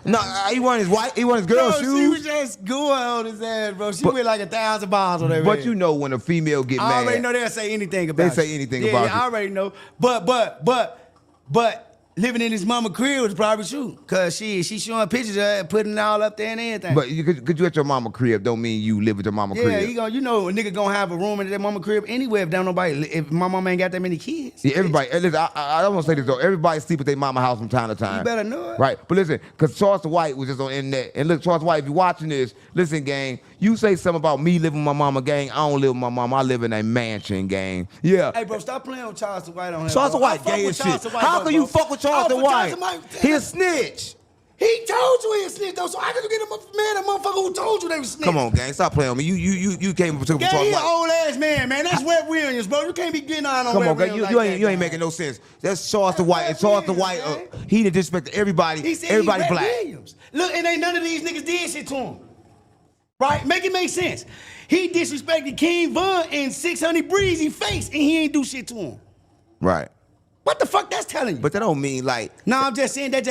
No, he wanted his wife. He wanted his girl shoes. She was just going on his ass, bro. She went like 1,000 miles on that. But you know when a female get mad, I already know they'll say anything about. They say anything about Yeah, I already know. But living in his mama crib was probably true. Cause she showing pictures of her, putting it all up there and everything. But could you at your mama crib don't mean you live at your mama crib. Yeah, you know a nigga gonna have a room in that mama crib anywhere if my mama ain't got that many kids. Yeah, everybody. Listen, I don't want to say this though. Everybody sleep at their mama house from time to time. You better know it. Right. But listen, because Charles White was just on the internet. And look, Charles White, if you're watching this, listen, gang, you say something about me living with my mama, gang. I don't live with my mama. I live in a mansion, gang. Yeah. Hey, bro, stop playing with Charles White on here. Charles White gay as shit. How can you fuck with Charles White? He a snitch. He told you he a snitch though, so how could you get a motherfucker who told you they was snitch? Come on, gang, stop playing with me. You came up with Charles White. He an old ass man. That's Webb Williams, bro. You can't be getting on Come on, Webb gang, you ain't making no sense. That's Charles White. And Charles White, he done disrespected everybody. He said everybody he black. Williams. Look, and ain't none of these niggas did shit to him. Right? Make it make sense. He disrespected King Von and 600 Breezy face, and he ain't do shit to him. Right. What the fuck that's telling you? But that don't mean like. No, I'm just saying that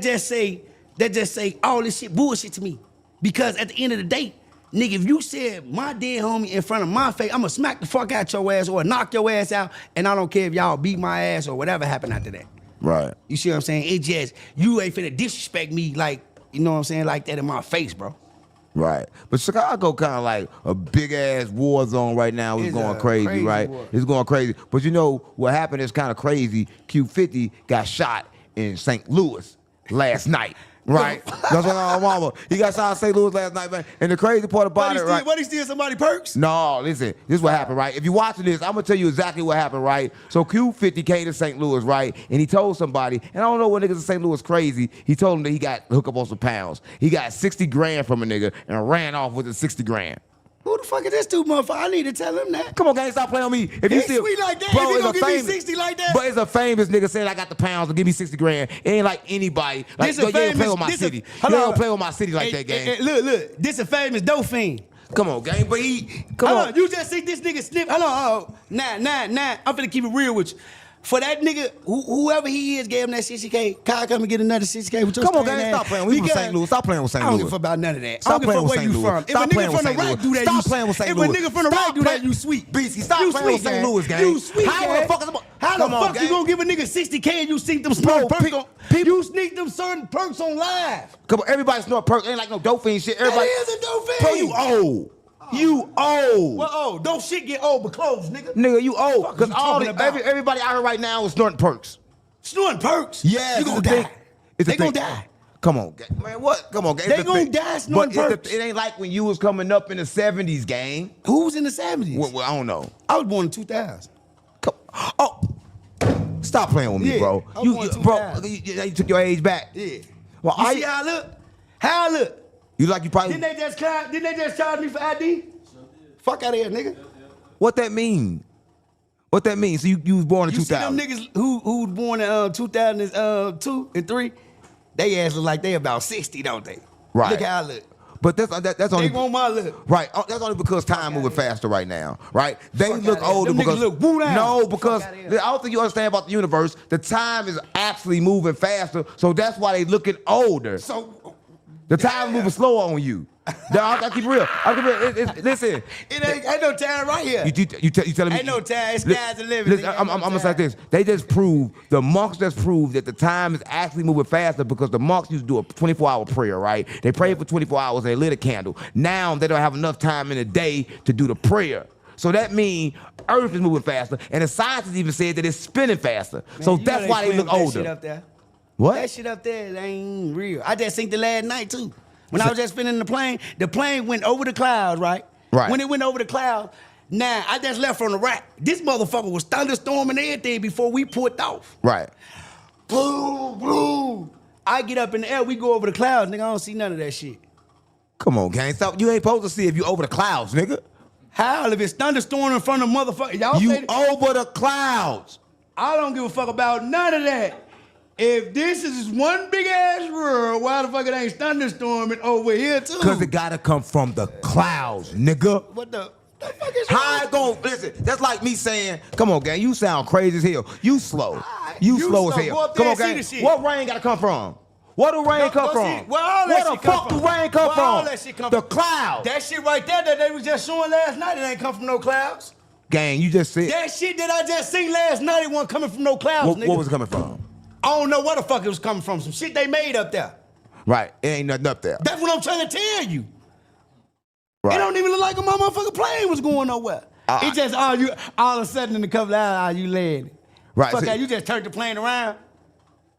just say all this shit bullshit to me. Because at the end of the day, nigga, if you said my dead homie in front of my face, I'ma smack the fuck out your ass or knock your ass out, and I don't care if y'all beat my ass or whatever happened after that. Right. You see what I'm saying? It just, you ain't finna disrespect me like, you know what I'm saying, like that in my face, bro. Right. But Chicago kind of like a big-ass war zone right now. It's going crazy, right? War. It's going crazy. But you know what happened is kind of crazy. Q50 got shot in St. Louis last night. Right? That's what my mama. He got shot in St. Louis last night, man. And the crazy part about it, right? What, he steal somebody perks? No, listen. This is what happened, right? If you're watching this, I'm going to tell you exactly what happened, right? So Q50 came to St. Louis, right? And he told somebody, and I don't know what niggas in St. Louis crazy, he told him that he got hooked up on some pounds. He got 60 grand from a nigga and ran off with the 60 grand. Who the fuck is this dude, motherfucker? I need to tell him that. Come on, gang, stop playing on me. If you still sweet like that, bro, if he gonna give me 60 like that. But it's a famous nigga saying I got the pounds to give me 60 grand. It ain't like anybody. Like, you don't play with my city. You don't play with my city like that, gang. Look, this a famous dope fiend. Come on, gang, but come on. You just see this nigga snip. Hold on, nah. I'm finna keep it real with you. For that nigga, whoever he is, gave him that 60K. Kyle come and get another 60K. Come on, gang, stop playing. We from St. Louis. Stop playing with St. Louis. I don't give a fuck about none of that. Stop I don't give a fuck where playing you from. If a nigga from the right do that, stop playing with St. Louis. If a nigga from the right do that, you sweet. Beastie, stop playing with St. Louis, gang. You sweet, How the fuck you gonna give a nigga 60K and you sneak them certain perks on? You sneak them certain perks on live. Come on, everybody snort perks. Ain't like no dope fiend shit. Everybody. That is a dope fiend. Bro, you old. You old. Well, old. Don't shit get old but clothes, nigga. Nigga, you old. Because everybody out here right now is snorting perks. Snorting perks? Yeah. You gonna die. They gonna die. Come on, man. What? Come on, gang. They gonna die snorting perks. It ain't like when you was coming up in the 70s, gang. Who was in the 70s? Well, I don't know. I was born in 2000. Oh. Stop playing with me, bro. You took your age back. Yeah. Well, you see how I look? How I look? You like you probably... Didn't they just charge me for ID? Fuck out of here, nigga. What that mean? What that mean? So you was born in 2000. See them niggas who was born in 2002 and 3, they ass look like they about 60, don't they? Right. Look how I look. But that's only... They want my look. Right. That's only because time moving faster right now. Right? They look older because... Look woo down. No, because I don't think you understand about the universe. The time is actually moving faster, so that's why they looking older. So... The time moving slower on you. I keep it real. Listen. Ain't no time right here. You telling me? Ain't no time. It's guys to live. Listen, I'm gonna say this. They just proved, the monks just proved that the time is actually moving faster because the monks used to do a 24-hour prayer, right? They prayed for 24 hours, they lit a candle. Now they don't have enough time in a day to do the prayer. So that means Earth is moving faster, and the scientists even said that it's spinning faster. Man, so that's why they look older. What? That shit up there ain't real. I just synced it last night, too. When I was just spinning the plane went over the clouds, right? Right. When it went over the clouds, now I just left from the rack. This motherfucker was thunderstorming everything before we pulled off. Right. Boom, boom. I get up in the air, we go over the clouds, nigga. I don't see none of that shit. Come on, gang. Stop. You ain't supposed to see if you over the clouds, nigga. How? If it's thunderstorming in front of motherfucker, y'all you over the clouds. I don't give a fuck about none of that. If this is one big ass world, why the fuck it ain't thunderstorming over here too? Because it gotta come from the clouds, nigga. What the fuck is how it gon' listen? That's like me saying, come on, gang, you sound crazy as hell. You slow. You slow as hell. Come on, gang. What rain gotta come from? Where do rain come from? Where the fuck do rain come from? All that shit come the from? clouds. That shit right there that they was just showing last night, it ain't come from no clouds. Gang, you just said. That shit that I just seen last night, it wasn't coming from no clouds, nigga. What was it coming from? I don't know where the fuck it was coming from. Some shit they made up there. Right, it ain't nothing up there. That's what I'm trying to tell you. Right. It don't even look like a motherfucking plane was going nowhere. It just all of a sudden in a couple of hours, you landed. Right. Fuck that, you just turned the plane around.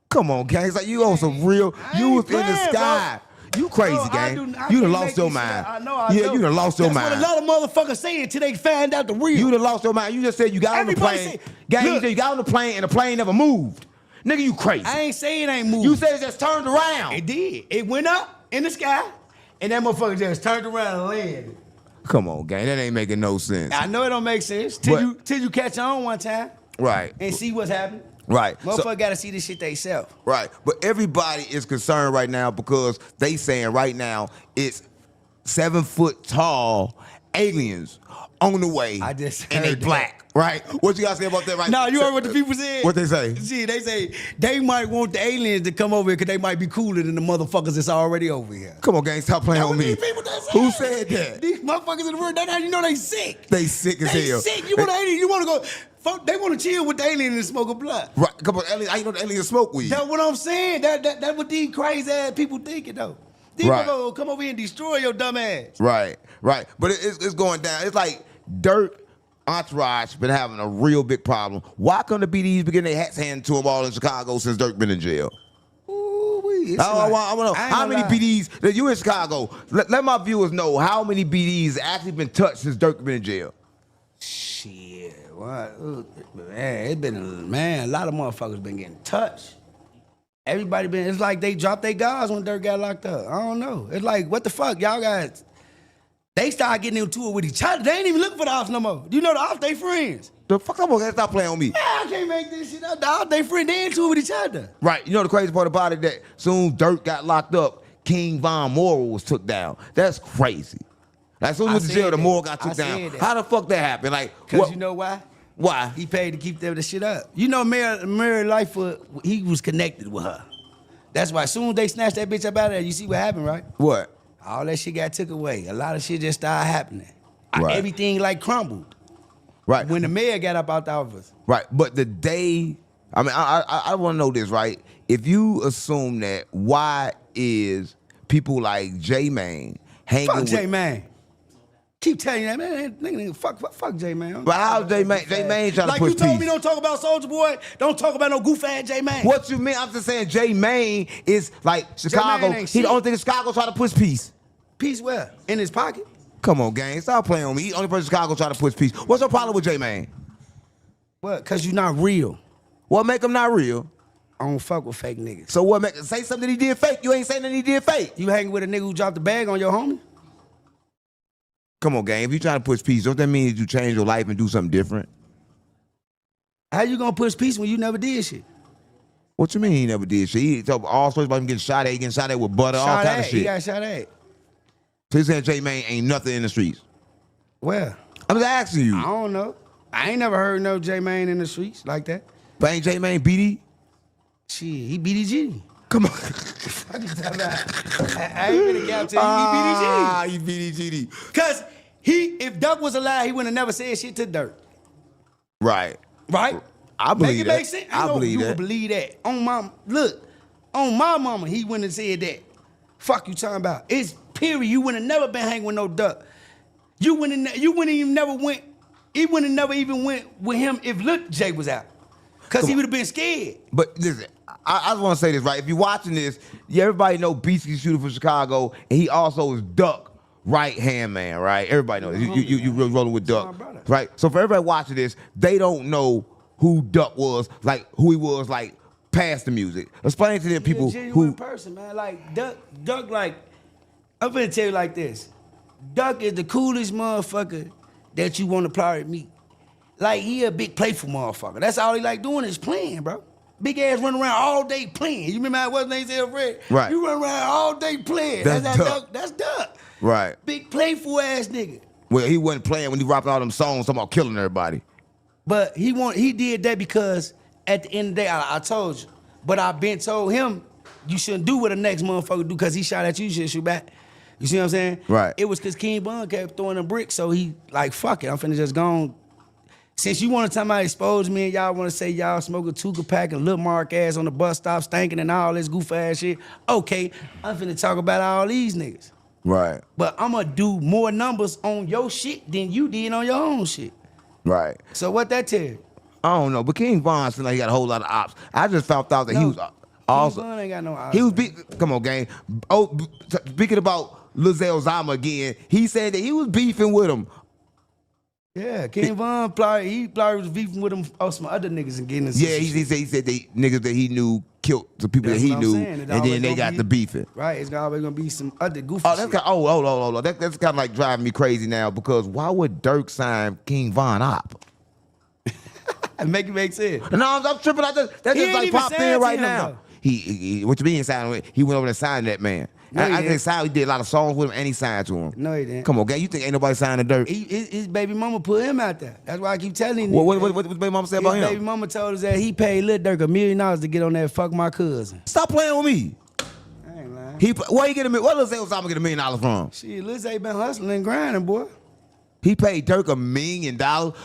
Come on, gang. It's like you on some real. You was in the sky. Bro. You crazy, gang. You done lost your mind. I know. Yeah, you done lost your mind. That's what a lot of motherfuckers say until they find out the real. You done lost your mind. You just said you got on the plane. Gang, you said you got on the plane and the plane never moved. Nigga, you crazy. I ain't say it ain't moved. You said it just turned around. It did. It went up in the sky, and that motherfucker just turned around and landed. Come on, gang. That ain't making no sense. I know it don't make sense till you catch on one time. Right. And see what's happening. Right. Motherfucker gotta see this shit theyself. Right. But everybody is concerned right now because they saying right now it's 7 foot tall aliens on the way. I just and they heard that. black. Right. What you gotta say about that right now? No, you heard what the people said? What they say? See, they say they might want the aliens to come over here because they might be cooler than the motherfuckers that's already over here. Come on, gang, stop playing That with was me. these people that said Who it. said that? These motherfuckers in the world, that's how you know they sick. They sick as They hell. sick. You want an alien, you want to go, fuck, they want to chill with the alien and smoke a blunt. Right. Come on, aliens. I know the aliens smoke weed. That's what I'm saying. That's what these crazy ass people thinking though. These Right. people come over here and destroy your dumb ass. Right. Right. But it's going down. It's like Dirt Entourage been having a real big problem. Why couldn't the BDs be getting their hats handed to them all in Chicago since Dirk been in jail? I want to know how many BDs that you in Chicago. Let my viewers know how many BDs actually been touched since Dirk been in jail. Shit, what? Man, it's been a lot of motherfuckers been getting touched. Everybody been. It's like they dropped their guards when Dirk got locked up. I don't know. It's like what the fuck, y'all guys. They started getting into it with each other. They ain't even looking for the ops no more. You know the ops, they friends. The fuck up, okay, stop playing on me. Yeah, I can't make this shit up. The ops, they friends. They into it with each other. Right. You know the crazy part about it that soon Dirk got locked up, King Von Moral was took down. That's crazy. Like soon as the jail, the Moral got took down. How the fuck that happened? Like, cause you know why? Why? He paid to keep the shit up. You know, Mary Lightfoot, he was connected with her. That's why as soon as they snatched that bitch up out of there, you see what happened, right? What? All that shit got took away. A lot of shit just started happening. Right. Everything like crumbled. Right. When the mayor got up out the office. Right. But the day, I mean, I want to know this, right? If you assume that, why is people like J-Man hanging Fuck with... J-Man. Keep telling you that, man. Nigga, fuck J-Man. But how J-Man trying to push Like you told peace? me don't talk about Soulja Boy, don't talk about no goof ass J-Man. What you mean? I'm just saying J-Man is like Chicago. J-Man ain't He the shit. only thing in Chicago try to push peace. Peace where? In his pocket? Come on, gang. Stop playing on me. He the only person in Chicago try to push peace. What's your problem with J-Man? What? Cause you not real. What make him not real? I don't fuck with fake niggas. So what make say something he did fake? You ain't saying that he did fake. You hanging with a nigga who dropped the bag on your homie? Come on, gang. If you trying to push peace, don't that mean you change your life and do something different? How you gonna push peace when you never did shit? What you mean he never did shit? He told all stories about him getting shot at with butter, all kind of shit. He got shot at. So you saying J-Man ain't nothing in the streets? Where? I'm just asking you. I don't know. I ain't never heard no J-Man in the streets like that. But ain't J-Man BD? Shit, he BDG. Come on. I ain't been a cap till he BDG. He BDGD. Cause if Duck was alive, he would have never said shit to Dirt. Right. Right? I believe that. Make sense? I believe you that. Would believe that. On my mama, he wouldn't have said that. Fuck you talking about? It's period. You would have never been hanging with no Duck. You wouldn't even never went. He would have never even went with him if Lil J was out. Cause he would have been scared. But listen, I just want to say this, right? If you're watching this, everybody know Beastie shooter from Chicago, and he also is Duck right-hand man, right? Everybody knows. You really rolling with Duck, right? So for everybody watching this, they don't know who Duck was, like who he was, like past the music. Explain to them people He's a genuine who person, man. Like Duck, like I'm gonna tell you like this. Duck is the coolest motherfucker that you want to probably meet. Like, he a big playful motherfucker. That's all he like doing is playing, bro. Big ass running around all day playing. You remember how what's name said, Fred? Right. You run around all day playing. That's Duck. That's Duck. Right. Big playful ass nigga. Well, he wasn't playing when he rapped all them songs talking about killing everybody. But he did that because at the end of the day, I told you. But I been told him you shouldn't do what the next motherfucker do because he shot at you, you should shoot back. You see what I'm saying? Right. It was because King Von kept throwing them bricks, so he like, fuck it, I'm finna just go on. Since you want to talk about expose me and y'all want to say y'all smoking Tuka pack and Lil Mark ass on the bus stop stinking and all this goof ass shit, okay, I'm finna talk about all these niggas. Right. But I'm gonna do more numbers on your shit than you did on your own shit. Right. So what that tell you? I don't know, but King Von seemed like he got a whole lot of ops. I just found out that he was also. King Von ain't got no ops. He was come on, gang. Oh, speaking about Lizelle Zama again, he said that he was beefing with him. Yeah, King Von probably was beefing with him on some other niggas and getting us. Yeah, he said they niggas that he knew killed the people That's that he what I'm knew, saying. and then they got the beefing. Right, it's always gonna be some other goofy Oh, that's shit. kind. Hold on. That's kind of like driving me crazy now because why would Dirk sign King Von op? Make it make sense. No, I'm tripping. That He just ain't like even popped signed in to right him, now. though. He what you mean signed? He went over and signed that man. No, he I didn't. think signed. He did a lot of songs with him, and he signed to him. No, he didn't. Come on, gang. You think ain't nobody signed to Dirk? His baby mama put him out there. That's why I keep telling you. What baby mama said about His him? baby mama told us that he paid Lil Durk $1 million to get on that fuck my cousin. Stop playing with me. I ain't lying. Where you get a what Lil Osama get $1 million from? Shit, Lil Zay been hustling and grinding, boy. He paid Dirk $1 million.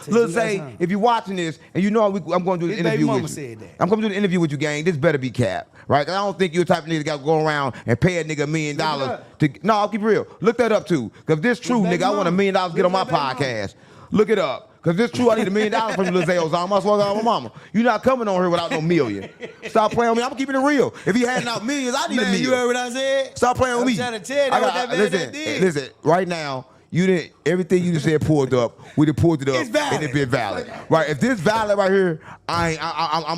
Lil Zay, if you're watching this, and you know I'm going to do His an baby interview mama with you. said that. I'm going to do the interview with you, gang. This better be cap, right? 'Cause I don't think you're the type of nigga that got to go around and pay a nigga $1 million to. No, I'll keep it real. Look that up too, because if this true, baby nigga, I want $1 million to get on my Lil Zay baby podcast. Look it up. Because this true, I need $1 million from you, Lil Zay Osama. I swear to my mama. You're not coming on here without no million. Stop playing with me. I'm keeping it real. If he handing out millions, I need $1 million. You heard what I said? Stop playing with me. I'm trying to tell you that man that did. Listen, right now, you didn't everything you just said pulled up. We done pulled it up, It's valid. and it been valid. Right? If this valid right here, I'm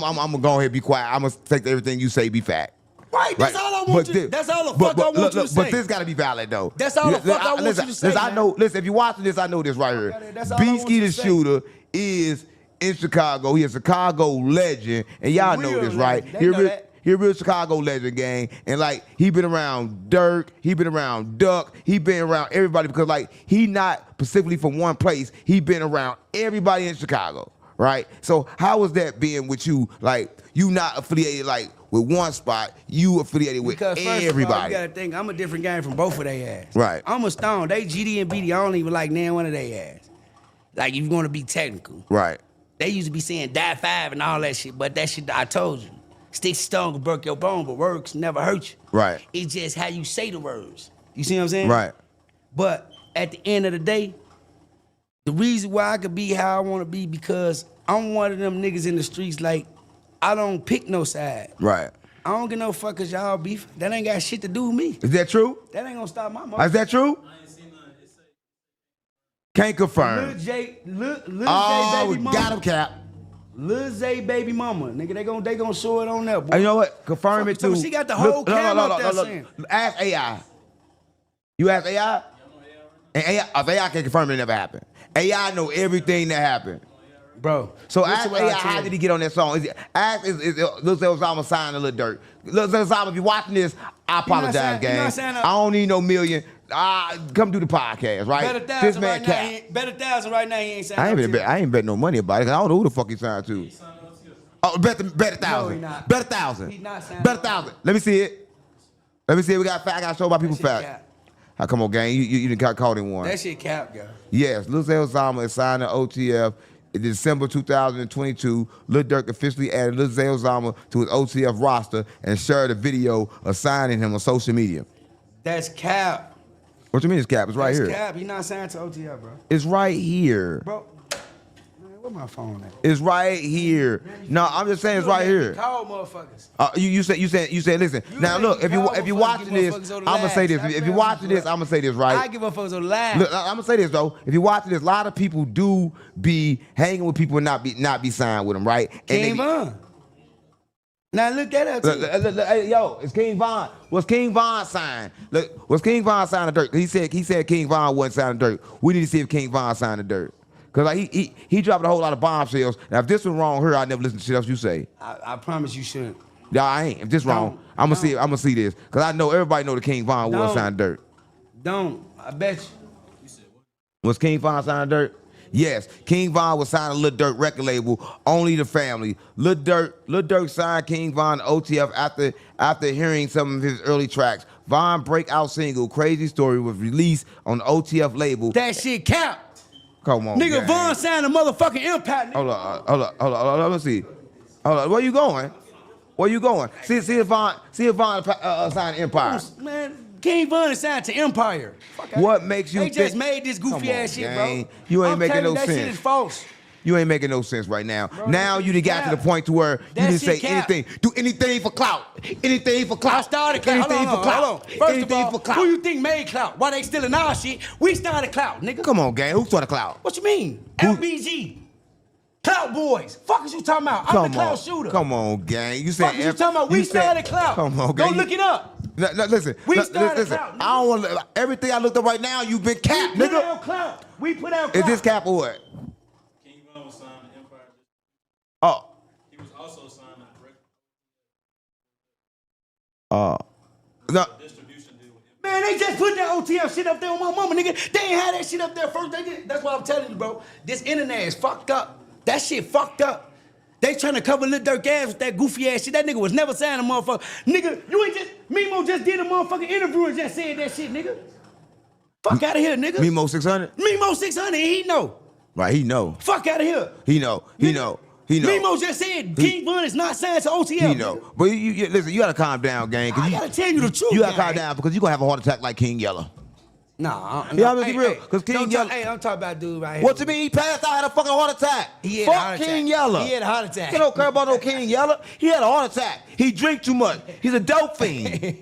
gonna go ahead and be quiet. I'm gonna take everything you say be fact. Right, that's all I want you. That's all the fuck I want you to say. But this gotta be valid though. That's all the fuck I want you to say. Listen, I know. Listen, if you're watching this, I know this right here. That's all I want Beastie you the to say. shooter is in Chicago. He a Chicago legend, and y'all know Real this, right? legend. They know that. He a real Chicago legend, gang. And like he been around Dirk, he been around Duck, he been around everybody because like he not specifically from one place. He been around everybody in Chicago, right? So how was that being with you? Like you not affiliated like with one spot, you affiliated with Because first everybody. of all, you gotta think I'm a different game from both of their ass. Right. I'm a Stone. They GD and BD. I don't even like none one of their ass. Like if you want to be technical, Right. they used to be saying die 5 and all that shit. But that shit I told you, stick stone can break your bone, but words never hurt you. Right. It's just how you say the words. You see what I'm saying? Right. But at the end of the day, the reason why I could be how I want to be because I'm one of them niggas in the streets. Like I don't pick no side. Right. I don't get no fuck 'cause y'all beef. That ain't got shit to do with me. Is that true? That ain't gonna stop my Is mom. that true? Can't confirm. Lil J Oh, baby mama. got him, Cap. Lil Zay baby mama. Nigga, they gonna show it on there, boy. You know what? Confirm it So too. she got the whole cam up there saying. Ask AI. You ask AI? And AI, if AI can confirm it never happened. AI know everything that happened. Bro. So listen ask what I AI, tell how you. did he get on that song? Is Lil Osama signed a little dirt? Lil Osama, if you're watching this, I apologize, signed- he gang. not signed I up. don't need no million. Come do the podcast, right? Bet This 1,000 man right now. Cap. Bet 1,000 right now. He ain't signed I up ain't to bet. I ain't bet no money about it. 'Cause I don't know who the fuck he signed to. Oh, bet 1,000. he not. Bet 1,000. He not signed Bet up. 1,000. Let me see it. Let me see it. I got to show my people shit fact. cap. How come on, gang? You done got caught in one. That shit cap, girl. Yes, Lil Osama is signed to OTF in December 2022. Lil Durk officially added Lil Osama to his OTF roster and shared a video of signing him on social media. That's cap. What you mean it's cap? It's right That's here. cap. He not signed to OTF, bro. It's right here. Bro, man, where my phone at? It's right here. No, I'm just saying it's right here. Call motherfuckers. You said listen. You Now make look, me if you call watching motherfuckers, this, give motherfuckers I'm on the gonna say live. this. Stop If playing you're with watching me, this, bro. I'm gonna say this right. I give a fuck on the live. Look, I'm gonna say this though. If you're watching this, a lot of people do be hanging with people and not be signed with them, right? And they King be- Von. Now look that up. too. Look, hey, yo, it's King Von. Was King Von signed? Look, was King Von signed to Dirt? He said King Von wasn't signed to Dirt. We need to see if King Von signed to Dirt. Cause like he dropped a whole lot of bombshells. Now if this was wrong here, I never listen to shit else you say. I promise you shouldn't. No, I ain't. If this wrong, I'm gonna see this. Cause I know everybody know the King Von was Don't. signed to Dirt. Don't. I bet you. Was King Von signed to Dirt? Yes, King Von was signed to Lil Durk record label, Only the Family. Lil Durk signed King Von to OTF after hearing some of his early tracks. Von breakout single, Crazy Story, was released on the OTF label. That shit count. Come on, Nigga, gang. Von signed a motherfucking Impact. Hold on, let me see. Hold on, where you going? Where you going? See if Von signed Empire. Man, King Von is signed to Empire. What makes you They think? just made this goofy ass shit, gang. bro. You ain't I'm making telling no you, sense. That shit is false. You ain't making no sense right now. Bro, now you done got to the point to where you That didn't say shit cap. anything. Do anything for clout. Anything for clout. I started clout. Anything Hold for clout. on. First anything of all, for clout. who you think made clout? Why they stealing our shit? We started clout, nigga. Come on, gang. Who started clout? What you mean? Who- FBG. Clout boys. Fuck is you talking about? I'm the clout shooter. Come on, gang. You said Fuck is you talking about? We started clout. Come on, Go gang. look it up. Listen. We listen. started clout, nigga. I don't want to. Everything I looked up right now, you've been capped, We put nigga. out clout. We put out Is clout. this cap or what? King Von was signed to Empire. Oh. He was also signed to record No. distribution deal with Empire. Man, they just put that OTF shit up there on my mama, nigga. They ain't had that shit up there first. They did. That's what I'm telling you, bro. This internet is fucked up. That shit fucked up. They trying to cover Lil Durk ass with that goofy ass shit. That nigga was never signed a motherfucker. Nigga, you ain't just, Mimo just did a motherfucking interview and just said that shit, nigga. Fuck out of here, nigga. Mimo 600? Mimo 600, he know. Right, he know. Fuck out of here. He know. He Nigga, know. He know. Mimo just said King Von is not signed to OTF. He know. But you listen, you gotta calm down, gang. 'cause I gotta tell you the truth, You gotta gang. calm down because you gonna have a heart attack like King Yella. Nah, Yeah, I'm gonna be real, 'cause King don't Yella- Hey, I'm talking about dude right here. What you mean? He passed out, had a fucking heart attack. He had a Fuck heart attack. King Yella. He had a heart attack. You don't care about no King Yella. He had a heart attack. He drink too much. He's a dope fiend.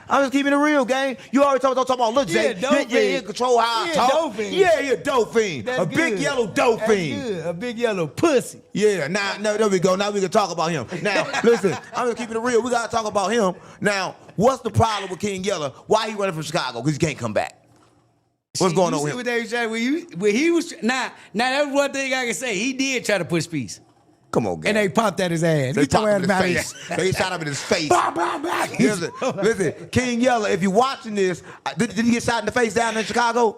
I'm just keeping it real, gang. You always talk about Lil J. He a dope Yeah, he fiend. control how I He a talk. dope fiend. Yeah, he a dope fiend. That's A big good. yellow dope That's fiend. good. A big yellow pussy. Yeah, now there we go. Now we can talk about him. Now, listen, I'm gonna keep it real. We gotta talk about him. Now, what's the problem with King Yella? Why he running from Chicago? Because he can't come back. What's going on You with see him? what they was trying when he was now that's one thing I can say. He did try to push peace. Come on, gang. And they popped at his ass. They Get your popped him ass in his out of face. here. They shot him in his face. Bah, bah, bah. Listen, King Yella, if you're watching this, did he get shot in the face down in Chicago?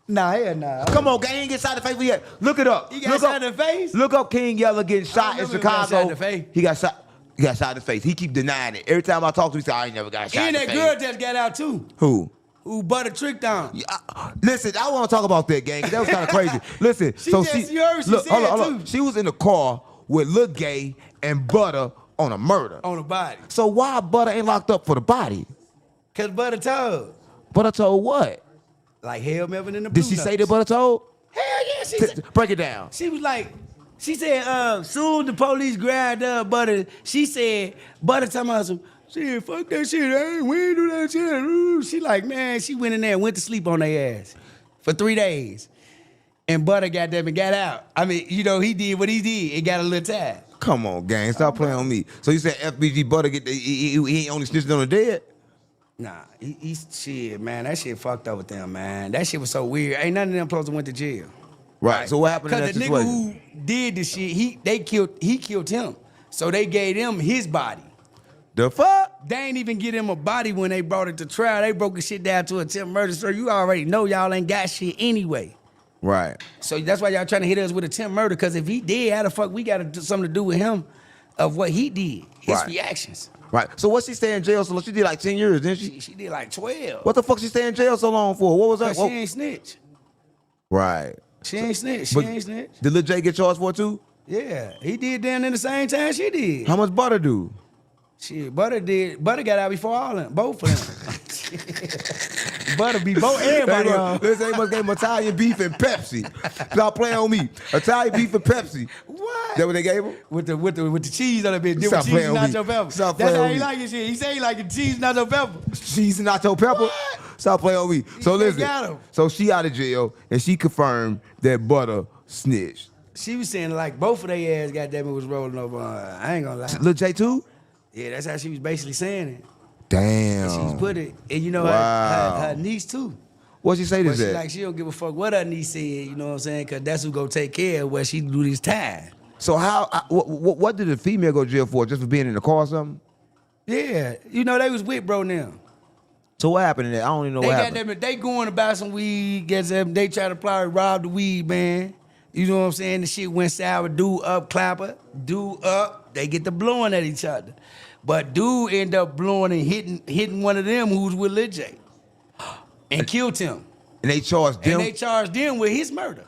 Nah, hell nah. Come on, gang, he ain't get shot in the face yet. Look it up. He got Look shot up, in the face? Look up King Yella getting shot in remember him got Chicago. shot in the face. He got shot. He got shot in the face. He keep denying it. Every time I talk to him, he say, I ain't never got shot in And the that face. girl just got out too. Who? Who butter tricked on. Listen, I want to talk about that, gang, 'cause that was kind of crazy. Listen, You heard what she look, said, hold on. too. She was in the car with Lil Gay and Butter on a murder. On the body. So why Butter ain't locked up for the body? Cause Butter told. Butter told what? Like hell Melvin in the Did Blue she say Notes. that Butter told? Hell yeah, she said. Break it down. She was like, she said, soon the police grabbed up Butter. She said, Butter talking about some, shit, fuck that shit, we ain't do that shit. Ooh. She like, man, she went in there and went to sleep on their ass for 3 days. And Butter got them and got out. I mean, you know, he did what he did. It got a little tired. Come on, gang. Stop playing on me. So you said FBG Butter he ain't only snitching on the dead? Nah, he's shit, man. That shit fucked up with them, man. That shit was so weird. Ain't none of them supposed to went to jail. Right. So what happened in that Cause the situation? nigga who did the shit, he killed him. So they gave him his body. The fuck? They ain't even get him a body when they brought it to trial. They broke the shit down to attempt murder. So you already know y'all ain't got shit anyway. Right. So that's why y'all trying to hit us with attempt murder. Cause if he did, how the fuck we got something to do with him of what he did, his Right. reactions. Right. So what she stay in jail so long? She did like 10 years, didn't she? She did like 12. What the fuck she stay in jail so long for? What was that? Cause she ain't snitch. Right. She ain't snitch. She But ain't snitch. Did Lil J get charged for it too? Yeah, he did damn in the same time she did. How much Butter do? Shit, Butter got out before all of them, both of them. Butter be both everybody on. They must gave him Italian beef and Pepsi. Stop playing on me. Italian beef and Pepsi. What? That what they gave him? With the cheese on the bitch. Stop With cheese playing and with me. nacho pepper. Stop That's playing how with he me. like his shit. He say he like the cheese and nacho pepper. Cheese and nacho pepper. What? Stop playing on me. So They listen. got him. So she out of jail and she confirmed that Butter snitched. She was saying like both of their ass goddamn it was rolling over on her. I ain't gonna lie. Lil J too? Yeah, that's how she was basically saying it. Damn. She's put it, and you know Wow. her niece too. What she say But this she at? like she don't give a fuck what her niece said, you know what I'm saying? Cause that's who gonna take care of where she do this time. So how? What did the female go to jail for? Just for being in the car or something? Yeah, you know they was with bro now. So what happened in that? I don't even know They what got happened. them. They going to buy some weed. Get them. They try to probably rob the weed man. You know what I'm saying? The shit went sour. Dude up, clapper. Dude up. They get to blowing at each other. But dude end up blowing and hitting one of them who's with Lil J. And killed him. And they charged them. And they charged them with his murder.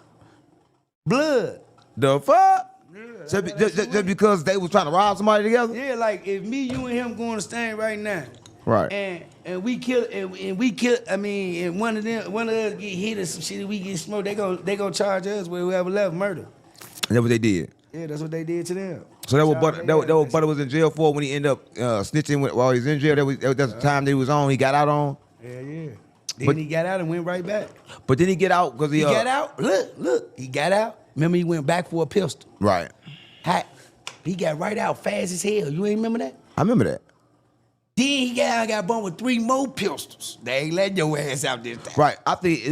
Blood. The fuck? Yeah, Just because they was trying to rob somebody together? Yeah, like if me, you, and him going to stand right now. Right. And we kill and we kill. I mean, and one of us get hit or some shit, and we get smoked. They gonna charge us with whoever left murder. That's what they did. Yeah, that's what they did to them. So that what Butter was in jail for when he ended up snitching while he was in jail. That's the time that he was on. He got out on. Yeah. Then he got out and went right back. But then he get out because He got out. Look. He got out. Remember, he went back for a pistol. Right. Hot. He got right out fast as hell. You ain't remember that? I remember that. Then he got bumped with 3 more pistols. They ain't letting your ass out this time. Right. I think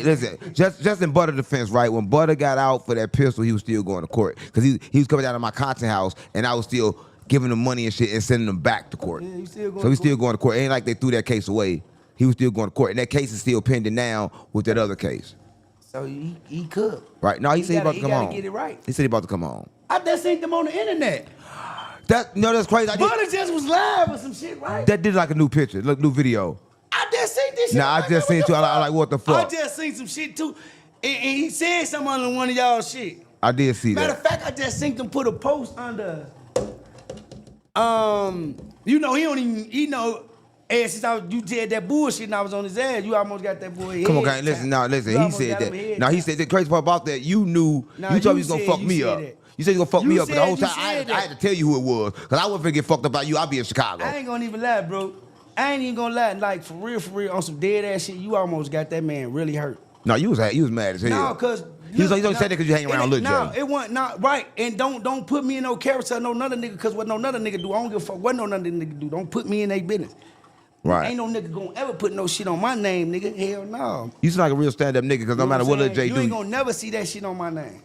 listen, just in Butter defense, right? When Butter got out for that pistol, he was still going to court because he was coming down to my content house, and I was still giving him money and shit and sending him back to court. Yeah, he still going so he's to still court. going to court. It ain't like they threw that case away. He was still going to court, and that case is still pending now with that other case. So he could. Right. No, he said he about to come home. He gotta get it right. He said he about to come home. I just seen them on the internet. That's crazy. Butter just was live or some shit, right? That did like a new picture, look, new video. I just seen this shit. Nah, I just seen it too. I like, what the fuck? I just seen some shit too. And he said something on one of y'all shit. I did see Matter that. of fact, I just seen them put a post under. You know, he don't even, and since you did that bullshit and I was on his ass, you almost got that boy Come on, head guys, listen. tapped. Listen. You He almost said got him that. head Now he tapped. said the crazy part about that. You knew. Nah, you told me you he was gonna said- fuck you me said up. that. You said you gonna fuck You me up, but the said- whole you time I said had to tell you who it was, cause I wasn't finna get fucked up by you. I'll be in Chicago. I ain't gonna even lie, bro. I ain't even gonna lie. Like, for real, on some dead ass shit, you almost got that man really hurt. No, you was mad as hell. No, cause He was only said that because you hang around Lil J. No, it wasn't not right. And don't put me in no character, no another nigga, cause what no another nigga do, I don't give a fuck what no another nigga do. Don't put me in their business. Right. Ain't no nigga gonna ever put no shit on my name, nigga. Hell no. You sound like a real stand-up nigga, cause no matter what Lil J You ain't do. gonna never see that shit on my name.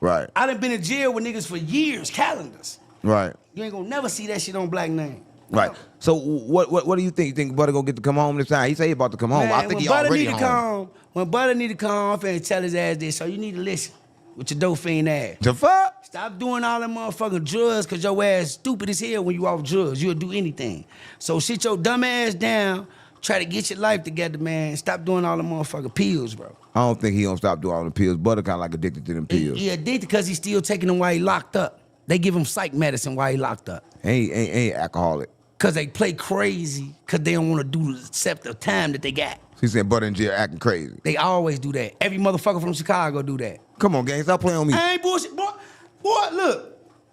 Right. I done been in jail with niggas for years, calendars. Right. You ain't gonna never see that shit on black name. Right. So what do you think? You think Butter gonna get to come home this time? He say he about to come home. Man, I think when he Butter already need to home. when Butter need to come, I'm finna tell his ass this. So you need to listen with your dope fiend ass. The fuck? Stop doing all them motherfucking drugs, cause your ass stupid as hell when you off drugs. You'll do anything. So sit your dumb ass down. Try to get your life together, man. Stop doing all the motherfucking pills, bro. I don't think he gonna stop doing all the pills. Butter kind of like addicted to them pills. He addicted because he's still taking them while he locked up. They give him psych medicine while he locked up. Ain't alcoholic. Cause they play crazy, cause they don't want to accept the time that they got. He said Butter in jail acting crazy. They always do that. Every motherfucker from Chicago do that. Come on, gang, stop playing on me. I ain't bullshit, boy. Boy, look.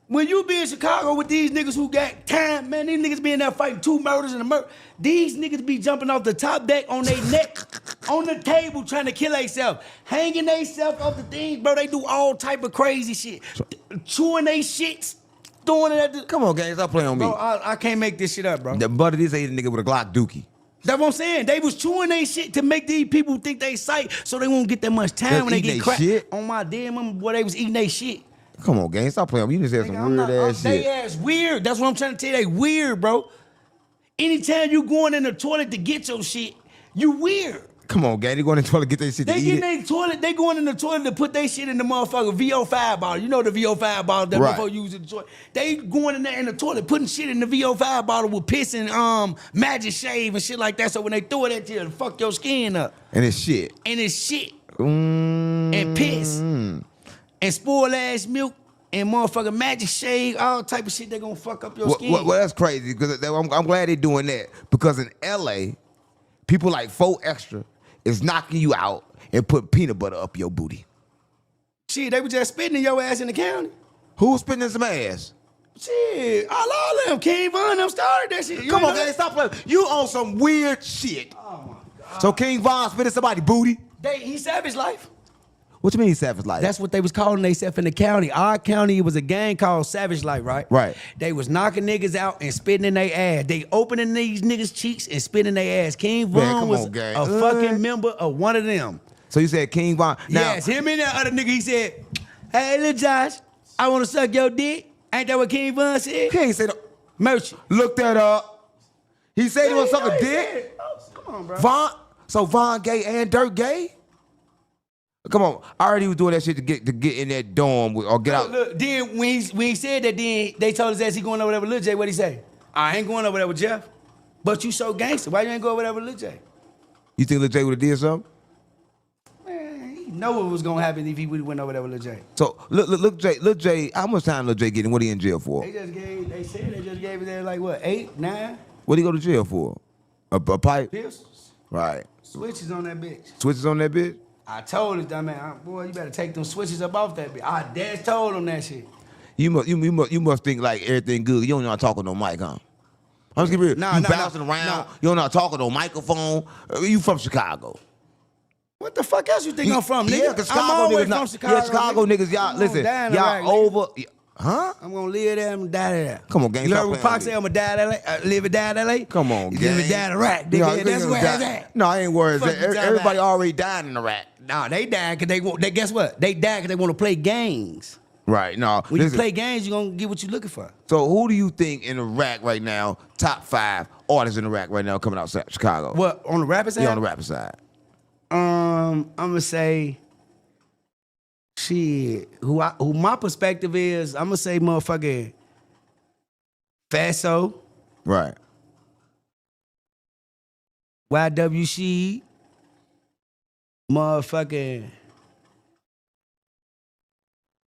When you be in Chicago with these niggas who got time, man, these niggas be in there fighting 2 murders and a murder. These niggas be jumping off the top deck on their neck, on the table trying to kill themselves, hanging themselves off the things, bro. They do all type of crazy shit. Chewing they shits, throwing it at the... Come on, gang, stop playing on me. Bro, I can't make this shit up, bro. The Butter this ain't a nigga with a Glock dookie. That's what I'm saying. They was chewing they shit to make these people think they sight so they won't get that much time when they eating get they cracked. shit? On my dead mama, boy, they was eating they shit. Come on, gang, stop playing on me. You just said some weird ass They shit. ass weird. That's what I'm trying to tell you. They weird, bro. Anytime you going in the toilet to get your shit, you weird. Come on, gang, they going in the toilet to get their shit to They eat get in it. their toilet, they going in the toilet to put their shit in the motherfucker VO5 bottle. You know the VO5 bottle that Right. motherfucker use in the toilet. They going in there in the toilet, putting shit in the VO5 bottle with piss and magic shave and shit like that. So when they throw it at you, it'll fuck your skin up. And it's shit. And it's shit. And piss. And spoiled ass milk. And motherfucking magic shade, all type of shit, they gonna fuck up your skin. Well, that's crazy, because I'm glad they doing that. Because in LA, people like 4 Extra is knocking you out and put peanut butter up your booty. Shit, they was just spitting in your ass in the county. Who's spitting in some ass? Shit, all of them. King Von them started that shit. You Come ain't on, know gang, stop playing. You on some weird shit. Oh my God. So King Von spitting somebody booty? He savage life. What you mean Savage Life? That's what they was calling themselves in the county. Our county, it was a gang called Savage Life, right? Right. They was knocking niggas out and spitting in their ass. They opening these niggas' cheeks and spitting in their ass. King Von Man, come was on, gang. a fucking member of one of them. So you said King Von. Now, Yes, him and that other nigga, he said, hey, Lil Josh, I want to suck your dick. Ain't that what King Von said? he ain't say no. Merchant. Look that up. He said he was suck a Yeah, dick. on, bro. Von gay and Dirt gay? Come on, I already was doing that shit to get in that dorm or get out. Look, then when he said that, then they told his ass he going over there with Lil J. What'd he say? I ain't going over there with Jeff. But you so gangster. Why you ain't go over there with Lil J? You think Lil J would have did something? Man, he know what was gonna happen if he would have went over there with Lil J. So Lil J, how much time Lil J getting? What he in jail for? They said they just gave it there like what, 8, 9? What he go to jail for? A pipe? Pistols. Right. Switches on that bitch. Switches on that bitch? I told his dumb man, boy, you better take them switches up off that bitch. I dead told him that shit. You must think like everything good. You don't know how to talk on no mic, huh? I'm just real. You bouncing around. You don't know how to talk on no microphone. You from Chicago. What the fuck else you think I'm from, nigga? Yeah, because Chicago niggas from Chicago. Yeah, Chicago niggas, y'all, listen, y'all over. Huh? I'm gonna live there and die there. Come on, gang. You heard what Pac say? I'm gonna die there, live and die there. Come on, gang. Live and die in Iraq, nigga. That's where it's at. No, I ain't worried. Everybody already died in Iraq. Nah, they died because they want. They guess what? They died because they want to play games. Right. No. When you play games, you gonna get what you looking for. So who do you think in Iraq right now? Top 5 artists in Iraq right now coming out of Chicago. What, on the rapper side? Yeah, on the rapper side. I'm gonna say, shit. Who my perspective is, I'm gonna say motherfucking Faso. Right. YWC. Motherfucking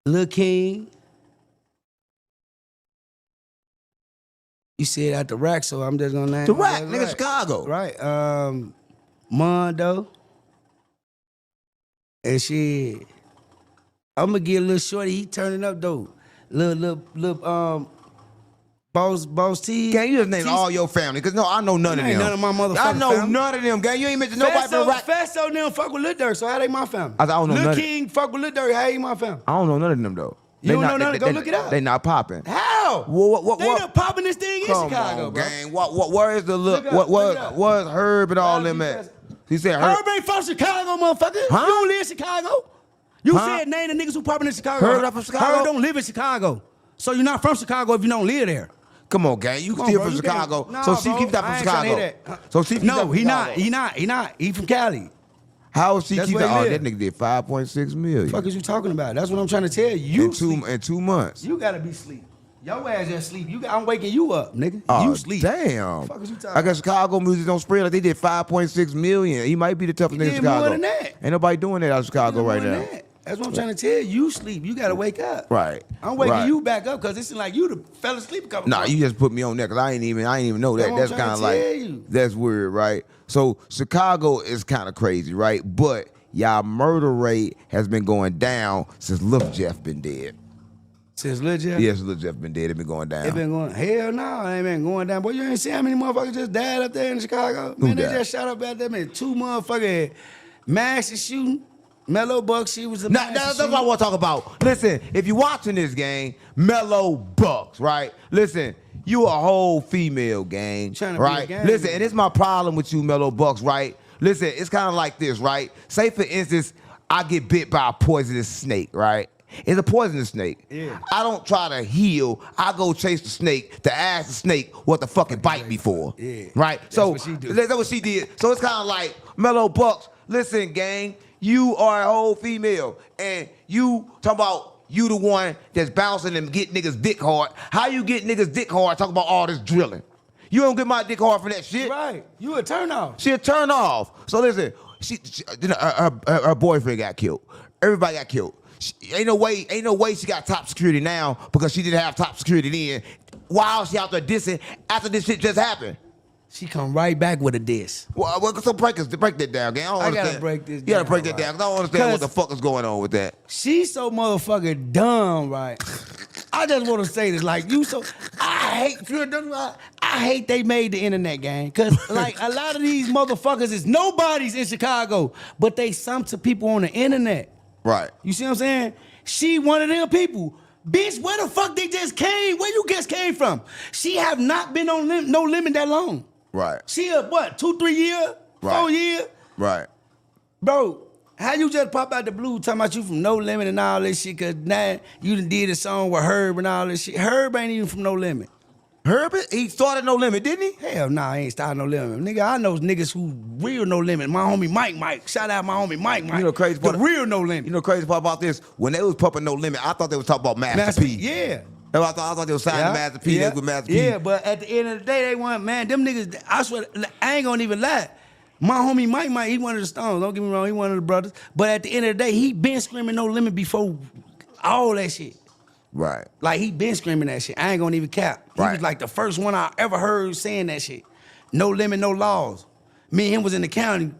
Lil King. You said out the rack, so I'm just gonna name the rack, nigga, Chicago. Right. Mondo. And shit. I'm gonna get a little shorty, he turning up though. Little Boss T. Gang, you just named all your family, because no, I know none of them. None of my motherfuckers. I know none of them, gang. You ain't mentioned nobody from Iraq. Faso them fuck with Lil Durk, so how they my family? I don't know Lil none King fuck with Lil Durk, how he my family? I don't know none of them, though. You don't know none of them? Go look it up. They not popping. How? They done popping this thing in Chicago, bro. Gang. Where is the look? Where's Herb and all them at? He said Herb ain't from Chicago, motherfucker. Huh? You don't live in Chicago. You said name the niggas who popping in Chicago. Herb not from Chicago? Herb don't live in Chicago. So you're not from Chicago if you don't live there. Come on, gang. You still from Chicago. So she keeps that from Chicago. So she keeps that from Chicago. He not. He from Cali. How is she keep that? Oh, live. that nigga did 5.6 million. Fuck is you talking about? That's what I'm trying to tell you. In 2 months. You gotta be asleep. Your ass just sleep. I'm waking you up, nigga. Oh, you sleep. Damn. Fuck is you talking I guess Chicago music don't spread like they did 5.6 million. He might be the toughest nigga in Chicago. More than that. Ain't nobody doing that out of Chicago right now. That's what I'm trying to tell you. You sleep. You gotta wake up. Right. I'm waking you back up because it's like you fell asleep a couple times. Nah, you just put me on there because I ain't even know that. That's kind of like that's weird, right? So Chicago is kind of crazy, right? But y'all murder rate has been going down since Lil Jeff been dead. Since Lil Jeff? Yes, Lil Jeff been dead. It been going down. It been going, hell no, it ain't been going down. Boy, you ain't see how many motherfuckers just died up there in Chicago? Man, they just shot up out there, man. 2 motherfucking mass shooting. Mellow Buck, she was a that's what I want to talk about. Listen, if you watching this game, Mellow Bucks, right? Listen, you a whole female gang, right? Listen, and it's my problem with you, Mellow Bucks, right? Listen, it's kind of like this, right? Say, for instance, I get bit by a poisonous snake, right? It's a poisonous snake. Yeah. I don't try to heal. I go chase the snake to ask the snake what the fucking bite me for. Yeah. Right? That's what she do. That's what she did. So it's kind of like, Mellow Bucks, listen, gang, you are a whole female, and you talk about you the one that's bouncing and get niggas dick hard. How you get niggas dick hard talk about all this drilling? You don't get my dick hard for that shit. Right. You a turn off. She a turn off. So listen, her boyfriend got killed. Everybody got killed. Ain't no way she got top security now because she didn't have top security then. While she out there dissing after this shit just happened. She come right back with a diss. Well, so break that down, gang. I gotta break this down. You gotta break that down, because I don't understand what the fuck is going on with that. She's so motherfucking dumb, right? I just want to say this, like, I hate they made the internet, gang. Because, like, a lot of these motherfuckers is nobodies in Chicago, but they some to people on the internet. Right. You see what I'm saying? She one of them people. Bitch, where the fuck they just came? Where you just came from? She have not been on No Limit that long. Right. She a what, 2-3 years? Right. 4 years? Right. Bro, how you just pop out the blue talking about you from No Limit and all this shit, cause now you done did a song with Herb and all this shit. Herb ain't even from No Limit. Herbert, he started No Limit, didn't he? Hell nah, I ain't starting No Limit. Nigga, I know niggas who real No Limit. My homie Mike. Shout out my homie Mike. You know crazy part? The real No Limit. You know crazy part about this? When they was pumping No Limit, I thought they was talking about Master P. Yeah. I thought they was signing Master P. They was with Master P. Yeah, but at the end of the day, they want, man, them niggas, I swear, I ain't gonna even lie. My homie Mike, he one of the Stones. Don't get me wrong, he one of the brothers. But at the end of the day, he been screaming No Limit before all that shit. Right. Like, he been screaming that shit. I ain't gonna even cap. He was like the first one I ever heard saying that shit. No limit, no laws. Me and him was in the county.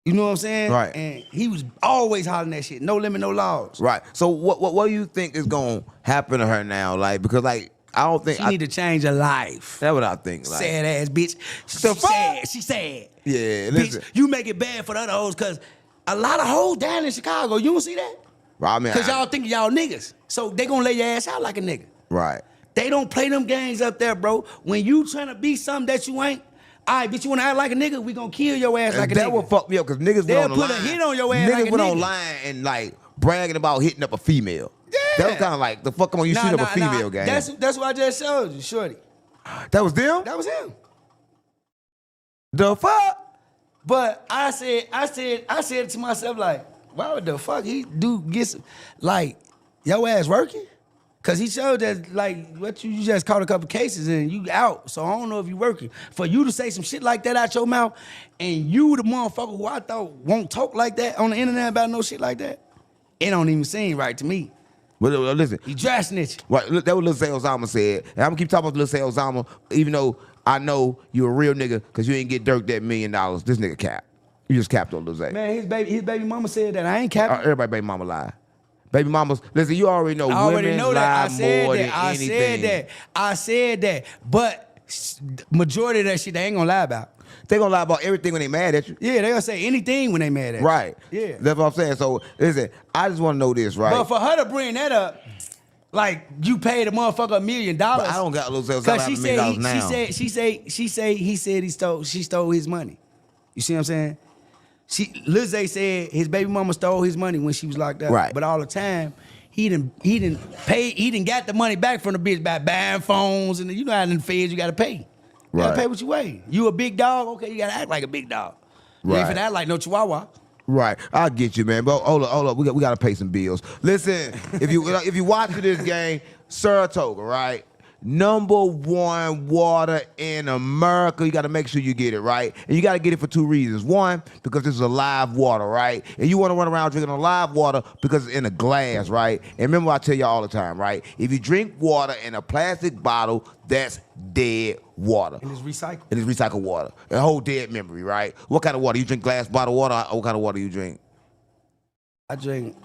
You know what I'm saying? Right. And he was always hollering that shit. No limit, no laws. Right. So what do you think is gonna happen to her now? Like, because like I don't think She need to change her life. That's what I think. Like, Sad ass bitch. She sad. Yeah, listen. Bitch, you make it bad for the other hoes because a lot of hoes down in Chicago. You don't see that? Right, I mean, Because y'all think y'all niggas. So they gonna lay your ass out like a nigga. Right. They don't play them games up there, bro. When you trying to be something that you ain't, all right, bitch, you wanna act like a nigga, we gonna kill your ass like a nigga. That would fuck me up because niggas They'll went on the put a line. hit on your ass Niggas like a went nigga. online and like bragging about hitting up a female. Yeah. That was kind of like the fuck come on, you shoot up a female game. That's what I just showed you, shorty. That was them? That was him. The fuck? But I said to myself, like, why would the fuck he do get some, like, your ass working? Cause he showed that, like, what you just caught a couple cases and you out. So I don't know if you working. For you to say some shit like that out your mouth, and you the motherfucker who I thought won't talk like that on the internet about no shit like that, it don't even seem right to me. Well, listen. He dry snitching. Right, look, that what Lil Say Osama said. And I'm gonna keep talking about Lil Say Osama, even though I know you a real nigga, cause you ain't get Dirk that $1 million. This nigga cap. You just capped on Lil Say. Man, his baby mama said that. I ain't capping. Everybody baby mama lie. Baby mamas, listen, you already know I already women know that. lie more than anything. I said that. But majority of that shit they ain't gonna lie about. They gonna lie about everything when they mad at you. Yeah, they gonna say anything when they mad at you. Right. Yeah. That's what I'm saying. So listen, I just wanna know this, right? But for her to bring that up, like you paid a motherfucker $1 million. But I don't got Lil Say Osama Cause $1 million now. he said she stole his money. You see what I'm saying? Lil Zay said his baby mama stole his money when she was locked up. Right. But all the time, he didn't got the money back from the bitch by buying phones and you know how in the feds you gotta pay. You Right. gotta pay what you weigh. You a big dog, okay, you gotta act like a big dog. You ain't Right. finna act like no chihuahua. Right, I get you, man. But hold up, we got to pay some bills. Listen, if you watching this game, Saratoga, right? #1 water in America. You got to make sure you get it, right? And you got to get it for 2 reasons. One, because this is a live water, right? And you want to run around drinking a live water because it's in a glass, right? And remember, I tell you all the time, right? If you drink water in a plastic bottle, that's dead water. And it's recycled. And it's recycled water. A whole dead memory, right? What kind of water? You drink glass bottle water? Or what kind of water you drink? I drink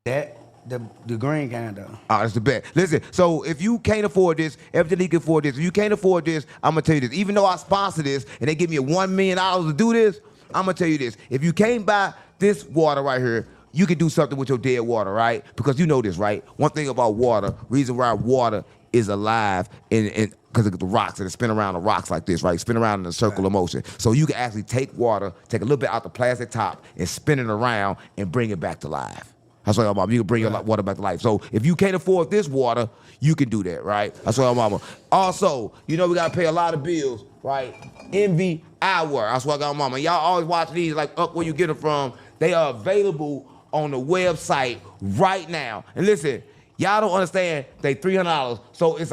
that, the green kind though. Oh, that's the best. Listen, so if you can't afford this, everybody can afford this. If you can't afford this, I'm gonna tell you this. Even though I sponsor this and they give me $1 million to do this, I'm gonna tell you this. If you can't buy this water right here, you can do something with your dead water, right? Because you know this, right? One thing about water, reason why water is alive and because of the rocks, and it spin around the rocks like this, right? Spin around in a circle of motion. So you can actually take water, take a little bit out the plastic top, and spin it around and bring it back to life. That's what I'm mama. You can bring your water back to life. So if you can't afford this water, you can do that, right? That's what I'm mama. Also, you know we gotta pay a lot of bills, right? Envy Hour. That's what I got, mama. Y'all always watch these like up where you get them from. They are available on the website right now. And listen, y'all don't understand. They $300, so it's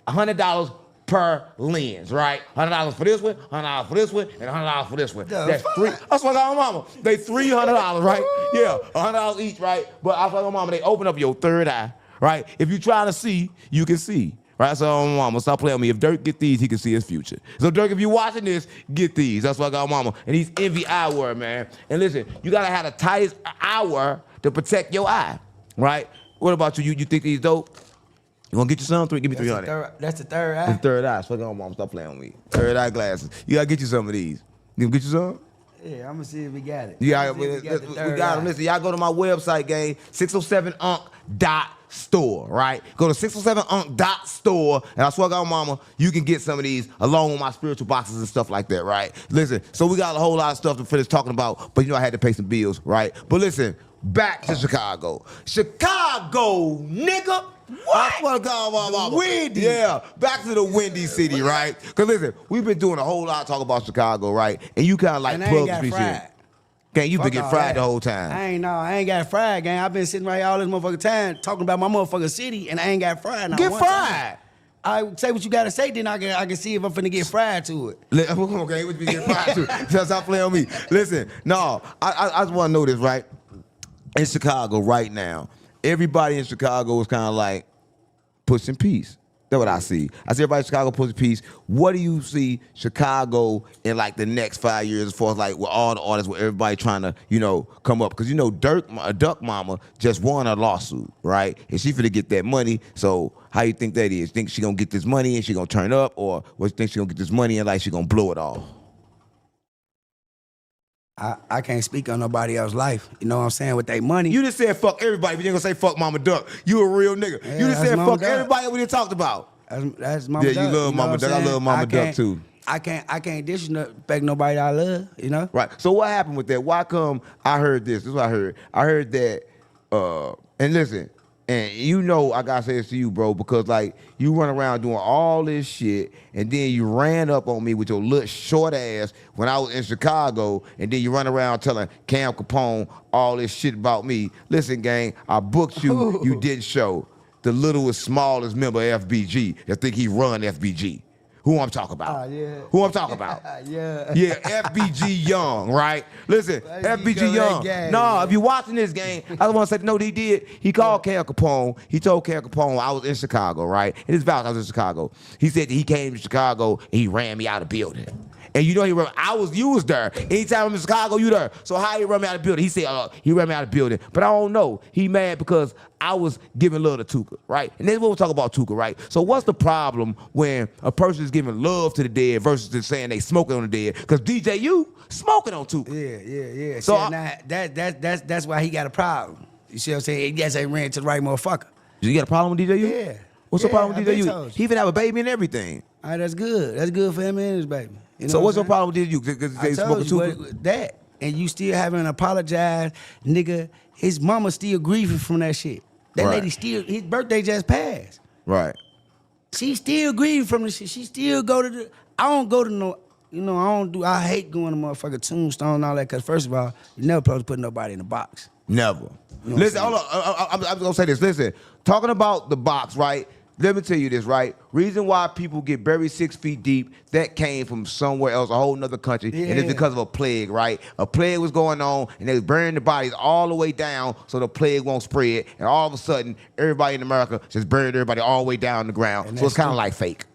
$100 per lens, right? $100 for this one, $100 for this one, and $100 for this one. That's three. That's what I got, mama. They $300, right? Yeah, $100 each, right? But I told my mama, they open up your third eye, right? If you trying to see, you can see. Right, so mama, stop playing with me. If Dirk get these, he can see his future. So Dirk, if you watching this, get these. That's what I got, mama. And these Envy Hour, man. And listen, you gotta have the tightest hour to protect your eye, right? What about you? You think these dope? You wanna get you some? Give me 300. That's the third eye. That's third eye. Fuck on, mama. Stop playing with me. Third eye glasses. You gotta get you some of these. You gonna get you some? Yeah, I'm gonna see if we got it. We got them. Listen, y'all go to my website, gang, 607unk.store, right? Go to 607unk.store, and I swear to God, mama, you can get some of these along with my spiritual boxes and stuff like that, right? Listen, so we got a whole lot of stuff to finish talking about, but you know I had to pay some bills, right? But listen, back to Chicago. Chicago, nigga. I swear to God, my mama. Windy. Yeah, back to the Windy City, right? Because listen, we've been doing a whole lot of talk about Chicago, right? And you kind of like And I ain't plug got the fried. shit. Gang, you been Fuck getting all fried that. the whole time. I ain't got fried, gang. I've been sitting right here all this motherfucking time talking about my motherfucking city, and I ain't got fried. Not Get one fried. time. I say what you gotta say, then I can see if I'm finna get fried to it. Okay, what you getting fried to? Just stop playing on me. Listen, no, I just want to know this, right? In Chicago right now, everybody in Chicago is kind of like pushing peace. That's what I see. I see everybody in Chicago pushing peace. What do you see Chicago in like the next 5 years as far as like with all the artists, with everybody trying to, come up? Because Duck Mama just won a lawsuit, right? And she finna get that money. So how you think that is? Think she gonna get this money and she gonna turn up, or what you think she gonna get this money and like she gonna blow it all? I can't speak on nobody else's life. You know what I'm saying? With their money. You just said fuck everybody, but you ain't gonna say fuck Mama Duck. You a real nigga. Yeah, You just that's said Mama fuck Duck. everybody we done talked about. That's Mama Yeah, Duck. you love know Mama what Duck. I'm I love saying? Mama Duck too. I can't disrespect nobody I love, you know? Right. So what happened with that? Why come I heard this? This is what I heard. I heard that, and listen, and I gotta say this to you, bro, because like you run around doing all this shit, and then you ran up on me with your little short ass when I was in Chicago, and then you run around telling Cam Capone all this shit about me. Listen, gang, I booked you, you didn't show. The littlest, smallest member of FBG that think he run FBG. Who I'm talking about? Yeah. Who I'm talking about? Yeah. Yeah, FBG Young, right? Listen, Why you FBG cover that Young. game, No, man? if you watching this game, I just want to say, no, he did. He called Cam Capone. He told Cam Capone I was in Chicago, right? And his vows I was in Chicago. He said that he came to Chicago and he ran me out of the building. And you was there. Anytime I'm in Chicago, you there. So how he run me out of the building? He said he ran me out of the building. But I don't know. He mad because I was giving love to Tuka, right? And then we'll talk about Tuka, right? So what's the problem when a person is giving love to the dead versus just saying they smoking on the dead? Because DJ, you smoking on Tuka. Yeah. So See, now, that's why he got a problem. You see what I'm saying? Yes, I ran to the right motherfucker. You got a problem with DJ U? Yeah. What's the problem I with DJ been U? told you. He even have a baby and everything. All right, that's good. That's good for him and his baby. You know So what's what your I'm problem with DJ U? Because saying? they I smoking told you Tuka? that. And you still haven't apologized, nigga. His mama still grieving from that shit. That Right. lady still, his birthday just passed. Right. She still grieving from the shit. She still go to the, I don't go to no, I hate going to motherfucking tombstone and all that, because first of all, you never supposed to put nobody in a box. Never. You know Listen, what hold on. I'm gonna say this. Listen, talking about the box, right? Let me tell you this, right? Reason why people get buried 6 feet deep, that came from somewhere else, a whole nother country, and it's Yeah. because of a plague, right? A plague was going on, and they was burying the bodies all the way down so the plague won't spread, and all of a sudden, everybody in America just buried everybody all the way down the ground. And So it's that's kind of stupid. like fake.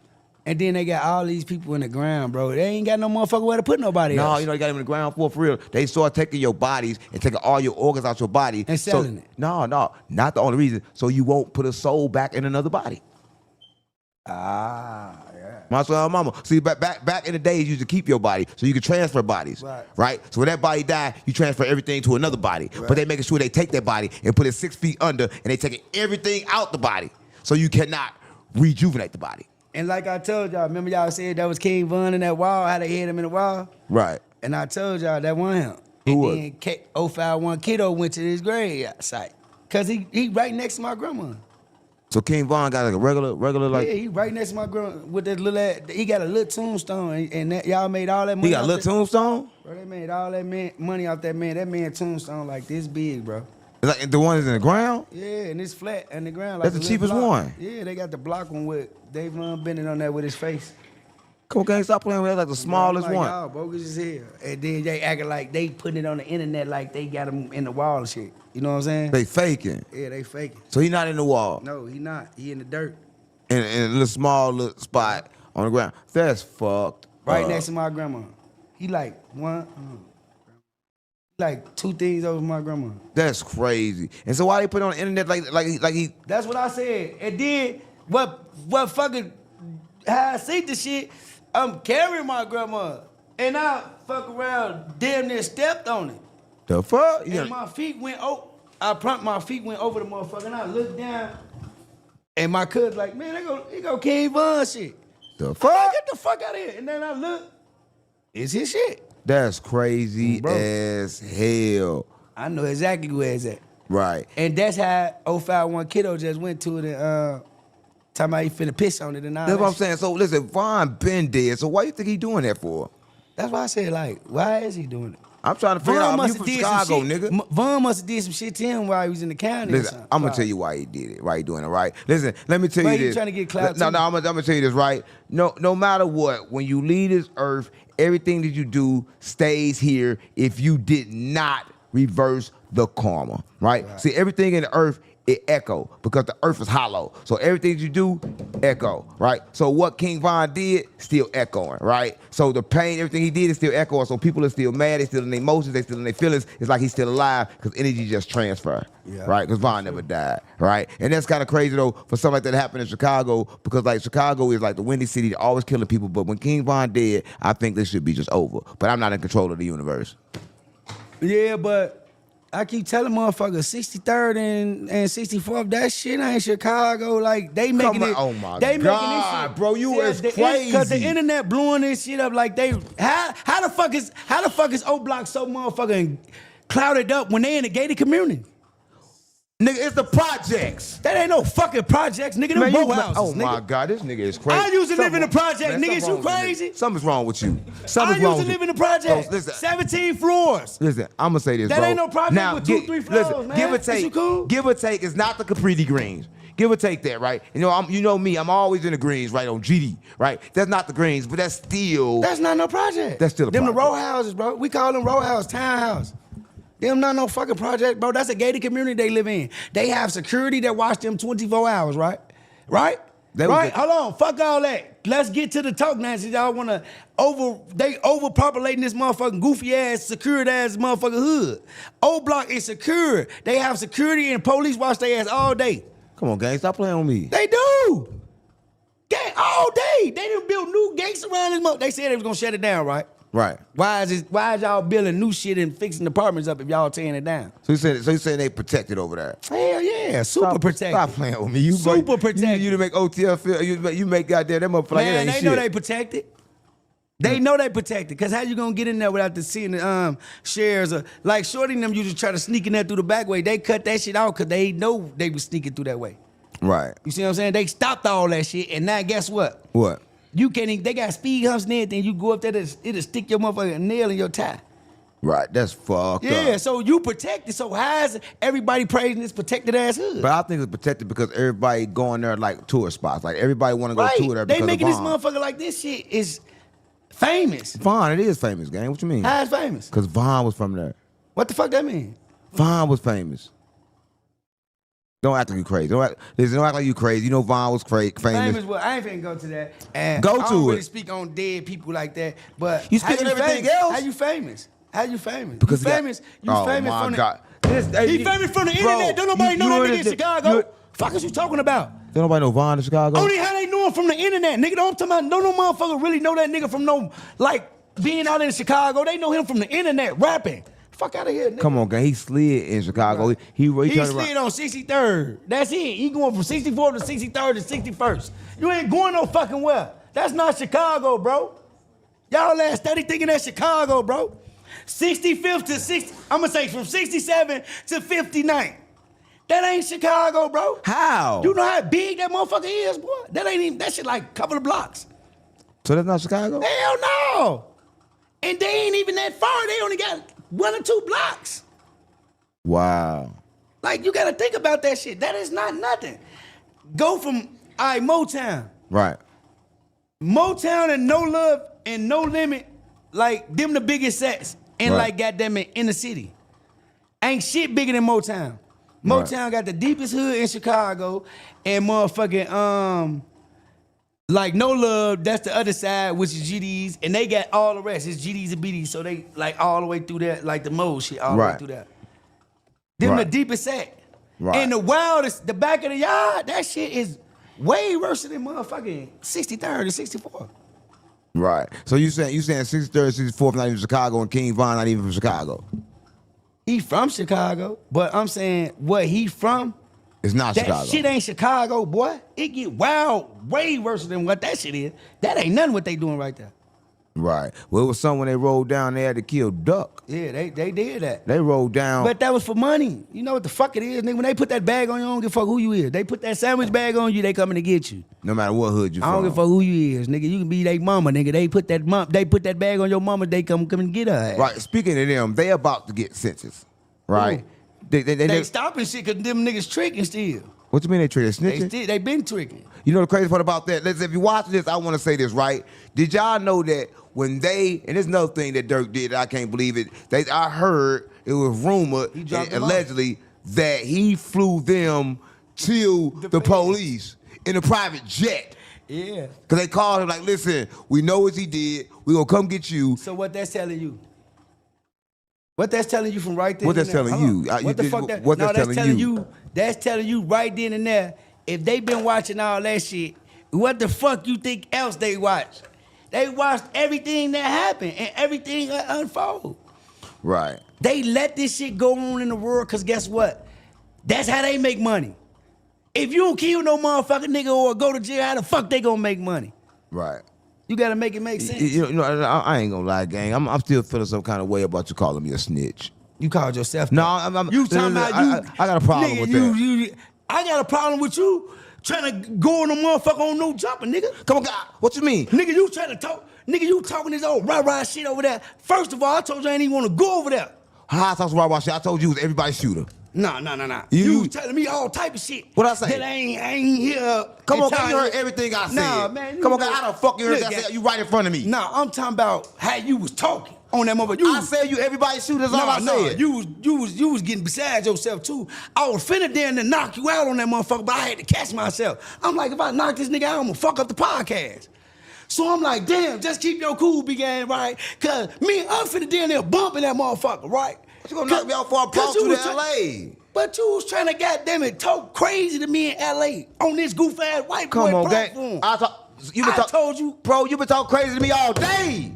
And then they got all these people in the ground, bro. They ain't got no motherfucker where to put nobody No, else. you got them in the ground for real. They start taking your bodies and taking all your organs out your body. And selling it. No, not the only reason. So you won't put a soul back in another body. Yeah. My son, mama. See, back in the days, you used to keep your body so you could transfer bodies, Right. So when that body died, you transfer everything to another body. But they making sure they take that body and put it 6 feet under, and they taking everything out the body, so you cannot rejuvenate the body. And like I told y'all, remember y'all said that was King Von in that wall, how they hit him in the wall? Right. And I told y'all that wasn't him. Who was? And then 051 Kiddo went to his grave site. Cause he right next to my grandma. So King Von got like a regular like. Yeah, he right next to my grandma with that little ass, he got a little tombstone, and that, y'all made all that money. He got a little tombstone. Bro, they made all that money off that man. That man tombstone like this big, bro. It's like the one that's in the ground. Yeah, and it's flat in the ground. Like That's a the little cheapest block. one. Yeah, they got the block one with Dave Bending on that with his face. Come on, gang, stop playing with that. Like the smallest I'm like, one. y'all bogus as hell. And then they acting like they putting it on the internet like they got him in the wall and shit. You know what I'm saying? They faking. Yeah, they faking. So he not in the wall. No, he not. He in the dirt. In a little small little spot on the ground. That's fucked. Right up. next to my grandma. He like like two things over my grandma. That's crazy. And so why they put it on the internet like he? That's what I said. And then what fucking how I see the shit, I'm carrying my grandma. And I fuck around, damn near stepped on it. The fuck? And my feet went my feet went over the motherfucker, and I looked down, and my cousin like, man, they go King Von shit. The Fuck, fuck? get the fuck out of here. And then I look, it's his shit. That's crazy Bro. as hell. I know exactly where it's at. Right. And that's how 051 Kiddo just went to it and talking about he finna piss on it and all That's that what I'm shit. saying. So listen, Von been dead. So why you think he doing that for? That's why I said, like, why is he doing it? I'm trying to figure out. You from Chicago, nigga. Von must have did some shit to him while he was in the county or Listen, something. I'm gonna tell you why he did it. Why he doing it? Right. Listen, let me tell Why you you this. trying to get clout No, too? I'm gonna tell you this. Right. No matter what, when you leave this earth, everything that you do stays here. If you did not reverse the karma, right? See, everything in the earth, it echo because the earth is hollow. So everything you do, echo, right? So what King Von did, still echoing, right? So the pain, everything he did is still echoing. So people are still mad, they still in their emotions, they still in their feelings. It's like he's still alive because energy just transfer, right? Because Von never died, right? And that's kind of crazy though for something like that to happen in Chicago because like Chicago is like the windy city, they're always killing people. But when King Von dead, I think this should be just over. But I'm not in control of the universe. Yeah, but I keep telling motherfuckers 63rd and 64th, that shit ain't Chicago. Like they making it. Oh my they God, making this shit. bro, you is Because the crazy. internet blowing this shit up. Like they how the fuck is O Block so motherfucking clouded up when they in the gated community? Nigga, it's the projects. That ain't no fucking projects, nigga. Them row houses, oh nigga. my God, this nigga is crazy. I used to live in the Something- project, man, nigga. something You wrong with crazy? nigga. Something's wrong with you. I Something's wrong used to with live you. in the project. Bro, listen, 17 floors. listen, I'm gonna say this, That bro. ain't no project now, with 2-3 floors, listen, man. Give or Is you take, cool? give or take is not the Capri Greens. Give or take that, right? You know, you know me. I'm always in the greens, right? On GD, right? That's not the greens, but that's still. That's not no project. That's still a them project. the row houses, bro. We call them row house, townhouse. Them not no fucking project, bro. That's a gated community they live in. They have security that watch them 24 hours, right? Right? That was Right? the- Hold on. Fuck all that. Let's get to the talk now. Since y'all wanna they overpopulating this motherfucking goofy ass, secured ass motherfucking hood. O Block is secure. They have security and police watch their ass all day. Come on, gang, stop playing with me. They do. Gang all day. They done built new gates around this mother. They said they was gonna shut it down, right? Right. Why is y'all building new shit and fixing apartments up if y'all tearing it down? So you saying they protected over there? Hell yeah, super protected. Stop playing with me. You Super protected. You to make OTL feel. You make goddamn that motherfucker like it Man, ain't they shit. know they protected. They know they protected. Cause how you gonna get in there without seeing the shares? Like Shorty and them used to try to sneak in there through the back way. They cut that shit out cause they know they was sneaking through that way. Right. You see what I'm saying? They stopped all that shit, and now guess what? What? You can't even, they got speed humps and everything. You go up there, it'll stick your motherfucking nail in your tie. Right. That's fucked Yeah, up. so you protected. So how is everybody praising this protected ass hood? But I think it's protected because everybody going there like tourist spots. Like everybody want to go Right. tour there They because making of this Vaughn. motherfucker like this shit is famous. Vaughn, it is famous, gang. What you mean? How is famous? Because Vaughn was from there. What the fuck that mean? Vaughn was famous. Don't act like you crazy. Don't act like you crazy. You know Vaughn was famous. Famous, well, I ain't finna go to that. And Go I to don't it. really speak on dead people like that. But You speak how on everything famous? else? How you famous? How you famous? Because you he got- famous? You oh famous my from the God. He famous from the internet. Don't nobody know that nigga in Chicago. Fuck is you talking about? Don't nobody know Vaughn in Chicago? Only how they know him from the internet, nigga. Don't talk about no motherfucker really know that nigga from no like being out in Chicago. They know him from the internet rapping. Fuck out of here, nigga. Come on, gang. He slid in Chicago. Right. He He turned slid around. on 63rd. That's it. He going from 64th to 63rd to 61st. You ain't going no fucking well. That's not Chicago, bro. Y'all ass steady thinking that's Chicago, bro. 65th to 60. I'm gonna say from 67 to 59. That ain't Chicago, bro. How? You know how big that motherfucker is, boy? That ain't even, that shit like a couple of blocks. So that's not Chicago? Hell no. And they ain't even that far. They only got 1 or 2 blocks. Wow. Like, you gotta think about that shit. That is not nothing. Go from, all right, Motown. Right. Motown and No Love and No Limit, like, them the biggest sets. And, Right. like, goddamn it, in the city. Ain't shit bigger than Motown. Right. Motown got the deepest hood in Chicago. And motherfucking, like, No Love, that's the other side, which is GDs. And they got all the rest. It's GDs and BDs. So they, like, all the way through that, like, the mode shit, all the way Right. through that. Them the Right. deepest set. Right. And the wildest, the back of the yard, that shit is way worse than motherfucking 63rd and 64th. Right. So you saying 63rd, 64th, not even Chicago, and King Von not even from Chicago? He from Chicago, but I'm saying what he from, It's not that Chicago. shit ain't Chicago, boy. It get wild way worse than what that shit is. That ain't nothing what they doing right there. Right. Well, it was some when they rolled down, they had to kill Duck. Yeah, they did that. They rolled down. But that was for money. You know what the fuck it is, nigga? When they put that bag on you, I don't give a fuck who you is. They put that sandwich bag on you, they coming to get you. No matter what hood you I from. don't give a fuck who you is, nigga. You can be their mama, nigga. They put that bag on your mama, they come and get her ass. Right. Speaking of them, they about to get sentenced. Right. Ooh. They They stopping shit because them niggas tricking still. What you mean they treated snitching? They been tricking. You know the crazy part about that? Listen, if you watch this, I want to say this, right? Did y'all know that when they, and there's another thing that Dirk did, I can't believe it, I heard, it was rumored, allegedly, that he flew them to the police in a private jet. Yeah. Because they called him like, listen, we know what he did, we gonna come get you. So what that's telling you? What that's telling you from right there? What that's telling you? What the fuck that? What No, that's telling you? That's telling you right then and there. If they been watching all that shit, what the fuck you think else they watched? They watched everything that happened and everything unfold. Right. They let this shit go on in the world because guess what? That's how they make money. If you don't kill no motherfucking nigga or go to jail, how the fuck they gonna make money? Right. You gotta make it make sense. You know, I ain't gonna lie, gang. I'm still feeling some kind of way about you calling me a snitch. You called yourself that. No, I'm you talking about you. I got a problem nigga, with that. I got a problem with you trying to go on a motherfucker on no jumper, nigga. Come on, God. What you mean? Nigga, you trying to talk. Nigga, you talking this old rah-rah shit over there. First of all, I told you I ain't even want to go over there. How I talk rah-rah shit? I told you it was everybody's shooter. Nah. You was telling me all type of shit. What I say? That I ain't here. Come on, God, you heard everything I said. Nah, man. Come on, God, how the fuck you heard Look, that? You right in front of me. Nah, I'm talking about how you was talking on that motherfucker. I said you everybody's shooter. That's all I said. You was getting beside yourself too. I was finna there to knock you out on that motherfucker, but I had to catch myself. I'm like, if I knock this nigga out, I'm gonna fuck up the podcast. So I'm like, damn, just keep your cool, big ass, right? Cause me and I'm finna down there bumping that motherfucker, right? What you gonna knock me out for a bump to L.A.? But you was trying to goddamn it talk crazy to me in L.A. on this goof ass white boy platform. I told you, bro. You been talking crazy to me all day.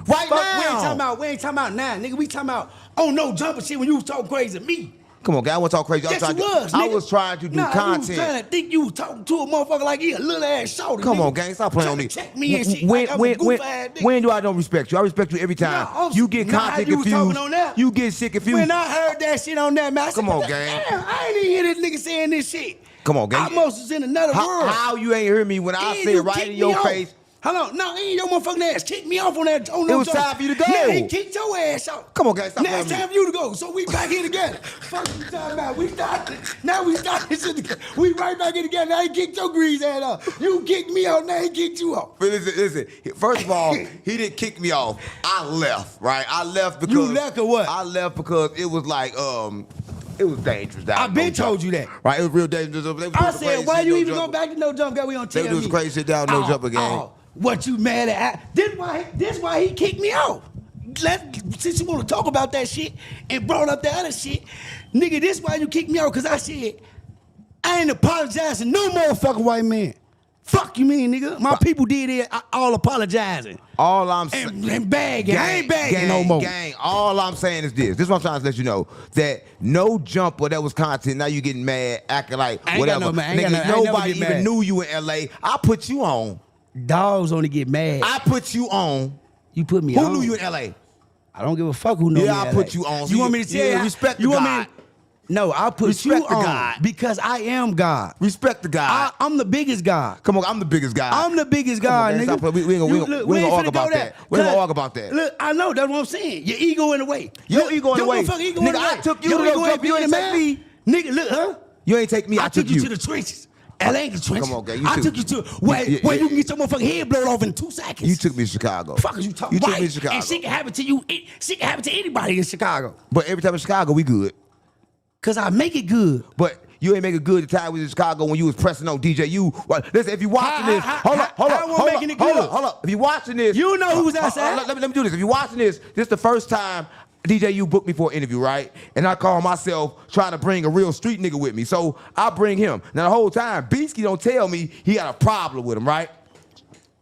Right now. We ain't talking about now, nigga. We talking about on no jumper shit when you was talking crazy to me. Come on, guy. I want to talk crazy. Yes, you was, I nigga. was trying to do content. You was trying to think you was talking to a motherfucker like he a little ass shorty. Come nigga. on, gang. Stop playing on me. Check me and shit. When do I don't respect you? I respect you every time. You get content confused. You get shit confused. When I heard that shit on that, man, I said, come on, gang. Damn, I ain't even hear this nigga saying this shit. Come on, gang. I almost was in another world. How you ain't hear me when I said right in your face? Hold on, no, ain't your motherfucking ass kicked me off on that. It was time for you to go. Now he kicked your ass out. Come on, guys, stop. Now it's time for you to go. So we back here together. Fuck you talking about? We started. Now we started this shit together. We right back here together. Now he kicked your grease ass off. You kicked me out. Now he kicked you off. But listen. First of all, he didn't kick me off. I left. Right. I left because you left or what? I left because it was like it was dangerous. I been told you that. Right. It was real dangerous. I said, why you even go back to no jump? Girl, we don't tell me. They was crazy shit down no jump again. What you mad at? This why he kicked me out. Since you want to talk about that shit and brought up the other shit, nigga, this why you kicked me out, because I said, I ain't apologizing no motherfucking white man. Fuck you mean, nigga? My people did it, all apologizing. All I'm saying. And bagging. I ain't bagging no more. Gang, all I'm saying is this. This is what I'm trying to let you know. That no jumper that was content, now you getting mad, acting like whatever. Nigga, nobody even knew you in L.A. I put you on. Dogs only get mad. I put you on. You put me on. Who knew you in L.A.? I don't give a fuck who knows me in LA. Yeah, I put you on. You want me to tell you? Respect the God. No, I put you on God. Because I am God. Respect the God. I'm the biggest God. Come on, I'm the biggest God. I'm the biggest God, nigga. We ain't gonna argue about that. We ain't gonna argue about that. Look, I know, that's what I'm saying. Your ego in the way. Your ego in the way. Nigga, I took you to the jump. You ain't take me. Nigga, look, huh? You ain't take me. I took you to the trenches. LA ain't the trenches. Come on, gang. I took you to where you can get your motherfucking head blown off in 2 seconds. You took me to Chicago. Fuck is you talking? You took me to Chicago. And shit can happen to you. Shit can happen to anybody in Chicago. But every time in Chicago, we good. Cause I make it good. But you ain't make it good the time we was in Chicago when you was pressing on DJ. Listen, if you watching this, hold up. If you watching this, you know who's outside. Let me do this. If you watching this is the first time DJ, you booked me for an interview, right? And I call myself trying to bring a real street nigga with me. So I bring him. Now the whole time, Beastie don't tell me he got a problem with him, right?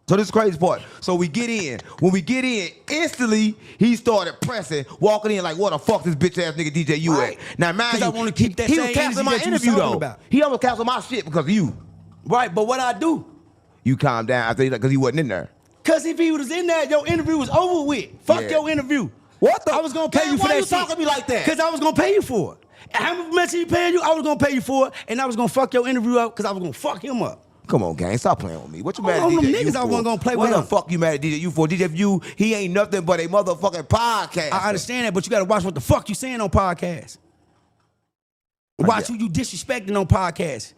So this is the crazy part. So we get in. When we get in, instantly he started pressing, walking in like, what the fuck this bitch ass nigga DJ you at? Now mind you, I want to keep that he same was canceling my energy interview though. about. He almost canceled my shit because of you. Right, but what I do? You calm down after because he wasn't in there. Cause if he was in there, your interview was over with. Fuck your interview. What the? I was gonna pay you for why that you shit. talking to me like that? Cause I was gonna pay you for it. And how much he paying you? I was gonna pay you for it, and I was gonna fuck your interview up because I was gonna fuck him up. Come on, gang, stop playing with me. What you Oh, mad at them DJ niggas U for? I wasn't gonna play what with the him. fuck you mad at DJ U for? DJ U, he ain't nothing but a motherfucking podcast. I understand that, but you gotta watch what the fuck you saying on podcasts. Watch who you disrespecting on podcasts.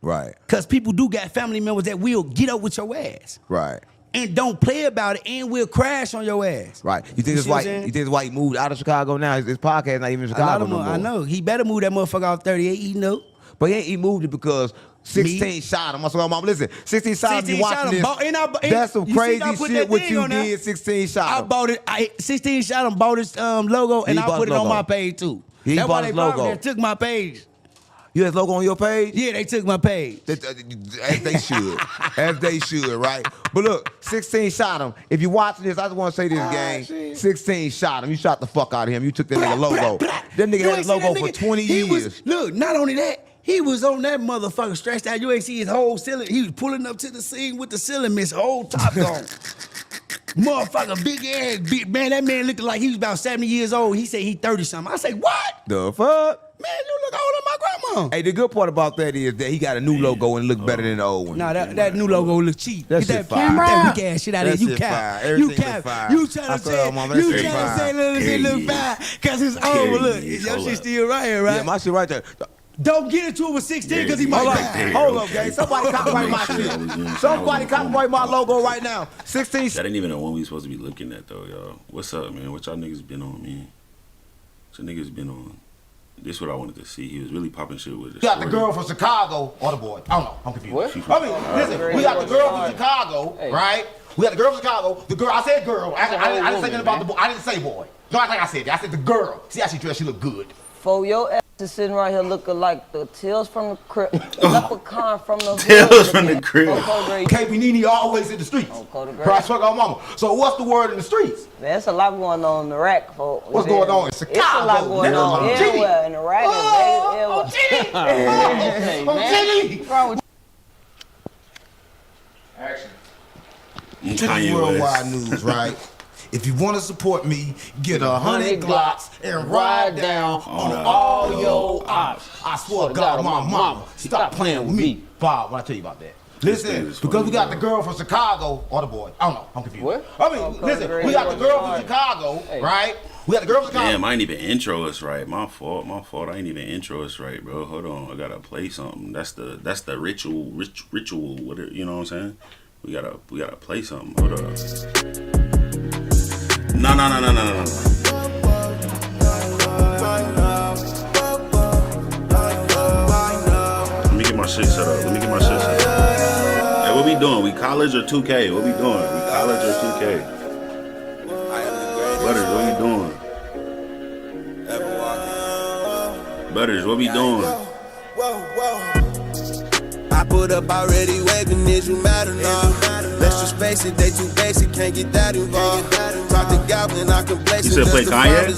Right, Cause people do got family members that will get up with your ass. right. And don't play about it and will crash on your ass. Right. You think see what I'm this white? saying? You think this white moved out of Chicago now? His podcast not even in A lot Chicago of no them, more. I know. He better move that motherfucker off 38, he know. But he moved it because 16 shot him. I said, mom, listen, 16 shot him. 16 You shot watching him. this? That's some You see crazy I put shit that what thing you on there? did. 16 shot I him. bought it. 16 shot him, bought his logo, and He I bought put it his on logo. my page too. He That's bought why they his probably logo. there took my page. You had his logo on your page? Yeah, they took my page. As they should. As they should, right? But look, 16 shot him. If you're watching this, I just want to say this, gang. shit. 16 shot him. You shot the fuck out of him. You took that nigga logo. That You nigga had ain't his see logo that for nigga? 20 He years. was, look, not only that, he was on that motherfucker stretched out. You ain't see his whole ceiling. He was pulling up to the scene with the ceiling mist, whole top gone. Motherfucker, big ass, man, that man looked like he was about 70 years old. He said he 30 something. I say, what? The fuck? Man, you look older than my grandma. Hey, the good part about that is that he got a new logo and it look better than the old one. Nah, that new logo look cheap. That Get shit that, fire. get that weak ass shit out of That here. You shit cap. fire. You Everything cap. look fire. You I trying to swear, say, mama, that you shit trying to fire. say little shit look fire because it's over. Look, your shit still right here, right? Yeah, my shit right there. Don't get into it with 16 because he might Hold die. up, hold up, gang. Somebody copyright my shit. Somebody copyright my logo right now. 16. That ain't even the one we supposed to be looking at though, y'all. What's up, man? What y'all niggas been on, man? What y'all niggas been on? This what I wanted to see. He was really popping shit with it. We got the girl from Chicago or the boy. I don't know. I'm confused. What? I mean, listen, we got the girl from Chicago, right? We got the girl from Chicago. The girl, I said girl. I didn't say nothing about the boy. I didn't say boy. No, I think I said that. I said the girl. See how she dressed? She look good. For your ass is sitting right here looking like the Tales from the Crypt, leprechaun from the Tales from the Crypt. KB Nene always in the streets. Cody Gray. Right, fuck our mama. So what's the word in the streets? There's a lot going on in the rack, folks. What's going on in It's a Chicago? lot going on Nigga, everywhere in the rack. Oh, everywhere. Gilly. What's wrong with Kanye Worldwide West. news, right? If you want to support me, get 100 Glocks and ride down on all your ops. I swear to God, my mama, stop playing with me. Bob, what I tell you about that? Listen, because we got the girl from Chicago, or the boy. I don't know, I'm confused. What? I mean, listen, we got the girl from Chicago, right? We got the girl from Chicago. Damn, I ain't even intro us right. My fault. I ain't even intro us right, bro. Hold on, I gotta play something. That's the ritual, whatever. You know what I'm saying? We gotta play something. Hold up. No. Let me get my shit set up. Hey, what we doing? We college or 2K? What we doing? We college or 2K? Butters, what we doing? Butters, what we doing? I put up already waving, is you mad or not? Let's just face it, they too basic, can't get that involved. Talk to Goblin, I can place You said play Kanye?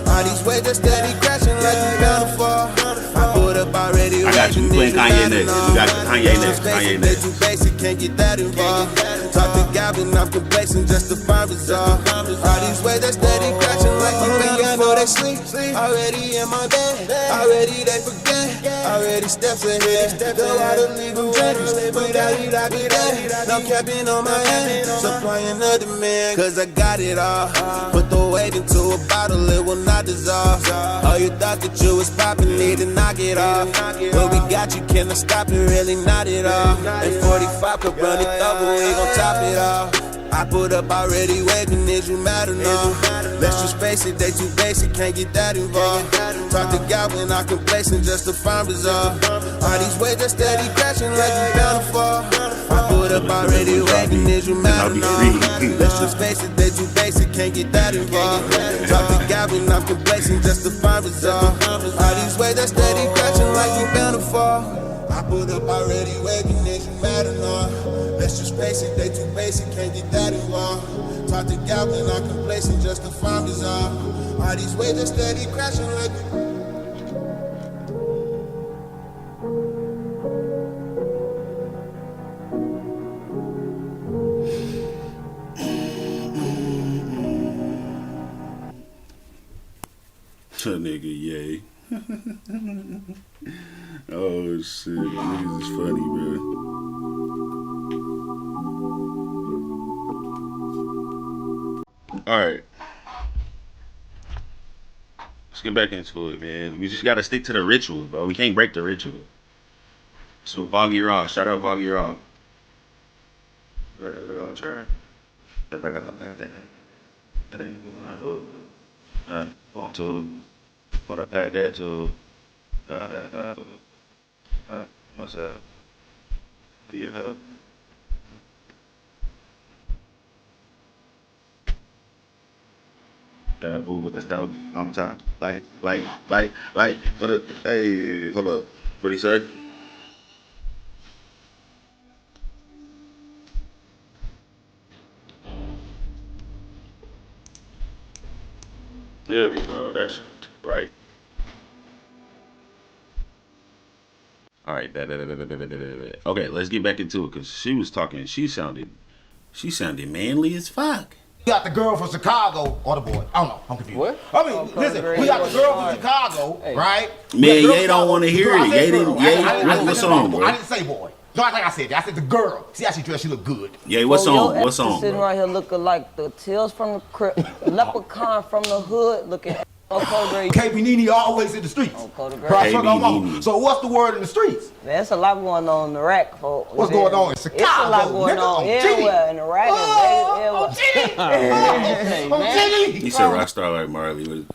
All these waves are steady crashing like we bound to fall. I put up already I got you. We playing Kanye next. We got Kanye next. They too basic, can't get that involved. Talk to Goblin, I'm complacent, just to find resolve. All these waves are steady crashing like we bound to fall. They sleep, already in my bed, already they forget. Already steps ahead, the water leave them drenched. Without it, I be dead. No capping on my head, supplying the demand. Cause I got it all. Put the weight into a bottle, it will not dissolve. Oh, you thought that you was popping, need to knock it off. But we got you, cannot stop it, really not at all. And 45 could run it up, but we gon' top it off. I put up already waving, is you mad or not? Let's just face it, they too basic, can't get that involved. Talk to Goblin, I complacent just to find resolve. All these waves are steady crashing like we bound to fall. I put up already waving, is you mad or not? Let's just face it, they too basic, can't get that involved. Talk to Goblin, I'm complacent just to find resolve. All these waves are steady crashing like we bound to fall. I put up already waving, is you mad or not? Let's just face it, they too basic, can't get that involved. Talk to Goblin, I'm complacent just to find resolve. All these waves are steady crashing like nigga, yay. Oh shit, niggas is funny, bro. All right, let's get back into it, man. We just gotta stick to the ritual, bro. We can't break the ritual. So Foggy Rock, shout out Foggy Rock. To what I had that to what's up? Do you have? That move with the stout on time. Like, what a, hey, hold up. What do you say? There we go, that's right. All right, okay, let's get back into it, because she was talking, she sounded manly as fuck. We got the girl from Chicago, or the boy. I don't know. I'm confused. What? I mean, listen, we got the girl from Chicago, right? Man, Ye don't want to hear it. Ye didn't. What's on, bro? I didn't say boy. No, like I said, I said the girl. See how she dressed? She look good. Ye, what's on? What's on, Sitting bro? right here looking like the Tales from the Crypt, leprechaun from the hood, looking. KB Nene always in the streets. KB Nene. So what's the word in the streets? Man, there's a lot going on in the rack, folks. What's going on in Chicago? It's a lot going on everywhere in the rack. He said rock star like Marley.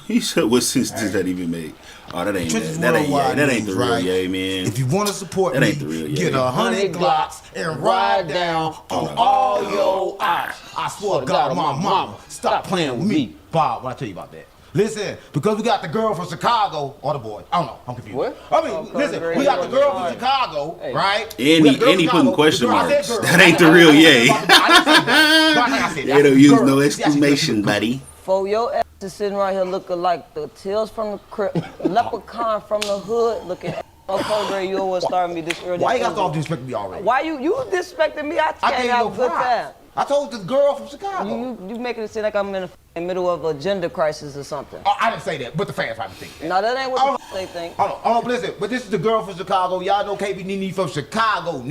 He said, what sense does that even make? Oh, that ain't the real Ye, man. If you want to support that me, ain't the real Ye. Get 100 Glocks and ride down on all your eyes. I swear to God, my mama, stop playing with me. Bob, what I tell you about that? Listen, because we got the girl from Chicago, or the boy. I don't know. I'm confused. What? I mean, listen, we got the girl from Chicago, right? And he putting question marks. That ain't the real Ye. They don't use no exclamation, buddy. For your ass is sitting right here looking like the Tales from the Crypt, leprechaun from the hood, looking. Okay, you always start me this early. Why you got to start disrespecting me already? Why you disrespecting me? I can't have a good time. I told this girl from Chicago. You making it seem like I'm in the middle of a gender crisis or something. Oh, I didn't say that, but the fans probably think that. No, that ain't what they think. Hold on, listen, but this is the girl from Chicago. Y'all know KB Nene from Chicago,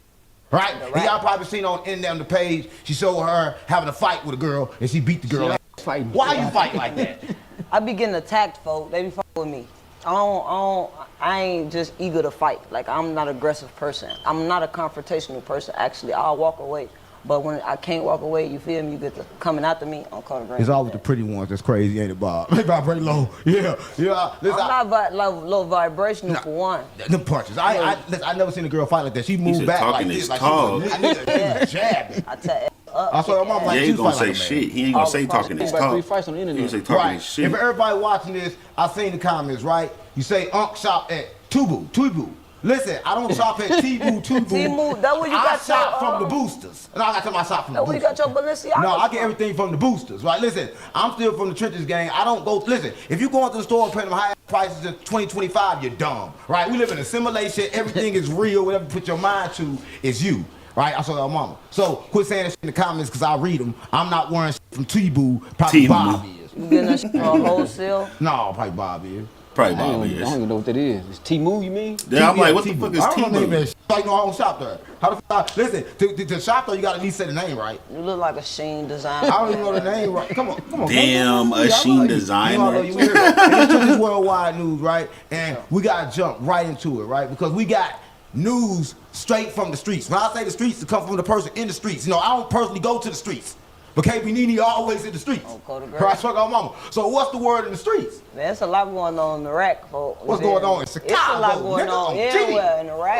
right? And y'all probably seen on the page, she showed her having a fight with a girl, and she beat the girl. Why you fight like that? I be getting attacked, folks. They be fucking with me. I ain't just eager to fight. Like, I'm not an aggressive person. I'm not a confrontational person, actually. I'll walk away. But when I can't walk away, you feel me? You get to coming after me on Carter Green. It's always the pretty ones that's crazy, ain't it, Bob? They vibrate low. Yeah. Listen, I'm not low vibrational for one. Them punches. I never seen a girl fight like that. She moved back like this. Like she was jabbing. I tell up. I saw her mom like he she ain't gonna say like shit. He ain't gonna say talking his talk. 3 fights on the internet. He gonna say talking his shit. If everybody watching this, I seen the comments, right? You say Unc shop at Tubu. Listen, I don't shop at Tubu. Timu, that where you got shop from the boosters. No, I got to my shop from the boosters. That where you got your Balenciaga. No, I get everything from the boosters, right? Listen, I'm still from the trenches gang. I don't go, listen, if you go into the store and pay them high prices in 2025, you're dumb, right? We live in a simulation. Everything is real. Whatever you put your mind to is you. Right, I saw your mama. So quit saying that shit in the comments because I read them. I'm not wearing shit from Tibu. Probably Bob is. You getting that shit from wholesale? No, probably Bob is. Probably I Bob don't even know what that is. It's Timu, you mean? Yeah, I'm like, what the fuck is I don't know that Timu? shit. Like, no, I don't shop there. How the fuck? Listen, to shop there, you got to at least say the name right. You look like a Sheen designer. I don't even know the name right. Come on. Damn, a Sheen designer. You hear it. And this is worldwide news, right? And we got to jump right into it, right? Because we got news straight from the streets. When I say the streets, it comes from the person in the streets. You know, I don't personally go to the streets. But KB Nene always in the streets. Right, fuck our mama. So what's the word in the streets? Man, there's a lot going on in the rack, folks. What's going on in Chicago? It's a lot going on everywhere in the rack.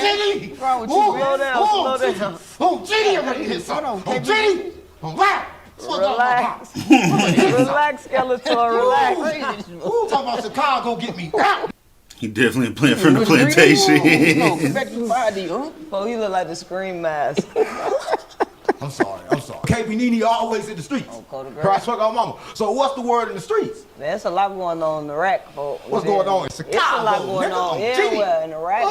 Giddy! What's wrong with you? Slow down. Oh, Giddy, I'm ready to hit something. Oh, Giddy! Relax! Relax, Skeletor, relax. Who talking about Chicago get me? He definitely playing from the plantation. Come back to body, huh? Oh, he look like the Scream mask. I'm sorry. KB Nene always in the streets. Right, fuck our mama. So what's the word in the streets? Man, there's a lot going on in the rack, folks. What's going on in Chicago? It's a lot going on everywhere in the rack.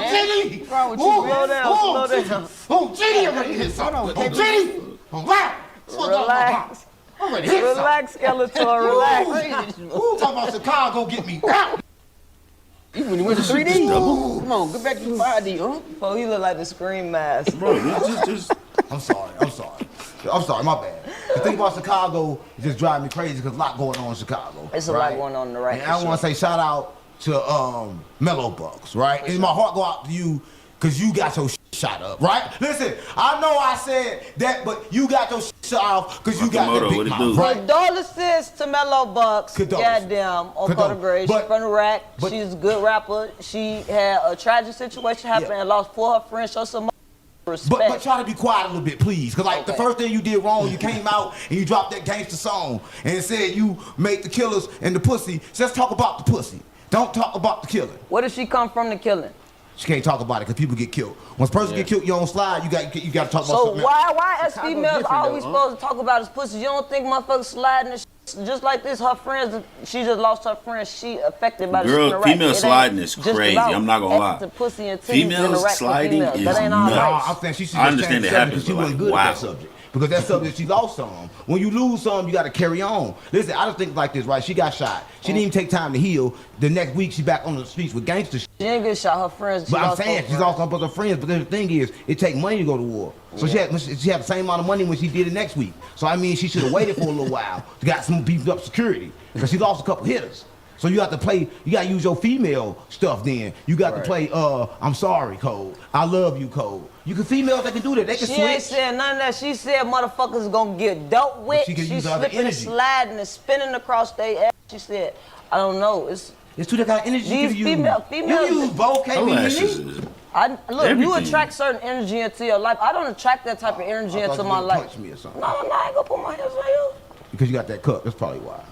Giddy! What's wrong with you? Slow down. Oh, Giddy, I'm ready to hit something. Oh, Giddy! Relax! Relax. I'm ready to hit something. Relax, Skeletor, relax. Who talking about Chicago get me? You when you went to 3D? Come on, get back to 5D, huh? Oh, he look like the Scream mask. Bro, just I'm sorry, my bad. The thing about Chicago is just driving me crazy because a lot going on in Chicago. It's a lot going on in the right. And I want to say shout out to Mellow Bucks, right? And my heart go out to you because you got your shot up, right? Listen, I know I said that, but you got your shot off because you got that big mouth, right? Condolences to Mellow Bucks. Condolences. Goddamn, on Coda Gray. She's from the rack. She's a good rapper. She had a tragic situation happen and lost 4 of her friends. Show some respect. But try to be quiet a little bit, please. Because, like, the first thing you did wrong, you came out and you dropped that gangster song and it said you make the killers and the pussy. So let's talk about the pussy. Don't talk about the killing. Where did she come from, the killing? She can't talk about it because people get killed. Once a person get killed, you don't slide. You got to talk about So something why as Chicago females different always though, supposed to talk about his pussy? You don't think motherfuckers sliding and just like this? Her friends, she just lost her friends. She affected by the shit in the girl, rack. female sliding is crazy. I'm not gonna lie. The pussy and titties in the Females rack for sliding females. is That ain't all nuts. right. I'm saying she should I just understand change it the subject happens, because she but wasn't like, good wow. at that subject. Because that subject, she lost some. When you lose some, you got to carry on. Listen, I just think like this, right? She got shot. She didn't even take time to heal. The next week, she back on the streets with gangster shit. She didn't get shot. Her friends. But I'm saying she's lost some of her friends. But the thing is, it takes money to go to war. So she had the same amount of money when she did it next week. So I mean, she should have waited for a little while to got some beefed up security because she lost a couple hitters. So you have to play, you got to use your female stuff then. You got to play, I'm sorry, code. I love you, code. You can females that can do that. They can She switch. ain't said none of that. She said motherfuckers gonna get dope with. She can She's use other slipping and energy. sliding and spinning across their ass. She said, I don't know. It's two different kind of energy these you can use. females. You use both, Her lashes KBD. is Look, you everything. attract certain energy into your life. I don't attract that type of energy I thought into you my was life. gonna punch me or something. No, I ain't gonna put my hands on you. Because you got that cup. That's probably why.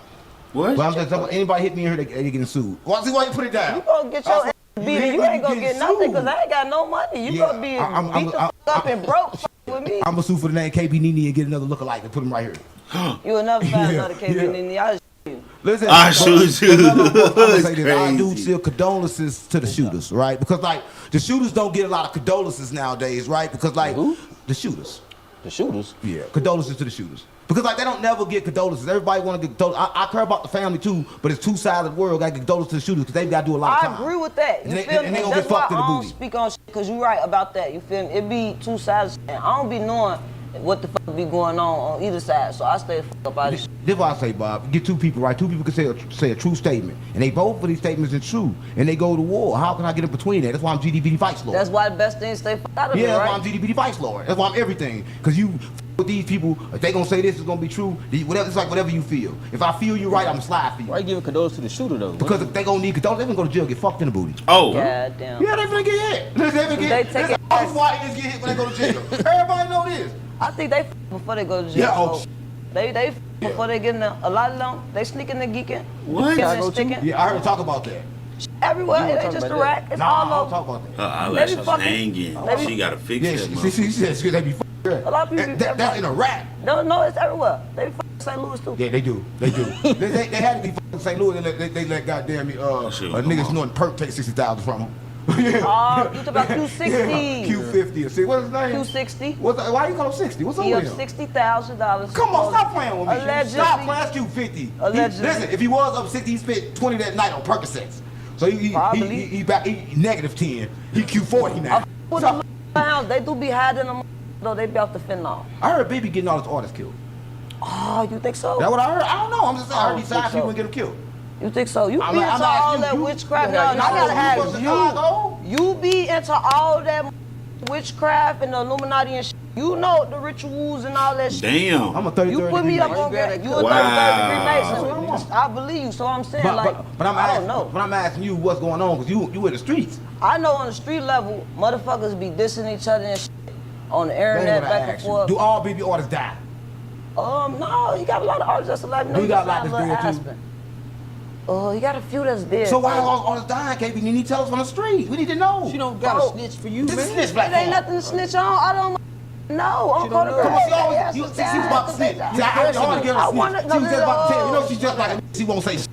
What? But I'm just talking, anybody hit me in here, they getting sued. Well, see why you put it down. You gonna get your ass beat and you ain't gonna get nothing because I ain't got no money. You Yeah, gonna be I'm- beat the fuck up and broke with me. I'm gonna sue for the name KB Nene and get another lookalike and put him right here. You will never find Yeah, another KB yeah. Nene. I'll you. Listen, I shoot you. I'm gonna say It's this. I do crazy. still condolences to the shooters, right? Because like the shooters don't get a lot of condolences nowadays, right? Because like Who? the shooters, The shooters. yeah, condolences to the shooters. Because like they don't never get condolences. Everybody want to get condolences. I care about the family too, but it's two sides of the world. Got to get condolences to the shooters because they got to do a lot of I time. agree with that. You And they- feel and me? they gonna That's get why fucked in the I don't booty. speak on shit because you right about that. You feel me? It be two sides. And I don't be knowing what the fuck be going on either side. So I stay the fuck up out of shit. This is why I say, Bob, get two people, right? Two people can say a true statement. And they both of these statements are true. And they go to war. How can I get in between that? That's why I'm GDBD Vice Lord. That's why the best thing is stay fuck out of Yeah, it, that's right? why I'm GDBD Vice Lord. That's why I'm everything. Because you with these people, if they gonna say this is gonna be true, whatever, it's like whatever you feel. If I feel you right, I'm gonna slide for you. Why you giving condolences to the shooter though? Because if they gonna need condolences, they gonna go to jail, get fucked in the booty. Oh, God damn. Yeah, they finna get hit. They finna They get take hit. it- That's all why niggas get hit when they go to jail. Everybody know this. I think they before they go to jail. Yeah, oh, so they before they get in there. A lot of them, they sneaking and geeking. What? Geeking and Chicago too? sticking. Yeah, I heard talk about that. Everywhere. It talk ain't just about a that. rack. It's Nah, all I don't over. talk about that. her They be eyelashes fucking- hanging. they be- She gotta fix Yeah, that. she said they be f***ing. A lot of people be That's in a rap. No, it's everywhere. They be fucking St. Louis too. Yeah, they do. They do. they had to be fucking St. Louis. They let goddamn shit a was nigga going on. snorting perk take 60,000 from him. Oh, you talking about Q60. Q50 or 60. What's his name? Q60. Why you call him 60? What's up He up with him? $60,000. Come on, stop playing with me. Allegedly. Stop playing. That's Q50. Allegedly. Listen, if he was up 60, he spent 20 that night on Percocets. So he negative 10. He Q40 now. With So- the pounds, they do be hiding them, though. They be off the fentanyl. I heard Baby getting all his artists killed. Oh, you think so? That what I heard? I don't know. I'm just saying. I heard I these don't side think people so. get him killed. You think so? You I'm- be I'm into asking all you. that You- witchcraft? Yeah, No, you I gotta from ask Chicago? you. You be into all that witchcraft and the Illuminati and shit. You know the rituals and all that shit. Damn. I'm a 33rd You put me degree up Mason. on that. You a Wow. 33rd degree Mason. I believe you. So I'm saying But I'm I asking, don't know. But I'm asking you what's going on because you in the streets. I know on the street level, motherfuckers be dissing each other and shit on the That's internet what I back and asked you. forth. Do all baby artists die? No, you got a lot of artists that's alive. Do you got a lot find that's Lil dead, too? Aspen. You got a few that's dead. So why are all artists dying, KB? You need to tell us on the street. We need to know. She don't got Oh. a snitch for you, This man. is snitch black It ain't phone. nothing to snitch on. I don't know. I'm She caught don't a know. Come on, she girl. always, she was about to snitch. See, I hard to get her I to snitch. wanna- She was just about to tell. You know, no. she's just like a, she won't say shit.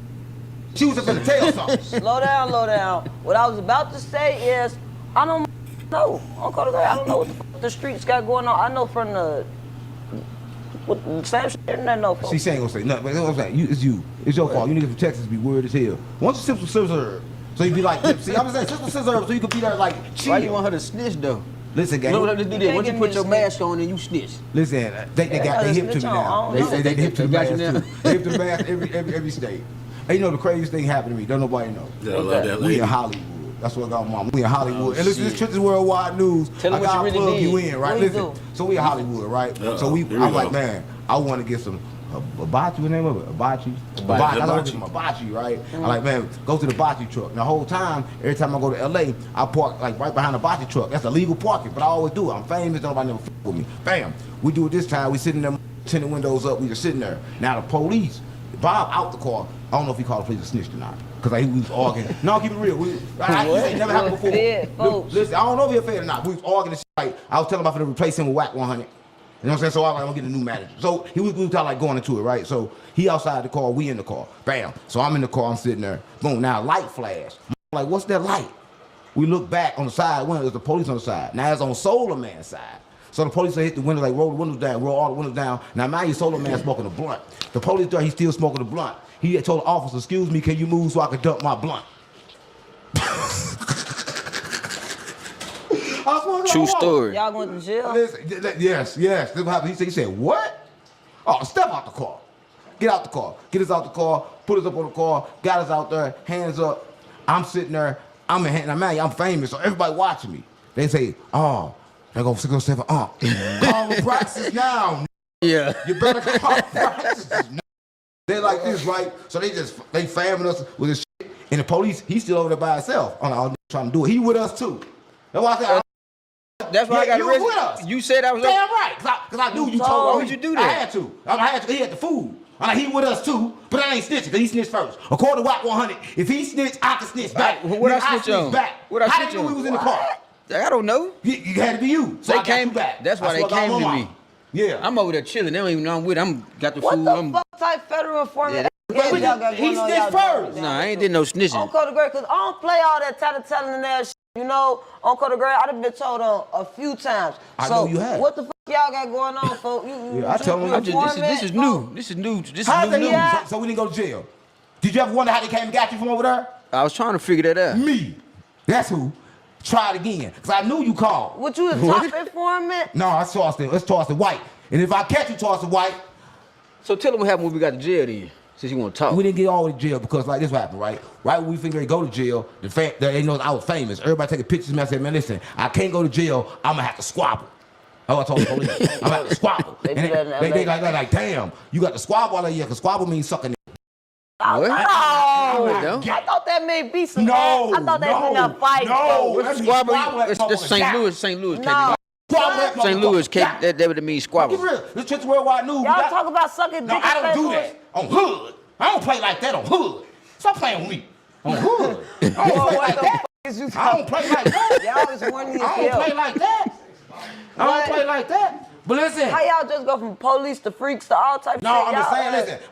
She was just gonna tell something. Slow down, slow down. What I was about to say is, I don't know. I'm caught a girl. I don't know what the fuck the streets got going on. I know from the What the same shit? Nothing, no, folks. See, she ain't gonna say nothing. But I'm saying, it's you. It's your fault. You niggas from Texas be weird as hell. Once you sip some scissor, so you be like, see, I'm saying, sip some scissor, so you can be there like, chill. Why you want her to snitch though? Listen, gang. No, let's do You that. can't Once you give put me your a mask on and you snitch. Listen, they got they hip to me snitch on. now. I don't know. They hip to the They got mask you now. too. They hip to the mask every state. And you know the craziest thing happened to me. Don't nobody know. Yeah, I love that We lady. in Hollywood. That's what I got, mom. We in Hollywood. And listen, shit. this Church is Worldwide News. Tell them I what you gotta really plug did. you in, right? What you Listen. do? So we in Hollywood, right? Uh-oh. So Here we I'm like, go. man, I want to get some hibachi. What name of it? Hibachi. Hibachi. I want to get some hibachi, right? I'm like, man, go to the hibachi truck. And the whole time, every time I go to LA, I park like right behind the hibachi truck. That's illegal parking, but I always do it. I'm famous. Nobody never f with me. Bam. We do it this time. We sitting there, tinted windows up. We just sitting there. Now the police, Bob out the car. I don't know if he called the police a snitch or not. Because he was arguing. No, keep it real. This ain't never happened before. Fed, folks. Listen, I don't know if he's a fan or not. We was arguing and shit. Like, I was telling him I'm going to replace him with Whack 100. You know what I'm saying? So I was like, I'm going to get a new manager. So we was kind of like going into it, right? So he outside the car, we in the car. Bam. So I'm in the car, I'm sitting there. Boom, now light flash. I'm like, what's that light? We look back on the side window, there's the police on the side. Now it's on Solar Man's side. So the police hit the window, like roll the windows down, roll all the windows down. Now mind you, Solar Man smoking a blunt. The police there, he's still smoking a blunt. He had told the officer, excuse me, can you move so I can dump my blunt? True story. Y'all going to jail? Listen, yes. This is what happened. He said, what? Oh, step out the car. Get out the car. Get us out the car. Put us up on the car. Got us out there. Hands up. I'm sitting there. I'm famous, so everybody watching me. They say, oh, they're going to say, call the practice now. Yeah. You better call the practice now. They're like this, right? So they famming us with this shit. And the police, he's still over there by himself. I'm trying to do it. He with us too. That's why I said, That's why I got you was with arrested. us. You said I was damn right, because I knew you told me. Why would you do that? I had to. He had the food. I'm like, he with us too, but I ain't snitching, because he snitched first. According to WAC 100, if he snitched, I can snitch back. What I Nigga, snitch on? Back. What I How snitch did you know on? we was in the car? I don't know. You had to be you. So They I got came you back. That's why I they swear came God, to on me. my- Yeah. I'm over there chilling. They don't even know I'm with. Got the What food. the fuck type federal informant? He snitched first. Nah, I ain't did no snitching. On Code of Gray, because I don't play all that telling and that shit. You know, on Code of Gray, I done been told on a few times. I So know you have. what the fuck y'all got going on, folks? I tell them, This is new. This is new. This is How's new that news. news? So we didn't go to jail. Did you ever wonder how they came and got you from over there? I was trying to figure that out. Me. That's who. Try it again. Because I knew you called. What you a top informant? No, I tossed it. Let's toss it white. And if I catch you toss it white, So tell them what happened when we got to jail then, since you want to talk. we didn't get all the way to jail because like this what happened, right? Right when we figured to go to jail, they know I was famous. Everybody taking pictures of me. I said, man, listen, I can't go to jail. I'm going to have to squabble. Oh, I told the police. I'm going to have to squabble. They do And that in they LA. like, damn, you got to squabble out of here because squabble means sucking. What? No, No. I thought that meant beat some No, ass. I thought they no, meant fight. no. folks. That's Squabble. squabble that It's motherfucker St. got. Louis. St. Louis. No. Squabble that St. Louis. motherfucker got. That would mean Get squabble. real. This Church Worldwide News. Y'all talk about sucking dick. No, I in don't St. do Louis. that. On hood. I don't play like that on hood. Stop playing with me. On hood. I don't play What like the that. fuck is you I talking? don't play like that. Y'all is horny as I don't hell. play like that. I What? don't play like that. But listen. How y'all just go from police to freaks to all type of No, shit? I'm just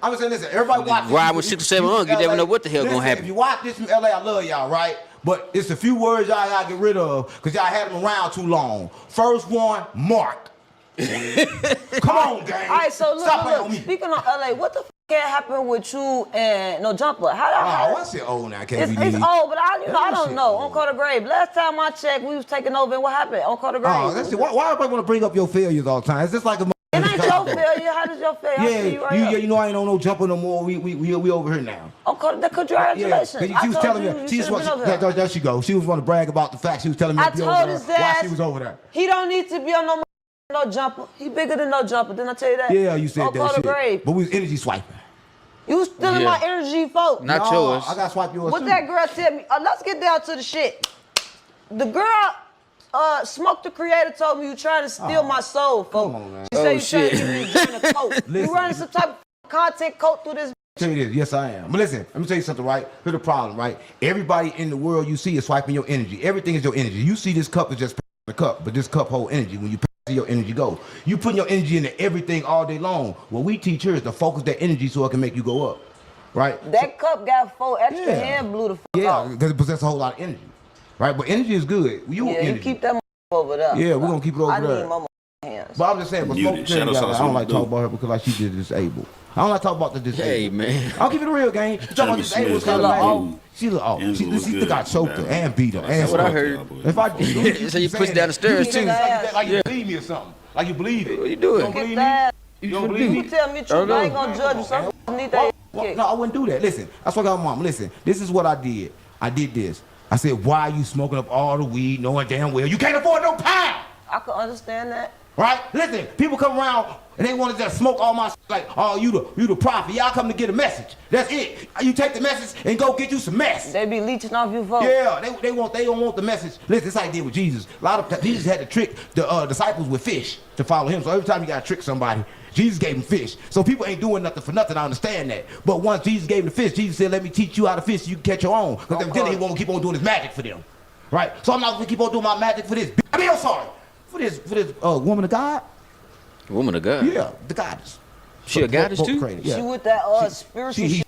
Y'all saying, listen. Everybody watch this. Ride with 6 or 7 on, you never know what the hell gonna happen. If you watch this from LA, I love y'all, right? But it's a few words y'all gotta get rid of because y'all had them around too long. First one, Mark. Come on, gang. All right, so Stop playing look. with me. Speaking of LA, what the fuck happened with you and No Jumper? Oh, that shit old now, It's KBD. old, but I That don't shit know. old. On Carter Grave. Last time I checked, we was taking over. And what happened? On Carter Grave. Oh, that's it. Why everybody want to bring up your failures all the time? It's just like a. It ain't your failure. How does your failure? I see you right Yeah, here. you know I ain't on no jumper no more. We over here now. On Carter, congratulations. Yeah, she was telling me. She should've was been over there. there she go. She was want to brag about the fact she was telling me I to be told over his there while ass she was over there. he don't need to be on no Jumper. He bigger than No Jumper. Didn't I tell you that? Yeah, you said on that Carter shit. Grave. But we was energy swiping. You stealing Yeah. my energy, folks. Not No, yours. I got to swipe yours What too. that girl tell me? Let's get down to the shit. The girl, Smoke the Creator told me you trying to steal my soul, folks. on, man. She said Oh, you trying to shit. get me to join a cult. You Listen. running some type of content cult through this. Tell you this, yes I am. But listen, let me tell you something, right? Here's the problem, right? Everybody in the world you see is swiping your energy. Everything is your energy. You see this cup is just a cup, but this cup hold energy. When you pass it, your energy goes. You putting your energy into everything all day long. What we teach here is to focus that energy so it can make you go up, right? That cup got 4 extra Yeah. hand blew the fuck Yeah, off. because it possesses a whole lot of energy, right? But energy is good. You want Yeah, you energy. keep that over there. Yeah, we're gonna keep it over I there. need my hands. But I'm just saying, but Muted. Smoke Shadow Cherry, Sauce, I don't what like you talk do? about her because like she did disabled. I don't like talk about the disabled. Hey, man. I'll keep it real, gang. You talking about disabled, it's kind of like, she look off. Angela She was think good. I choked her and beat her. And That's what I smoked heard. her. If I did, So you push down the stairs, you too. like you believe me or something. Like you believe it. What you doing? don't believe me? That, You don't believe you me? tell me the truth, I ain't gonna judge you. Some people need that kick. No, I wouldn't do that. Listen, that's what I got mom. Listen, this is what I did. I did this. I said, why are you smoking up all the weed knowing damn well you can't afford no pound? I can understand that. Right? Listen, people come around and they want to just smoke all my shit like, oh, you the prophet. Y'all come to get a message. That's it. You take the message and go get you some mess. They be leeching off your vote. Yeah, they don't want the message. Listen, this how he did with Jesus. A lot of times, Jesus had to trick the disciples with fish to follow him. So every time you gotta trick somebody, Jesus gave them fish. So people ain't doing nothing for nothing. I understand that. But once Jesus gave them the fish, Jesus said, "Let me teach you how to fish so you can catch your own." Because then he won't keep on doing his magic for them, right? So I'm not gonna keep on doing my magic for this. I mean, I'm sorry for this woman of God. Woman of God. Yeah, the goddess. She a goddess too? Created, yeah. She with that spiritual She- shit.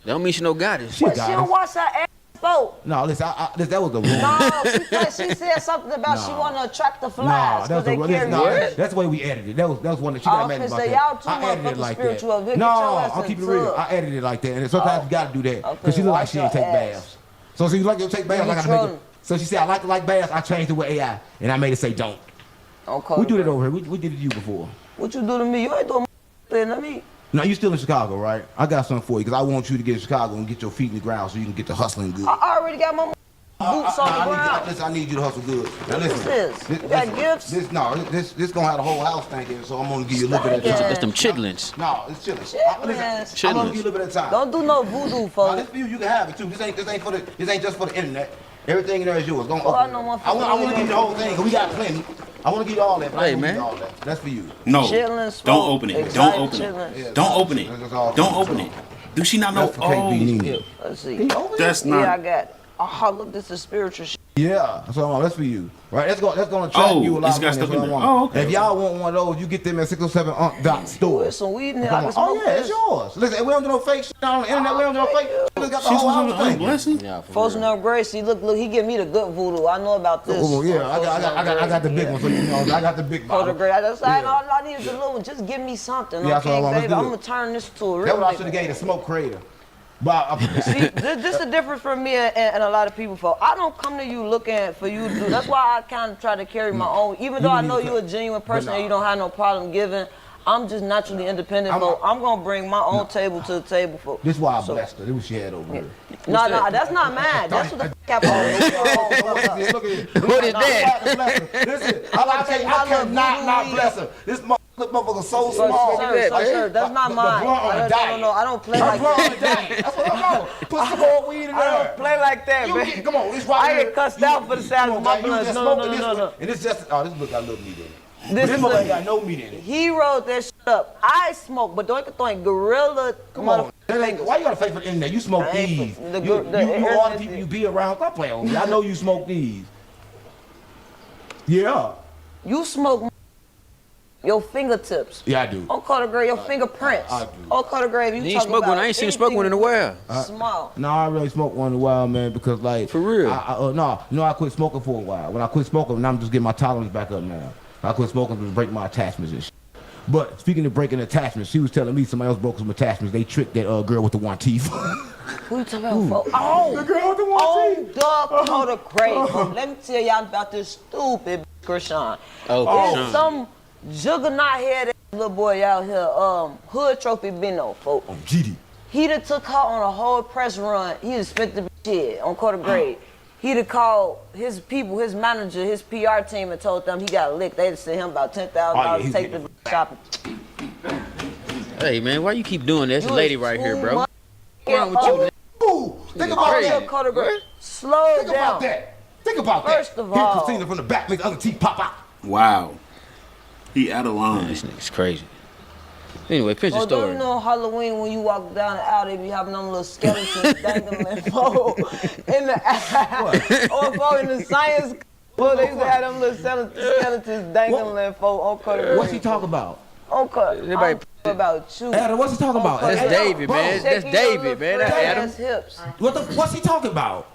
That don't mean she no goddess. She a But she don't goddess. watch her ass vote. No, listen, that was the wrong. No, she said something about she Nah. want to attract the Nah, flies because they carry it. that's the way we edited it. That was one that she got mad Okay, about so that. y'all too I edited it motherfucking like spiritual. that. Get No, your ass I'll in keep it the real. tub. I edited it like that, and sometimes you gotta do that Okay, because she look like wash she didn't your take ass. baths. So she like to take baths. You I gotta make trolling. it. So she said I like baths. I changed it with AI, and I made it say don't. Okay. We do that over here. We did it to you before. What you do to me? You ain't doing nothing to me. Now you still in Chicago, right? I got something for you because I want you to get in Chicago and get your feet in the ground so you can get to hustling good. I already got my boots on the ground. Listen, I need you to hustle good. Now listen. What's this? You got gifts? This gonna have the whole house thinking, so I'm gonna give you a little bit of Stinking. time. That's them chitlins. No, it's chilling. Chitlins. I'm gonna give you a little bit of time. Don't do no voodoo, Now, folks. this for you, you can have it too. This ain't just for the internet. Everything in there is yours. Don't Well, I open know it. one I want to for give you the whole thing, 'cause we got plenty. I want to give you all that, but I Hey, ain't gonna give man. you all that. That's for you. No. Chitlin, smoke, Don't open it. Don't exotic open chitlins. it. Don't open it. That's all. Don't open it. Do she not know? That's for KB Nene. Let's see. Can you open it? That's Yeah, I not. got it. Oh, look, this is spiritual shit. Yeah, so that's for you. Right? That's gonna attract Oh, you a lot it's of got money. stuff That's what in I there. want. Oh, okay. If y'all want one of those, you get them at 607 Dot store. There's some weed in here. I Come can on. smoke Oh yeah, it's this. yours. Listen, we don't do no fake shit on the internet. We don't do no fake. We just got the She's whole on house the thing. blessing. Yeah, for Folks real. know Grace. See, look, he give me the good voodoo. I know about this. Oh yeah, I got the big one, so you know I got the big bottle. Photograph. All Yeah. I need is a little one. Just give me something. Yeah, that's what I Okay, want. Let's baby. do I'm it. gonna turn this to a real. That's what I nigga. should have gave the smoke creator. But See, this is the difference from me and a lot of people. For I don't come to you looking for you to do. That's why I kind of try to carry my own. Even though I know you're a genuine person and you don't have no problem giving, I'm just naturally independent. I'm gonna bring my own table to the table for. this is why I blessed her. This is what she had over here. No, that's not mine. That's what the f happened. Look at it. What is that? Listen, I cannot bless her. This motherfucker so small. Sir, that's not mine. The blunt on a diet. No, I don't play Her like blunt on a that. diet. That's what I'm on. Put some more weed in there. I don't play like that, You man. get- Come on, this right I here. get cussed You- out for the sound come of on, my man, you blunts. just No, smoking no, this no, one, no. And this just, this book got a little meat in it. This This book is ain't got no meat in it. He wrote that shit up. I smoke, but don't think gorilla. Come on. That ain't, why you gotta fake for the internet? You smoke I ain't these. for- the You gr- the all the internet people is- you be around. Stop playing with me. I know you smoke these. Yeah. You smoke your fingertips. Yeah, I do. On Carter Gray, your fingerprints. I do. On Carter Gray, if you You ain't talk smoke about one. I ain't seen you smoke one in a anything while. Small. No, I really smoked one in a while, man, because like For real? I quit smoking for a while. When I quit smoking, now I'm just getting my tolerance back up now. I quit smoking to break my attachments and shit. But speaking of breaking attachments, she was telling me somebody else broke some attachments. They tricked that girl with the one teeth. Who you talking about? Oh, The girl with the one oh, teeth. Doug Carter Gray. Let me tell y'all about this stupid Krishan. Oh, There's Krishan. some juggernaut head little boy out here, Hood Trophy Bino, folks. Oh, GD. He done took her on a whole press run. He done spent the shit on Carter Gray. He done called his people, his manager, his PR team, and told them he got licked. They sent him about $10,000 he's to take the getting shopping. Hey, man, why you keep doing that? It's a lady right here, bro. What's What's wrong with you, man? Ooh, think about crazy. that. Carter Gray, slow Think down. about that. Think about that. First of Hit all- Christina from the back, make the other teeth pop out. Wow. He out of line. This nigga's crazy. Anyway, finish the Oh, don't story. you know Halloween when you walk down the aisle, they be having them little skeletons dangling in the or in the science club, they used to have them little skeletons dangling on Carter. What's he talking about? Okay, Everybody- I'm about you. Adam, what's he talking about? That's Hey, David, bro, man. That's Shaking your David, little man. That's fat Adam. ass hips. What's he talking about?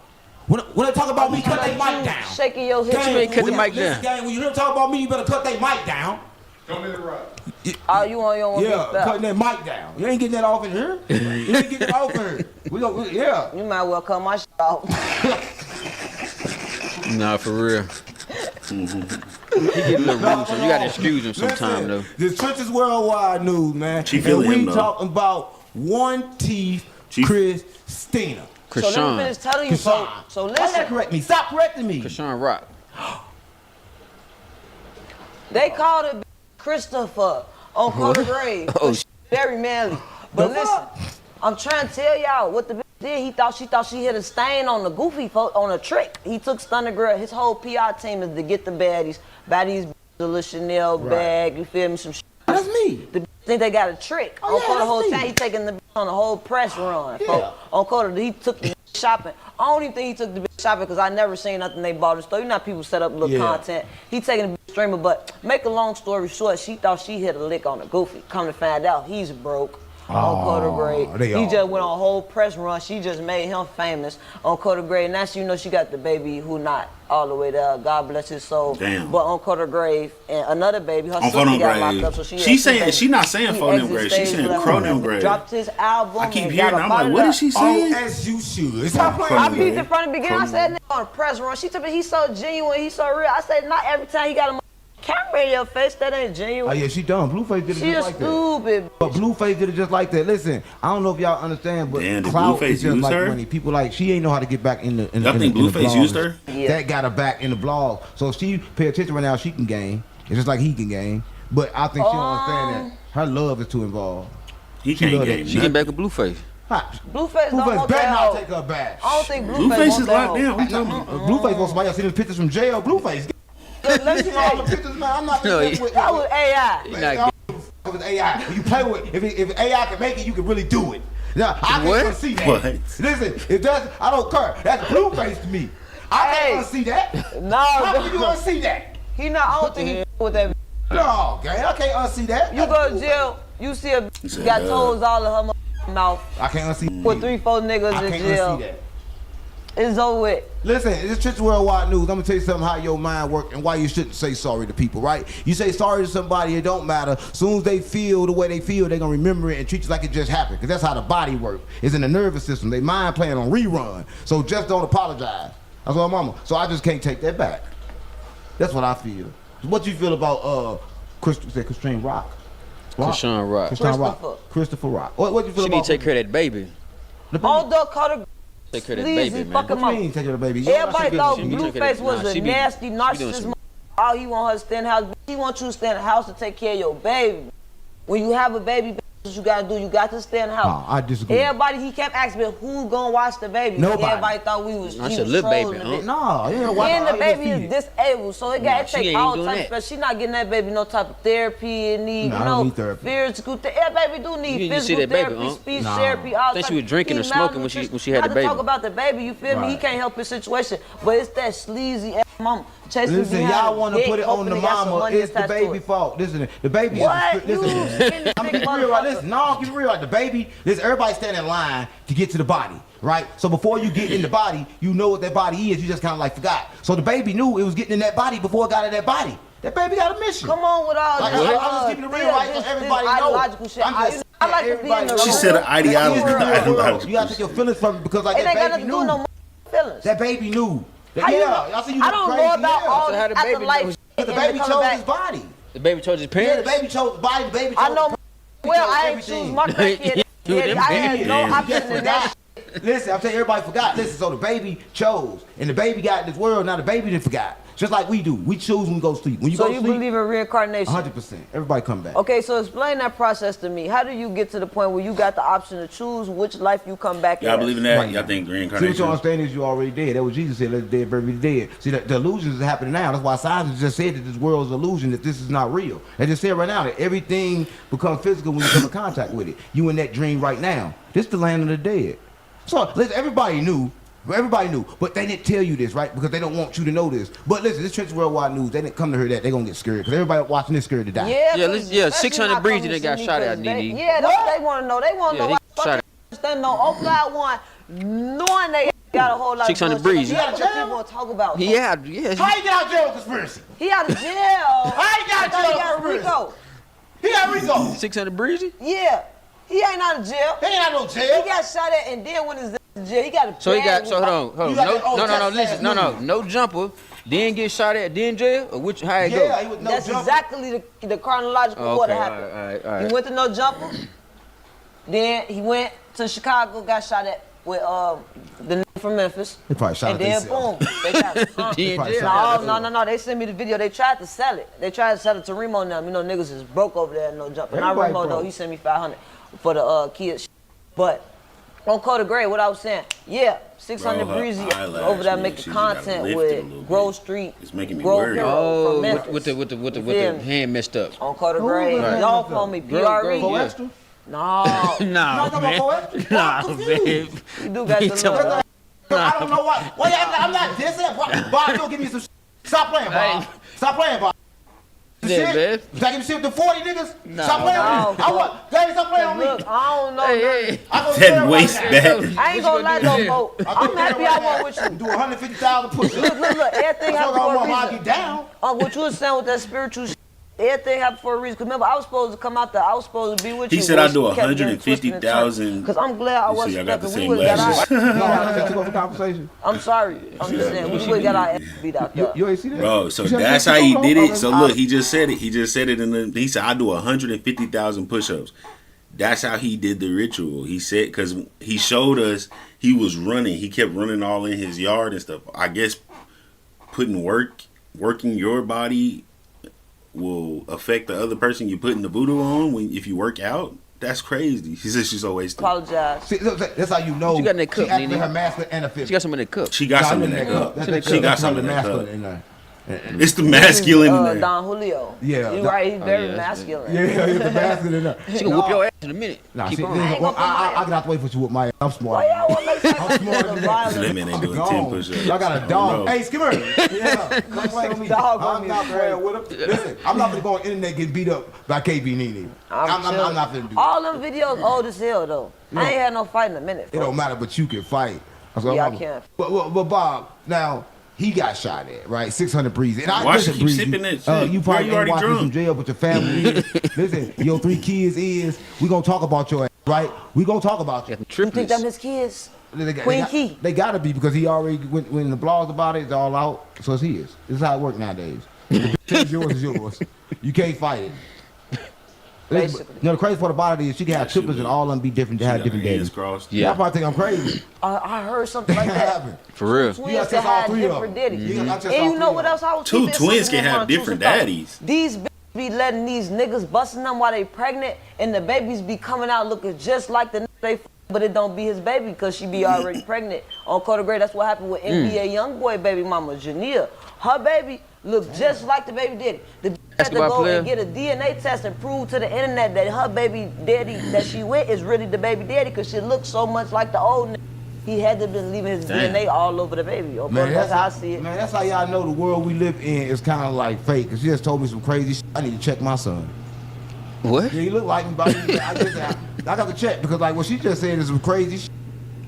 When they talk about me, cut their mic down. Shaking your head. Gang, cut the when mic you- listen, down. gang, when you hear them talk about me, you better cut their mic down. Don't let it rock. Oh, you on your own? Yeah, cutting that mic down. You ain't getting that off in here. You ain't getting it off in here. Yeah. You might well cut my shit off. Nah, for real. He get a little rude, so you gotta excuse him sometime though. The Trenches Worldwide News, man. She and feeling we him, though. talking about One Teeth Chief. Christina. So let me Krishan. finish telling you. So Why that listen. correct me? Stop correcting me. Krishan Rock. They called it Christopher on Carter Grave. Oh, Very manly. But The listen, fuck? I'm trying to tell y'all what the bitch did. She thought she hit a stain on the goofy on a trick. He took Stunner Girl. His whole PR team is to get the baddies. Baddies, the little Chanel bag. You feel me? Some shit. That's me. The bitch think they got a trick. Oh, On yeah, Carter the that's whole me. time he taking the bitch on the whole press run. Yeah. folks. On Carter, he took the bitch shopping. I don't even think he took the bitch shopping because I never seen nothing they bought in the store. You know how people set up little Yeah. content. He taking the bitch streamer, but make a long story short, she thought she hit a lick on the goofy. Come to find out, he's broke. On Carter Grade. they He all just went on a whole press run. She just made him famous on Carter Grave. Now she know she got the baby who not all the way there. God bless his soul. Damn. But on Carter Grave and another baby, her On sister Phonem got locked Grave. up. So she She had saying- two babies. she not saying He Phonem exit Grave. She stage saying left. Cronem Grave. Dropped his album. I keep and hearing. got I'm up like, out what of is she there. saying? As you should. Stop I playing. beat it from the beginning. I said, nigga on a press run. She told me he's so genuine, he's so real. I said, not every time he got a camera in your face, that ain't Oh genuine. yeah, she done. Blueface did it She just is like that. stupid. But Blueface did it just like that. Listen, I don't know if y'all understand, but Damn, did clout Blueface is just use like her? money. People like she ain't know how to get back in the. Y'all think Blueface used her? Yeah. That got her back in the blog. So if she pay attention right now, she can gain. It's just like he can gain. But I think she don't understand that her love is too involved. He She can't love get that. She get back with Blueface. Blueface don't Blueface want better that not hoe. take her back. I don't think Blueface Blueface wants is that locked hoe. down. What you talking about? Blueface wants somebody else see the pictures from jail. Blueface. Let me See all the tell you, pictures, man. I'm not No, with that was AI. He not with AI. When you play with if AI can make it, you can really do it. Now I What? can't see that. What? Listen, if that's I don't care. That's Blueface to me. I can't unsee that. No, How can you unsee that? he not. I don't think he with that. No, gang, I can't unsee that. You go to jail, you see a said, got toes all in her mouth. I can't unsee. With 3-4 niggas I in can't jail. unsee that. It's over with. Listen, it's Trenches Worldwide News. I'm gonna tell you something how your mind works and why you shouldn't say sorry to people, right? You say sorry to somebody, it don't matter. Soon as they feel the way they feel, they're gonna remember it and treat you like it just happened. Because that's how the body works. It's in the nervous system. They mind playing on rerun. So just don't apologize. That's what mama. So I just can't take that back. That's what I feel. What you feel about Christine Rock? Krishan Rock. Christian Rock. Christopher Rock. What you feel She about need to take care of that baby. the baby? On the Carter Take care of that sleazy baby, man. fucking What you mouth. mean take care of the baby? Everybody thought she be taking Blueface it- was nah, a she be- nasty she be doing narcissist. some- All he want her to stay in the house. He want you to stay in the house to take care of your baby. When you have a baby, what you gotta do? You got to stay in the house. Nah, I disagree. Everybody, he kept asking me, who gonna watch the baby? Nobody. Everybody thought we was. I he said, was little trolling baby, the huh? bitch. No, yeah, why And the not? baby Just is feed it. disabled, so it Nah, got to she take ain't all doing types that. of stuff. She not getting that baby no type of therapy and need, Nah, you I know, don't need therapy. physical therapy. That baby do need You didn't see physical that baby, therapy, huh? speech Nah. therapy, all I think she was type- drinking or he smoking when she malnutrition. had the Not baby. to talk about the baby, you feel me? He Right. can't help his situation, but it's that sleazy ass mama chasing Listen, behind y'all his want to dick, put it on hoping the they got some mama. money It's the attached to baby it. fault. Listen, the baby. What? You Listen, skinny I'm big keeping it real. Right? motherfucker. Listen, no, I'm keeping it real. Like the baby, listen, everybody stand in line to get to the body, right? So before you get in the body, you know what that body is. You just kind of like forgot. So the baby knew it was getting in that body before it got in that body. That baby got a mission. Come on with all Like, this. I'm just keeping it real, right? So everybody this know. ideological shit. I'm just- I like to be in the everybody- She room. said an ideology. You Ideology. gotta take your feelings from it because like It that ain't got baby nothing to do with knew. no feelings. That baby knew. How you know? Y'all see you I don't crazy, know about yeah. all So this how the baby afterlife knows? shit The and baby coming chose back. his body. The baby chose his Yeah, parents. the baby chose the body. The baby chose I know. Well, chose I ain't everything. choose my crackhead. You them I had baby. no Yeah. option in that. Listen, I'm telling you, everybody forgot. Listen, so the baby chose, and the baby got in this world. Now the baby didn't forgot. Just like we do. We choose when we go to sleep. When you So go you to sleep, believe in reincarnation? 100%. Everybody come back. Okay, so explain that process to me. How do you get to the point where you got the option to choose which life you come back Y'all in? believe in that? Right Y'all now. think See, what you reincarnation? understand is you already dead. That was Jesus said, let the dead bury the dead. See, the illusions is happening now. That's why science just said that this world is illusion, that this is not real. They just said right now that everything becomes physical when you come in contact with it. You in that dream right now. This the land of the dead. So, listen, everybody knew, but they didn't tell you this, right? Because they don't want you to know this. But listen, this Trenches Worldwide News, they didn't come to hear that. They're going to get scared. Because everybody watching this scared to die. Yeah, Yeah, 'cause yeah, especially 600 not Breezy, coming they to got see me shot 'cause at, they- Nene. Yeah, that's what they want to know. They want to Yeah, know he why shot fucking understand no Oakland one, knowing they got a whole lot 600 of bullshit. breezy. That's what people want to talk about. He had, yes. How you get out of jail with conspiracy? He out of jail. How you got I thought he jail got with Rico. He got Rico. 600 breezy? Yeah. He ain't out of jail. He ain't out no jail. He got shot at and then when he's in jail, he got a So he got, bag so with- hold on. You got that old No, Texas listen. ass No, movie. no jumper. Then get shot at, then jail? Or which, how it Yeah, he go? was no That's jumper. exactly the chronological Oh, order okay, happened. all right. He went to no jumper. Then he went to Chicago, got shot at with the nigga from Memphis. They probably shot and at then boom, they got Then probably jail. shot No. They sent me the video. They tried to sell it. They tried to sell it to Remo and them. You know, niggas is broke over there, no jumper. Not Everybody Remo though. broke. He sent me 500 for the kids. But on Code of Gray, what I was saying, yeah, 600 Bro, her Breezy eyelash, over there man, making she gotta content lift it a with little Grove bit. Street. It's making me Grove worried. Hero Oh, from Memphis. with the You feel me? hand messed up. On Code of Gray, Right. y'all call me PRE. Go Go Yeah. extra? No, Nah, talking about man. poet? Nah, I'm man. confused. you do got He the talking look. about- I don't know why. Why you act like I'm not dissing? Bob, you give me some shit. Stop playing, Bob. Stop playing, Bob. Yeah, Shit? man. Did I give you shit to 40 niggas? No. Stop playing No. with me. I want, Daddy, stop playing with Look, me. I don't know. Hey. I go That waist back. back. I ain't gonna lie do though, then? folks. I'm happy I went with you. Do 150,000 push-ups. Look, everything That's happened what I for a want when I reason. get down. What you was saying with that spiritual shit, everything happened for a reason. Cause remember, I was supposed to come out there. I was supposed to be with He you. said but I'd do you kept getting twisted and turned. 150,000. Cause I'm glad I You see, wasn't I got the stuck. We same would've got our glasses. No, I took over conversation. I'm sorry. I'm just saying, we would've got our ass beat out there. You ain't see that? Bro, so You see that's that? how he did it. Oh, So look, he just said it. He just said it in the. He said I do 150,000 push-ups. That's how he did the ritual. He said because he showed us he was running. He kept running all in his yard and stuff. I guess working your body will affect the other person you putting the voodoo on when if you work out. That's crazy. She said she's always. Apologize. See, that's how you know She got in that cup, she acting Nene. her masculine and a feminine. She got some in the cup. She got some in that cup. She got some in that cup. It's the masculine in there. Don Julio. Yeah, You Don- right, he's very yeah, that's masculine. Yeah, it's the masculine in there. She gonna whoop your ass in a minute. Nah, Keep see, on. listen, ain't gonna put I my- get out the way for you with my. I'm smart. Why y'all want to make I'm smarter than that. That man ain't doing I'm 10 gone. push-ups. I got a I dog. don't know. Hey, Skimmer. Yeah, come play with me. Dog on I'm me not is playing with him. Listen, I'm not gonna go on the internet getting beat up by KB Nene. I'm chilling. not gonna do that. All them videos old as hell though. I ain't had no fight in a minute. It don't matter, but you can fight. That's what Yeah, I'm- I can. But Bob, now he got shot at, right? 600 Breezy. And I Why listen, she keep Breezy, sipping that shit? you Girl, probably you ain't already watching drunk. from jail, but your family is. Listen, your 3 kids is. We gonna talk about your ass, right? We gonna talk about you. You think them Triplets. his kids? They Queen Key. They gotta be because he already when the blogs about it, it's all out. So it's his. This is how it works nowadays. It's yours is yours. You can't fight it. Basically. You know, the crazy part about it is she can have she triplets do. and all of them be different. They have Got different her hands daddies. crossed. Yeah. Yeah. I probably think I'm crazy. I heard something That like that. happened. For real. You Twins gotta can test all have 3 of different them. daddies. You gotta test And all you 3 know of what them. else I was Two keeping twins something can in have my different truth, though. daddies. These bitches be letting these niggas busting them while they pregnant, and the babies be coming out looking just like the nigga they but it don't be his baby because she be already pregnant. On Code of Gray, that's what happened with NBA YoungBoy baby mama, Jania. Her baby looked just like the baby daddy. The bitch had to Basketball go player? and get a DNA test and prove to the internet that her baby daddy that she with is really the baby daddy because she looks so much like the old nigga. He had to been leaving his Damn. DNA all over the baby. Okay, that's how I see it. Man, that's how y'all know the world we live in is kind of like fake. Cause she just told me some crazy shit. I need to check my son. What? Yeah, he look like me, but I got to check because like what she just said is some crazy shit.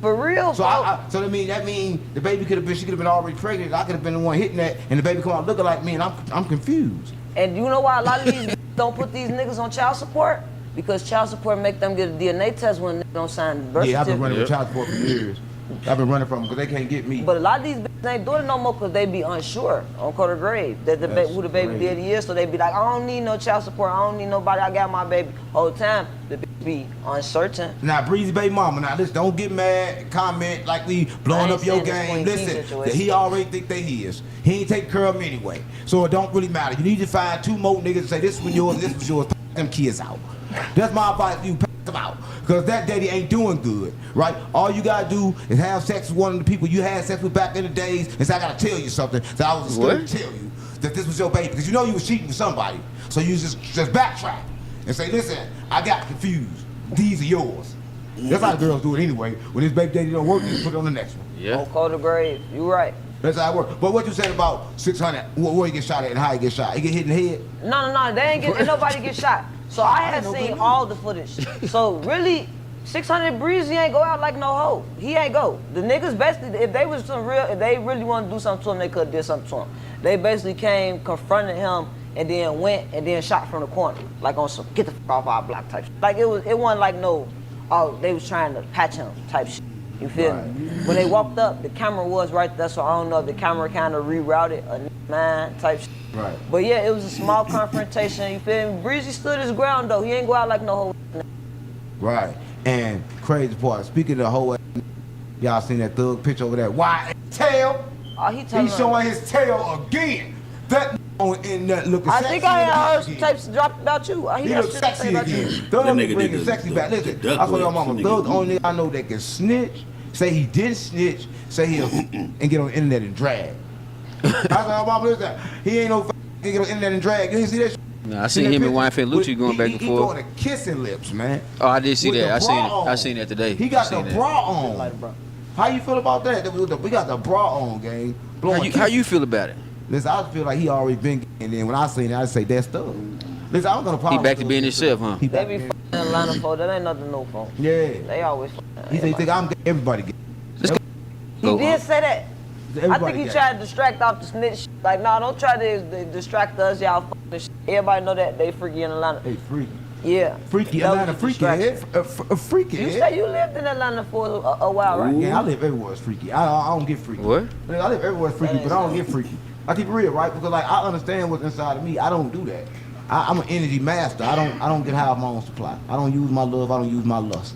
For real, So folks. so that mean the baby could have been, she could have been already pregnant. I could have been the one hitting that, and the baby come out looking like me, and I'm confused. And you know why a lot of these don't put these niggas on child support? Because child support make them get a DNA test when they don't sign the birth Yeah, I've been certificate. running with child support for years. I've been running from them because they can't get me. But a lot of these bitches ain't doing it no more because they be unsure on Code of Grave that That's who the baby crazy. daddy is. So they be like, I don't need no child support. I don't need nobody. I got my baby. Whole time the bitch be uncertain. Now, Breezy baby mama, now listen, don't get mad, comment like we blowing I up ain't your saying this game. Queen Key Listen, that situation. he already think they his. He ain't take care of them anyway. So it don't really matter. You need to find 2 more niggas and say, this was yours, this was yours, pass them kids out. That's my advice to you, pass them out. Because that daddy ain't doing good, right? All you gotta do is have sex with one of the people you had sex with back in the days and say, I gotta tell you something. So I was scared to tell you that this was your baby. Because you know you was cheating with somebody. So you just backtrack and say, listen, I got confused. These are yours. That's how the girls do it anyway. When this baby daddy don't work, you put it on the next one. Yeah. On Code of Grave, you right. That's how it works. But what you said about 600, where he get shot at and how he get shot? He get hit in the head? No, they ain't nobody get shot. So I had seen all the footage. So really, 600 Breezy ain't go out like no hoe. He ain't go. The niggas basically, if they was some real, if they really wanted to do something to him, they could have did something to him. They basically came, confronted him, and then went and then shot from the corner, like on some get the fuck off our block type shit. Like it wasn't like no, oh they was trying to patch him type shit. You feel me? When they walked up, the camera was right there, so I don't know if the camera kind of rerouted a man type shit. Right. But yeah, it was a small confrontation. You feel me? Breezy stood his ground though. He ain't go out like no hoe. Right. And crazy part, speaking of the whole, y'all seen that thug picture over there? Why tail? Oh, He's showing his tail again. That in that looking I sexy. think I heard again. tapes dropped about you. He He got looks shit to say sexy about again. you. Thug That nigga bringing did sexy the- back. the Listen, duck I told your lips. mama, That nigga thug the did. only nigga I know that can snitch, say he didn't snitch, say he'll and get on the internet and drag. I told your mama, listen, he ain't no get on the internet and drag. You didn't see that shit? Nah, I seen him and Wine Lucci going back and He forth. going to kissing lips, man. Oh, I did see With that. the I seen bra it. I on. seen that today. He got I the seen that. bra on. How you feel about that? We got the bra on, gang. How you feel about it? Listen, I feel like he already been, and then when I seen it, I say that's stuff. Listen, I'm gonna He problem. back to being himself, huh? He They back be to being- fucking in Atlanta for that ain't nothing new for him. Yeah. They always He said, think I'm gay. Everybody gay. He Go, did say that. I Everybody think he gay. tried to distract off the snitch shit. Like, nah, don't try to distract us, y'all fucking this shit. Everybody know that they freaky in Atlanta. Hey, freaky. Yeah. Freaky, That was Atlanta a freaky distraction. head. Freaky You head. say you lived in Atlanta for a while, right? Yeah, I live everywhere. It's freaky. I don't get freaky. What? I live everywhere. It's freaky, but I don't get freaky. I keep it real, right? Because like I understand what's inside of me. I don't do that. I'm an energy master. I don't get high on my own supply. I don't use my love. I don't use my lust.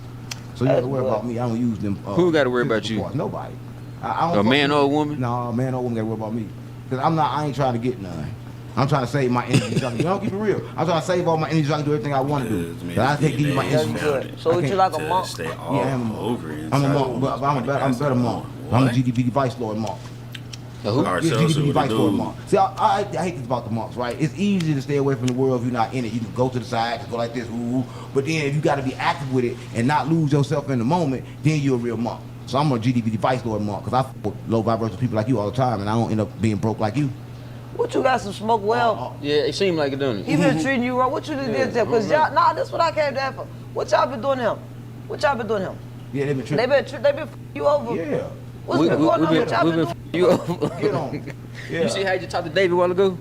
So you have to worry about me. I don't use them. Who gotta worry about physical you? parts. Nobody. I don't A fuck man with- or a woman? No, a man or a woman gotta worry about me. Cause I ain't trying to get none. I'm trying to save my energy. So I can, don't keep it real. I'm trying to save all my energy so I can do everything I want to do. Yes, man, But I can't give you my DNA energy. That's good. So I what you can't- like a To monk? stay all Yeah, I'm a monk. over I'm a inside monk, but I'm a better monk. What? I'm a GDP Vice Lord monk. The who? Alright, Yeah, so GDP what Vice to Lord do? monk. See, I hate this about the monks, right? It's easy to stay away from the world if you're not in it. You can go to the side, go like this, ooh, but then if you got to be active with it and not lose yourself in the moment, then you're a real monk. So I'm a GDP Vice Lord monk because I fuck with low vibrational people like you all the time, and I don't end up being broke like you. What you got some smoke well? Yeah, it seemed like it, don't He it? been treating you wrong. What you done did to him? Cause y'all, nah, this what I came down for. What y'all been doing to him? What y'all been doing to him? Yeah, they been They tripping. been f***ing you over. Yeah. What's been going on? What y'all been doing? You Get on. Yeah. You see how you just talked to David a while ago?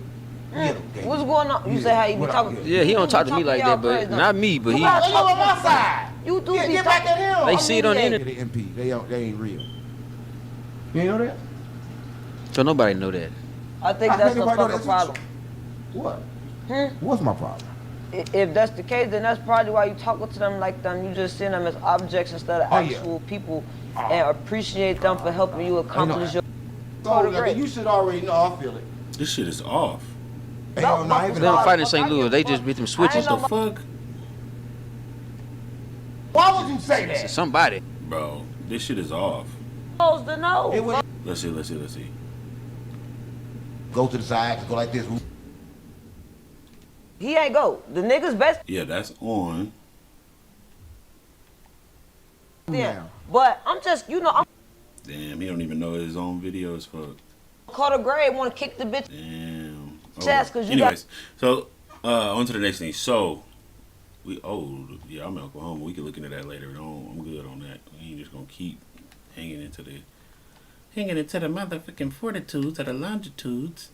Get 'em, gang. What's going on? You Yeah. say how you be What up, talking? yeah. Yeah, he don't talk to me talking like y'all that, but crazy, though. not me, but You he. gotta They on talk my to- side. You do Yeah, be get back talking. at him. They see it on the Yeah, internet. the MP. They ain't real. You ain't know that? So nobody know that. I think I that's think the everybody know fucking that's problem. What? Hmm? What's my problem? If that's the case, then that's probably why you talking to them like them. You just see them as objects instead of Oh, yeah. actual people, and appreciate them for helping you accomplish your. So, the grade. you should already know. I feel it. This shit is off. Hey, No, yo, no, even They don't I- fight in I St. give Louis. a They fuck. just beat them I switches. ain't no The fuck? Why would you say To that? somebody. Bro, this shit is off. supposed to know. It was Let's see. go to the side, go like this. He ain't go. The niggas best. Yeah, that's on. Yeah. Now. But I'm just, I'm Damn, he don't even know his own videos. Fuck. caught a grade, want to kick the bitch. Damn. Chaz, 'cause you anyways, so on to the next thing. So yeah, I'm in Oklahoma. We can look into that later. I'm good on that. We ain't just gonna keep hanging into the motherfucking fortitudes or the longitudes.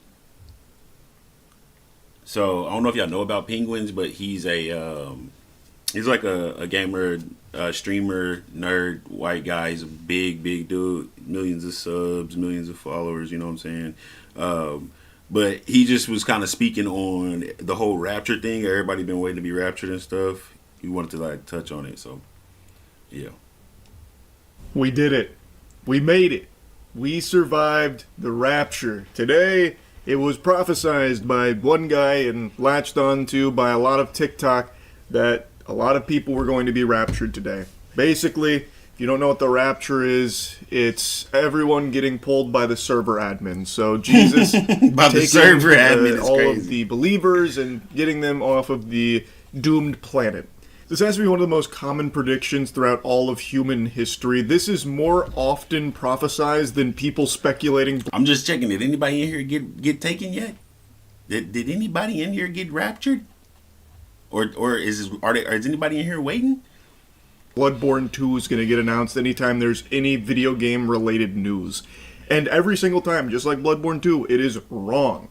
So I don't know if y'all know about penguins, but he's like a gamer, streamer, nerd, white guy. He's a big dude, millions of subs, millions of followers. You know what I'm saying? But he just was kind of speaking on the whole Rapture thing. Everybody been waiting to be raptured and stuff. He wanted to like touch on it. So yeah. We did it. We made it. We survived the rapture. Today, it was prophesized by one guy and latched onto by a lot of TikTok that a lot of people were going to be raptured today. Basically, if you don't know what the rapture is, it's everyone getting pulled by the server admin. So Jesus By the taking, server admin is all crazy. of the believers and getting them off of the doomed planet. This has to be one of the most common predictions throughout all of human history. This is more often prophesized than people speculating. I'm just checking. Did anybody in here get taken yet? Did anybody in here get raptured? Or is anybody in here waiting? Bloodborne 2 is going to get announced anytime there's any video game related news. And every single time, just like Bloodborne 2, it is wrong.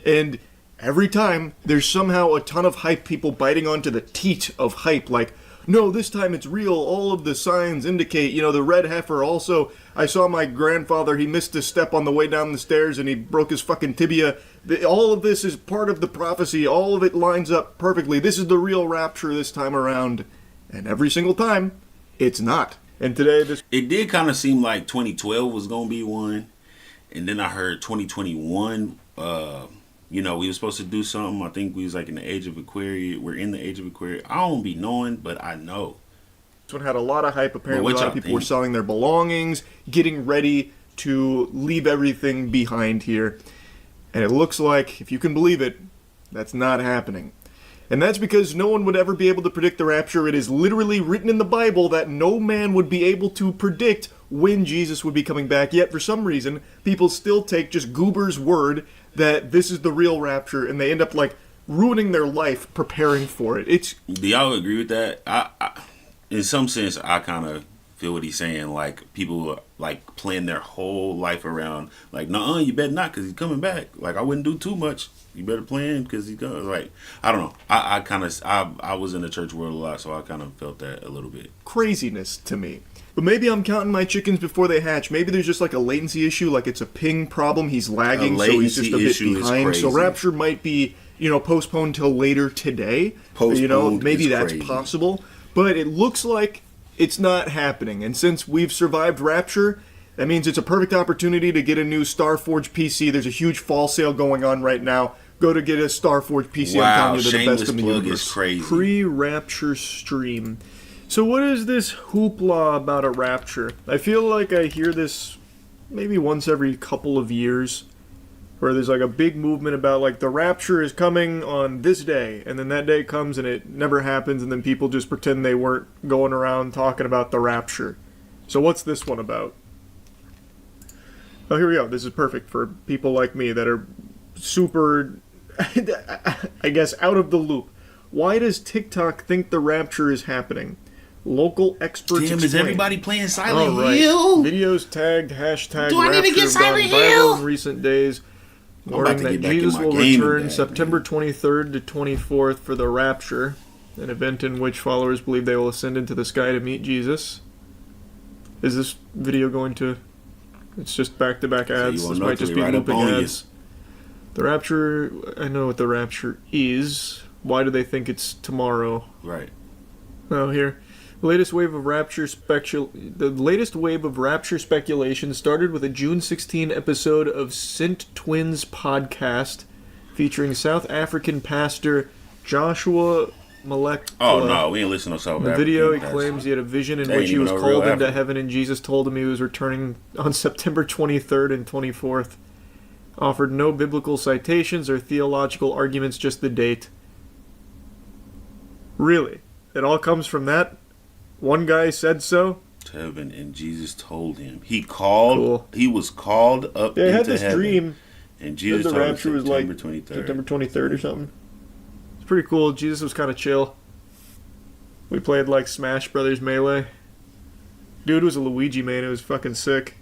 And every time, there's somehow a ton of hype people biting onto the teat of hype, like, no, this time it's real, all of the signs indicate, the red heifer. Also, I saw my grandfather, he missed a step on the way down the stairs and he broke his fucking tibia. All of this is part of the prophecy, all of it lines up perfectly. This is the real rapture this time around. And every single time, it's not. And today, It did kind of seem like 2012 was going to be one. And then I heard 2021, we were supposed to do something. I think we was like in the age of Aquarius. We're in the age of Aquarius. I don't be knowing, but I know. This one had a lot of hype. Apparently, a lot of people were think? selling their belongings, getting ready to leave everything behind here. And it looks like, if you can believe it, that's not happening. And that's because no one would ever be able to predict the rapture. It is literally written in the Bible that no man would be able to predict when Jesus would be coming back. Yet, for some reason, people still take just Goober's word that this is the real rapture, and they end up, ruining their life preparing for it. Do y'all agree with that? I in some sense, I kind of feel what he's saying. Like, people, plan their whole life around, nuh-uh, you better not, because he's coming back. I wouldn't do too much. You better plan, because he's going. I don't know. I was in the church world a lot, so I kind of felt that a little bit. Craziness to me. But maybe I'm counting my chickens before they hatch. Maybe there's just a latency issue, it's a ping problem. He's lagging, so he's just a bit behind. So Rapture might be, postponed till later today. Maybe that's crazy. Possible. But it looks like it's not happening. And since we've survived Rapture, that means it's a perfect opportunity to get a new Starforge PC. There's a huge fall sale going on right now. Go to get a Starforge PC. Wow, I'm telling you, they're the best in the universe. Is crazy. Pre-Rapture stream. So what is this hoopla about a rapture? I feel like I hear this maybe once every couple of years, where there's a big movement about the rapture is coming on this day, and then that day comes and it never happens, and then people just pretend they weren't going around talking about the rapture. So what's this one about? Oh, here we go. This is perfect for people like me that are super, I guess, out of the loop. Why does TikTok think the rapture is happening? Local experts explain. Is everybody playing Silent right. Hill? Videos tagged #Rapture Do I need to get Silent have gone viral Hill? in recent days, warning that Jesus will return September 23rd to 24th for the Rapture, an event in which followers believe they will ascend into the sky to meet Jesus. Is this video going to... It's just back-to-back ads. So this might just be looping ads. The Rapture... I know what the Rapture is. Why do they think it's tomorrow? Right. Oh, here. The latest wave of Rapture speculation started with a June 16 episode of Sint Twins podcast featuring South African pastor Joshua Malek. Oh no, we ain't listening to South African. In the video, he claims he had a vision in which he was called into heaven, and Jesus told him he was returning on September 23rd and 24th. Offered no biblical citations or theological arguments, just the date. Really? It all comes from that? One guy said so? To heaven, and Jesus told him. He called. Cool. He was called up into heaven. Yeah, I had this dream. And Jesus the told him rapture was September 23rd. September 23rd or something. It's pretty cool. Jesus was kind of chill. We played Smash Brothers Melee. Dude was a Luigi man. It was fucking sick.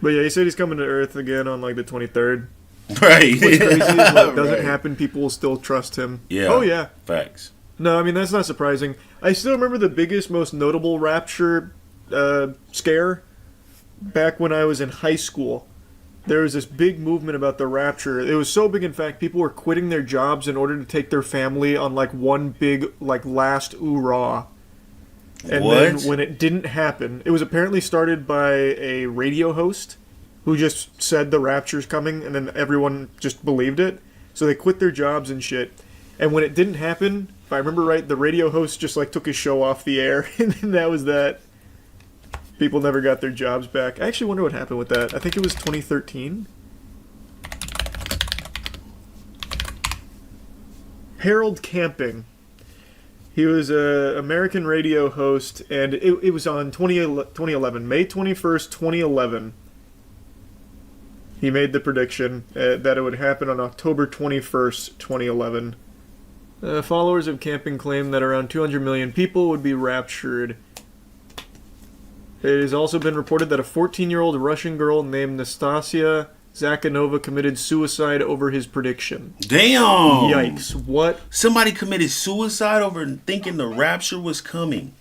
But yeah, he said he's coming to Earth again on the 23rd. Right. What's crazy is when it doesn't happen, people will still trust him. Yeah. Oh yeah. Facts. No, I mean, that's not surprising. I still remember the biggest, most notable Rapture scare back when I was in high school. There was this big movement about the Rapture. It was so big, in fact, people were quitting their jobs in order to take their family on one big last hoorah. And then when it didn't happen, it was apparently started by a radio host who just said the Rapture's coming, and then everyone just believed it. So they quit their jobs and shit. And when it didn't happen, if I remember right, the radio host just took his show off the air, and then that was that. People never got their jobs back. I actually wonder what happened with that. I think it was 2013. Harold Camping. He was an American radio host, and it was on 2011, May 21st, 2011. He made the prediction that it would happen on October 21st, 2011. Followers of camping claim that around 200 million people would be raptured. It has also been reported that a 14-year-old Russian girl named Nastasia Zakhanova committed suicide over his prediction. Damn! Yikes. What? Somebody committed suicide over thinking the rapture was coming.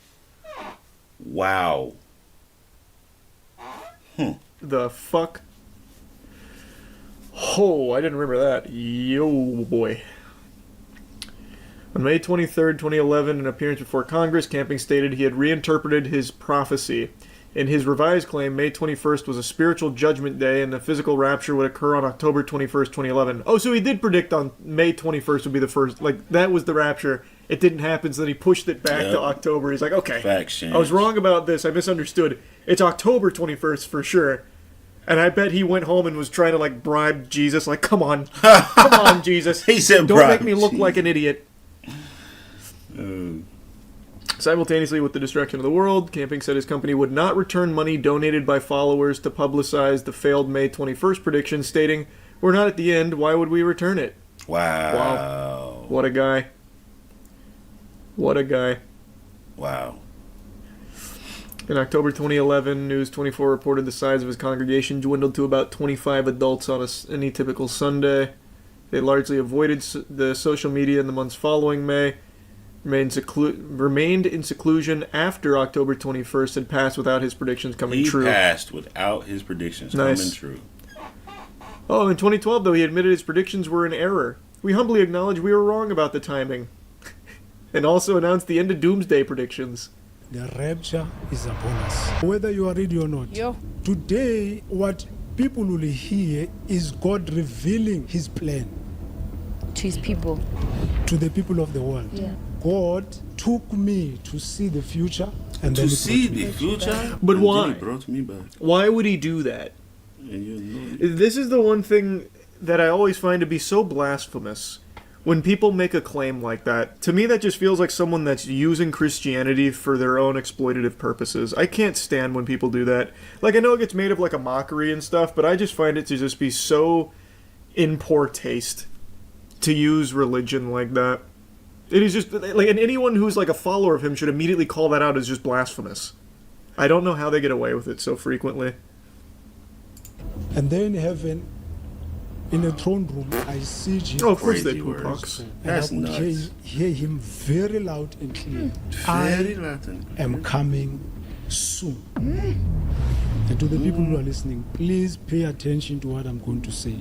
Wow. The fuck? Oh, I didn't remember that. Yo, boy. On May 23rd, 2011, in an appearance before Congress, Camping stated he had reinterpreted his prophecy. In his revised claim, May 21st was a spiritual judgment day and the physical rapture would occur on October 21st, 2011. Oh, so he did predict on May 21st would be the first. Like, that was the rapture. It didn't happen, so then he pushed it back to October. He's like, okay, Facts, I was wrong about this. I misunderstood. It's October 21st for sure. And I bet he went home and was trying to, like, bribe Jesus. Like, come on. Come on, Jesus. He said, don't bribe make me look Jesus. like an idiot. Simultaneously with the destruction of the world, Camping said his company would not return money donated by followers to publicize the failed May 21st prediction, stating, "We're not at the end, why would we return it?" Wow. What a guy. What a guy. Wow. In October 2011, News 24 reported the size of his congregation dwindled to about 25 adults on any typical Sunday. They largely avoided the social media in the months following May. Remained in seclusion after October 21st had passed without his predictions coming true. He passed without his predictions coming true. Oh, in 2012, though, he admitted his predictions were in error. We humbly acknowledge we were wrong about the timing. And also announced the end of doomsday predictions. The rapture is upon us. Whether you are ready or not. Today, what people will hear is God revealing his plan. To his people. To the people of the world. Yeah. God took me to see the future. And To then see the future? But And why? then he brought me back. Why would he do that? And you know it. This is the one thing that I always find to be so blasphemous. When people make a claim like that, to me that just feels like someone that's using Christianity for their own exploitative purposes. I can't stand when people do that. Like, I know it gets made of like a mockery and stuff, but I just find it to just be so in poor taste to use religion like that. It is just, like, and anyone who's like a follower of him should immediately call that out as just blasphemous. I don't know how they get away with it so frequently. And then heaven, in a throne room, I see Jesus. Oh, of course they Crazy do, words. Pox. And That's I could nuts. hear him very loud and clear. Very I Latin. am coming soon. And to the people who are listening, please pay attention to what I'm going to say.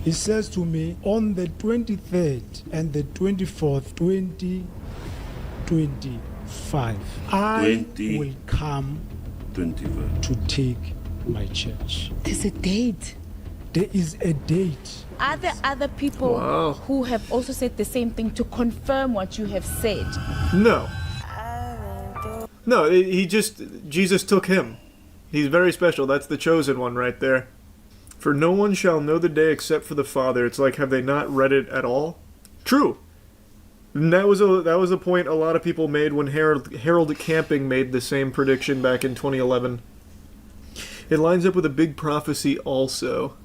He says to me, on the 23rd and the 24th, 2025, I 20. will come 25. to take my church. There's a date. There is a date. Are there other people Wow. who have also said the same thing to confirm what you have said? No. No, Jesus took him. He's very special. That's the chosen one right there. For no one shall know the day except for the Father. It's like, have they not read it at all? True. And that was a point a lot of people made when Harold Camping made the same prediction back in 2011. It lines up with a big prophecy also.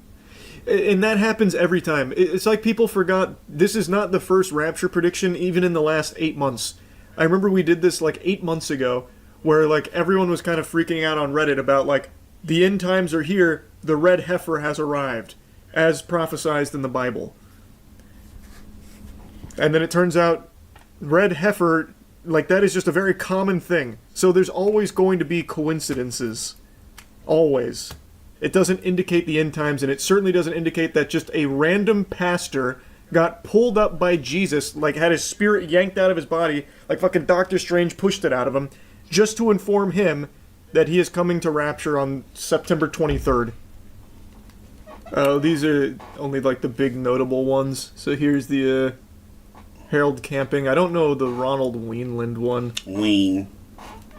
And that happens every time. It's like people forgot this is not the first rapture prediction even in the last 8 months. I remember we did this like 8 months ago where like everyone was kind of freaking out on Reddit about like the end times are here, the red heifer has arrived as prophesized in the Bible. And then it turns out red heifer, like that is just a very common thing. So there's always going to be coincidences. Always. It doesn't indicate the end times, and it certainly doesn't indicate that just a random pastor got pulled up by Jesus, like had his spirit yanked out of his body, like fucking Doctor Strange pushed it out of him, just to inform him that he is coming to Rapture on September 23rd. These are only like the big notable ones. So here's the Harold Camping. I don't know the Ronald Weenland one. Ween.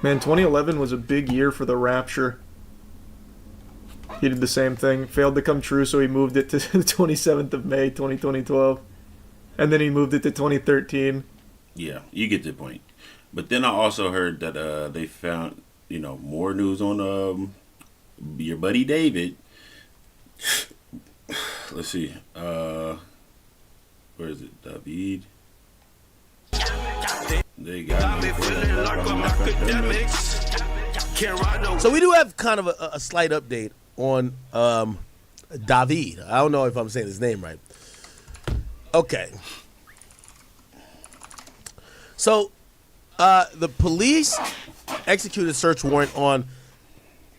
Man, 2011 was a big year for the Rapture. He did the same thing. Failed to come true, so he moved it to the 27th of May, 2012. And then he moved it to 2013. Yeah, you get the point. But then I also heard that they found, more news on your buddy David. Let's see. Where is it? David. They got me feeling like I'm academics. So we do have kind of a slight update on David. I don't know if I'm saying his name right. Okay. So the police executed a search warrant on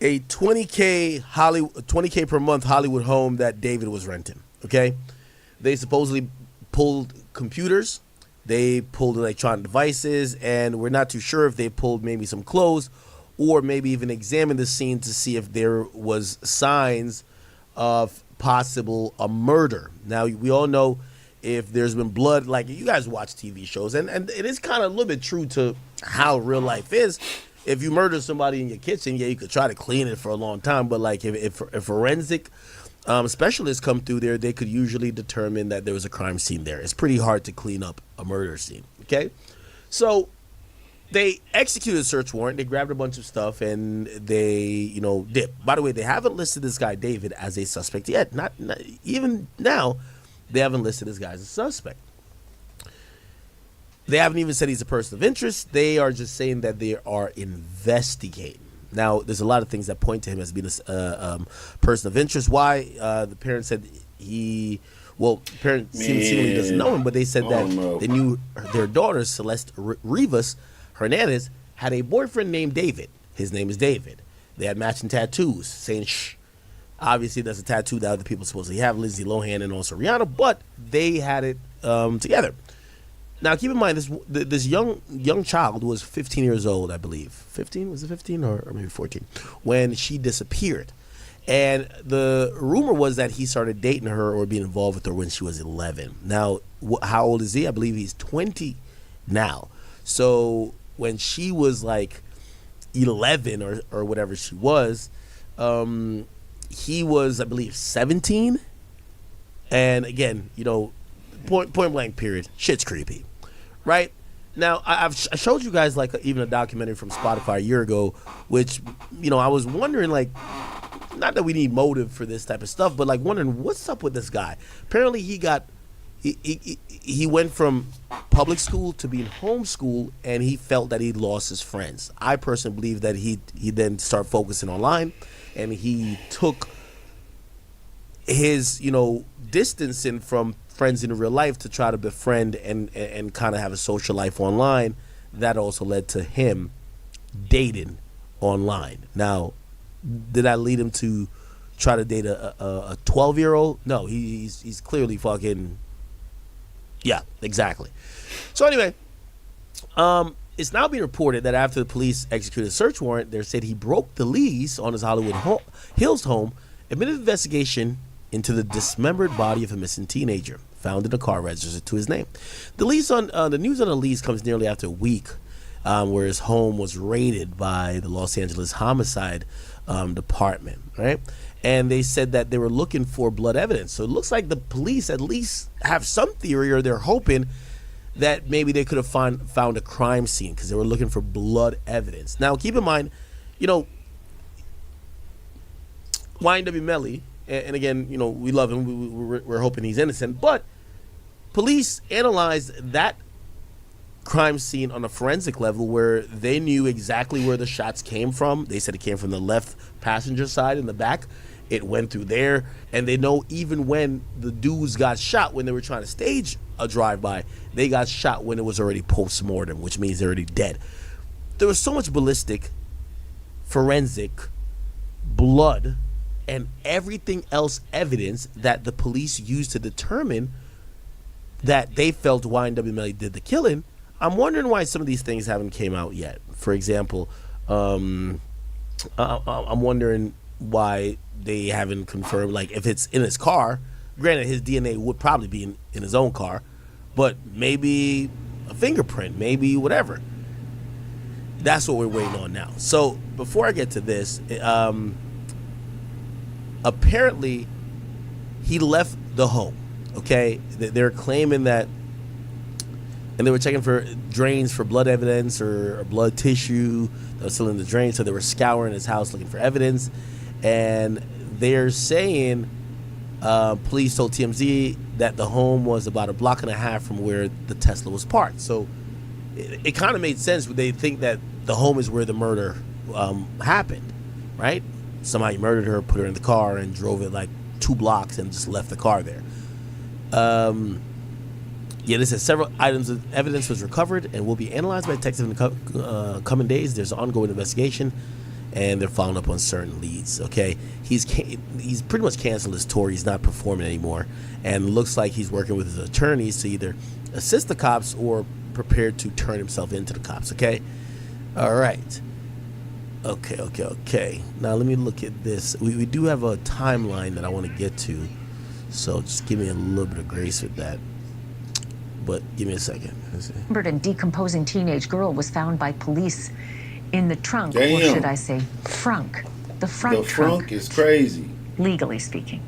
a $20K per month Hollywood home that David was renting. Okay, they supposedly pulled computers, they pulled electronic devices, and we're not too sure if they pulled maybe some clothes or maybe even examined the scene to see if there was signs of possible a murder. Now we all know if there's been blood, like you guys watch TV shows, and it is kind of a little bit true to how real life is. If you murder somebody in your kitchen, yeah, you could try to clean it for a long time, but like if forensic specialists come through there, they could usually determine that there was a crime scene there. It's pretty hard to clean up a murder scene, okay? So they executed a search warrant. They grabbed a bunch of stuff, and they, dipped. By the way, they haven't listed this guy, David, as a suspect yet. Not even now, they haven't listed this guy as a suspect. They haven't even said he's a person of interest. They are just saying that they are investigating. Now, there's a lot of things that point to him as being a person of interest. Why? The parents said the parent seemingly doesn't know him, but they said that they knew their daughter, Celeste Rivas Hernandez, had a boyfriend named David. His name is David. They had matching tattoos saying shh. Obviously, that's a tattoo that other people supposedly have, Lindsay Lohan and also Rihanna, but they had it together. Now, keep in mind, this young child was 15 years old, I believe. 15? Was it 15 or maybe 14? When she disappeared. And the rumor was that he started dating her or being involved with her when she was 11. Now, how old is he? I believe he's 20 now. So when she was like 11 or whatever she was, he was, I believe, 17. And again, point blank period, shit's creepy, right? Now, I showed you guys like even a documentary from Spotify a year ago, which, I was wondering, like, not that we need motive for this type of stuff, but like wondering what's up with this guy. Apparently he went from public school to being homeschooled, and he felt that he lost his friends. I personally believe that he then started focusing online, and he took his, distancing from friends in real life to try to befriend and kind of have a social life online. That also led to him dating online. Now, did that lead him to try to date a 12-year-old? No, he's clearly fucking, yeah, exactly. So anyway, it's now being reported that after the police executed a search warrant, they said he broke the lease on his Hollywood Hills home amid an investigation into the dismembered body of a missing teenager found in a car registered to his name. The news on the lease comes nearly after a week where his home was raided by the Los Angeles Homicide Department, right? And they said that they were looking for blood evidence. So it looks like the police at least have some theory, or they're hoping that maybe they could have found a crime scene because they were looking for blood evidence. Now, keep in mind, YNW Melly, and again, we love him. We're hoping he's innocent. But police analyzed that crime scene on a forensic level where they knew exactly where the shots came from. They said it came from the left passenger side in the back. It went through there. And they know even when the dudes got shot, when they were trying to stage a drive-by, they got shot when it was already post-mortem, which means they're already dead. There was so much ballistic, forensic, blood, and everything else evidence that the police used to determine that they felt YNW Melly did the killing. I'm wondering why some of these things haven't came out yet. For example, I'm wondering why they haven't confirmed, like, if it's in his car. Granted, his DNA would probably be in his own car, but maybe a fingerprint, maybe whatever. That's what we're waiting on now. So before I get to this, apparently he left the home, okay? They're claiming that, and they were checking for drains for blood evidence or blood tissue that was still in the drain, so they were scouring his house looking for evidence. And they're saying, police told TMZ that the home was about a block and a half from where the Tesla was parked. So it kind of made sense. They think that the home is where the murder happened, right? Somebody murdered her, put her in the car, and drove it like 2 blocks and just left the car there. Yeah, this says several items of evidence was recovered and will be analyzed by detectives in the coming days. There's an ongoing investigation, and they're following up on certain leads. Okay, he's pretty much canceled his tour. He's not performing anymore, and looks like he's working with his attorneys to either assist the cops or prepare to turn himself into the cops. Okay, all right. Okay. Now let me look at this. We do have a timeline that I want to get to, so just give me a little bit of grace with that. But give me a second. And decomposing teenage girl was found by police in the trunk, Damn. or should I say frunk. The front The trunk, frunk is crazy. legally speaking.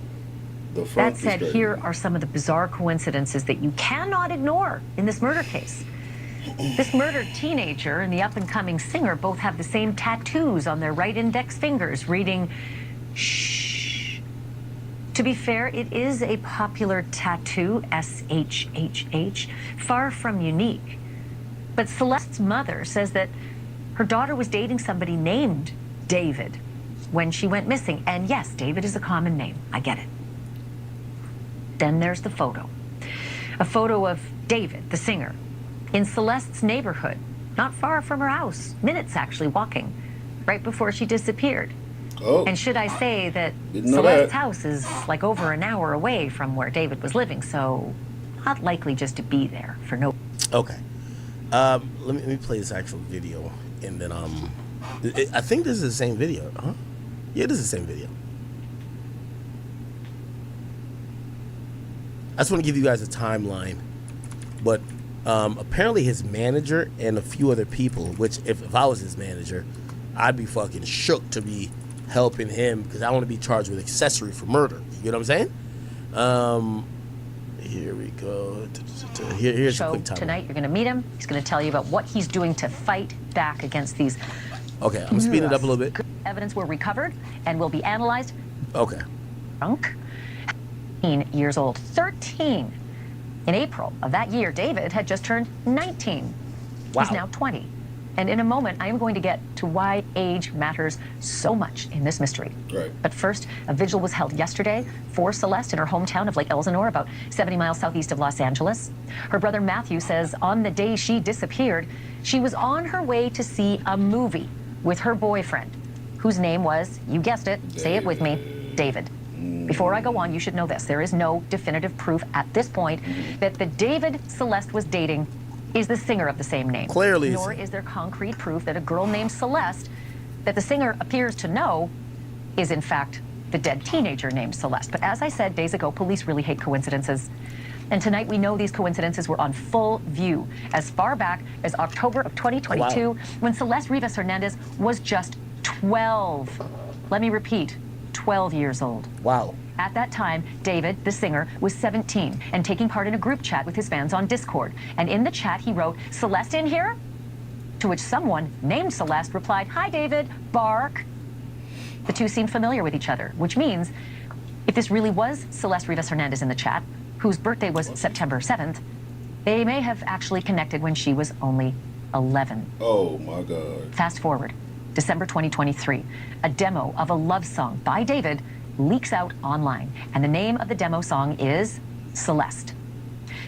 The frunk That is said, crazy. here are some of the bizarre coincidences that you cannot ignore in this murder case. This murdered teenager and the up-and-coming singer both have the same tattoos on their right index fingers, reading, "Shh." To be fair, it is a popular tattoo, SHHH, far from unique. But Celeste's mother says that her daughter was dating somebody named David when she went missing. And yes, David is a common name. I get it. Then there's the photo. A photo of David, the singer, in Celeste's neighborhood, not far from her house, minutes actually walking, right before she disappeared. Oh. And should I say that Didn't know Celeste's that. house is like over an hour away from where David was living, so not likely just to be there for no. Okay. Let me play this actual video, and then I think this is the same video, huh? Yeah, this is the same video. I just want to give you guys a timeline, but apparently his manager and a few other people, which if I was his manager, I'd be fucking shook to be helping him because I want to be charged with accessory for murder. You know what I'm saying? Here we go. Here's a show quick timeline. tonight. You're going to meet him. He's going to tell you about what he's doing to fight back against these. Okay, I'm speeding it up a little bit. Evidence were recovered and will be analyzed. Okay. Drunk. 13 years old. 13. In April of that year, David had just turned 19. Wow. He's now 20. And in a moment, I am going to get to why age matters so much in this mystery. Right. But first, a vigil was held yesterday for Celeste in her hometown of Lake Elsinore, about 70 miles southeast of Los Angeles. Her brother Matthew says on the day she disappeared, she was on her way to see a movie with her boyfriend, whose name was, you guessed it, say it with me, David. Before I go on, you should know this. There is no definitive proof at this point that the David Celeste was dating is the singer of the same name. Clearly. Nor is there concrete proof that a girl named Celeste, that the singer appears to know, is in fact the dead teenager named Celeste. But as I said days ago, police really hate coincidences. And tonight we know these coincidences were on full view as far back as October of 2022, when Celeste Rivas Hernandez was just 12. Let me repeat, 12 years old. Wow. At that time, David, the singer, was 17 and taking part in a group chat with his fans on Discord. And in the chat, he wrote, "Celeste in here?" To which someone named Celeste replied, "Hi, David, bark." The two seemed familiar with each other, which means if this really was Celeste Rivas Hernandez in the chat, whose birthday was September 7th, they may have actually connected when she was only 11. Oh, my God. Fast forward, December 2023, a demo of a love song by David leaks out online, and the name of the demo song is Celeste.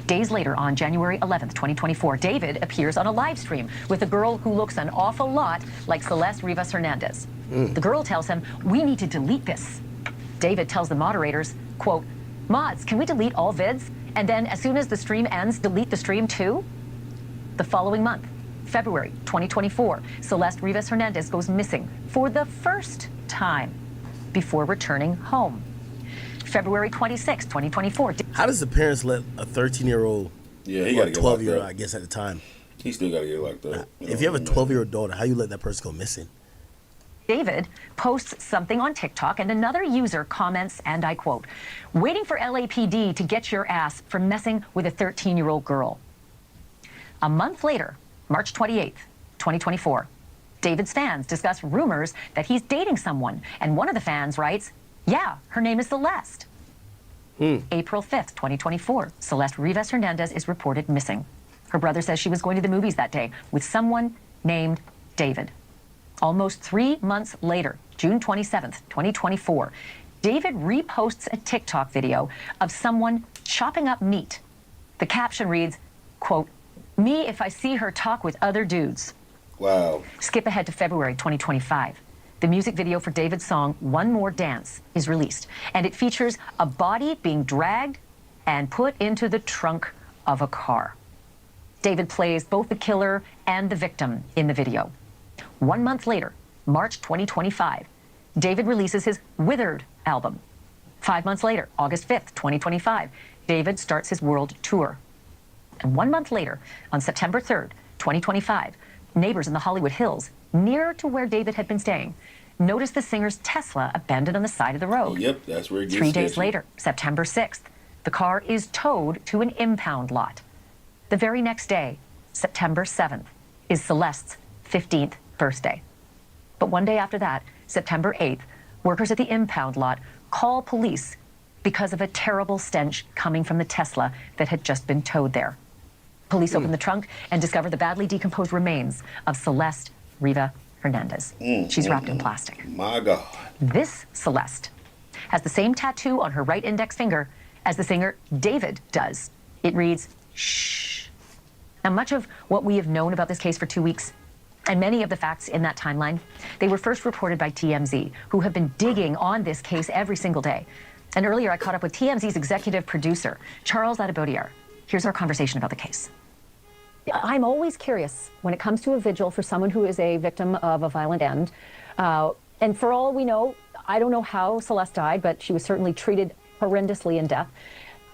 Days later, on January 11th, 2024, David appears on a live stream with a girl who looks an awful lot like Celeste Rivas Hernandez. The girl tells him, "We need to delete this." David tells the moderators, quote, "Mods, can we delete all vids? And then as soon as the stream ends, delete the stream too?" The following month, February 2024, Celeste Rivas Hernandez goes missing for the first time before returning home. February 26, 2024. How does the parents let a 13-year-old, Yeah, he or gotta a get 12-year-old, locked I up. guess at the time, He still got to get locked up. if you have a 12-year-old daughter, how you let that person go missing? David posts something on TikTok, and another user comments, and I quote, "Waiting for LAPD to get your ass for messing with a 13-year-old girl." A month later, March 28th, 2024, David's fans discuss rumors that he's dating someone, and one of the fans writes, "Yeah, her name is Celeste." April 5th, 2024, Celeste Rivas Hernandez is reported missing. Her brother says she was going to the movies that day with someone named David. Almost 3 months later, June 27th, 2024, David reposts a TikTok video of someone chopping up meat. The caption reads, quote, "Me if I see her talk with other dudes." Wow. Skip ahead to February 2025. The music video for David's song, One More Dance, is released, and it features a body being dragged and put into the trunk of a car. David plays both the killer and the victim in the video. 1 month later, March 2025, David releases his Withered album. 5 months later, August 5th, 2025, David starts his world tour. And 1 month later, on September 3rd, 2025, neighbors in the Hollywood Hills, near to where David had been staying, noticed the singer's Tesla abandoned on the side of the road. Yep, that's where it gets 3 days sketchy. later, September 6th, the car is towed to an impound lot. The very next day, September 7th, is Celeste's 15th birthday. But one day after that, September 8th, workers at the impound lot call police because of a terrible stench coming from the Tesla that had just been towed there. Police open the trunk and discover the badly decomposed remains of Celeste Riva Hernandez. She's wrapped in plastic. My God. This Celeste has the same tattoo on her right index finger as the singer David does. It reads, "Shh." Now, much of what we have known about this case for 2 weeks, and many of the facts in that timeline, they were first reported by TMZ, who have been digging on this case every single day. And earlier, I caught up with TMZ's executive producer, Charles Adibodiar. Here's our conversation about the case. I'm always curious when it comes to a vigil for someone who is a victim of a violent end. And for all we know, I don't know how Celeste died, but she was certainly treated horrendously in death.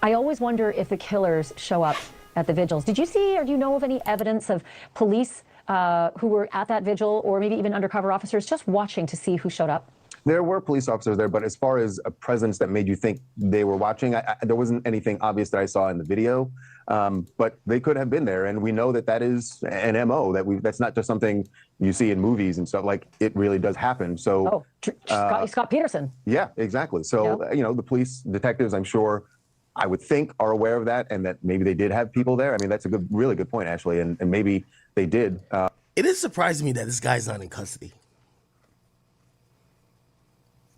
I always wonder if the killers show up at the vigils. Did you see or do you know of any evidence of police who were at that vigil, or maybe even undercover officers just watching to see who showed up? There were police officers there, but as far as a presence that made you think they were watching, there wasn't anything obvious that I saw in the video. But they could have been there, and we know that that is an MO. That's not just something you see in movies and stuff. Like, it really does happen. So, Scott Peterson. Yeah, exactly. So you know, the police detectives, I'm sure, I would think, are aware of that, and that maybe they did have people there. I mean, that's a really good point, actually, and maybe they did. It is surprising me that this guy's not in custody.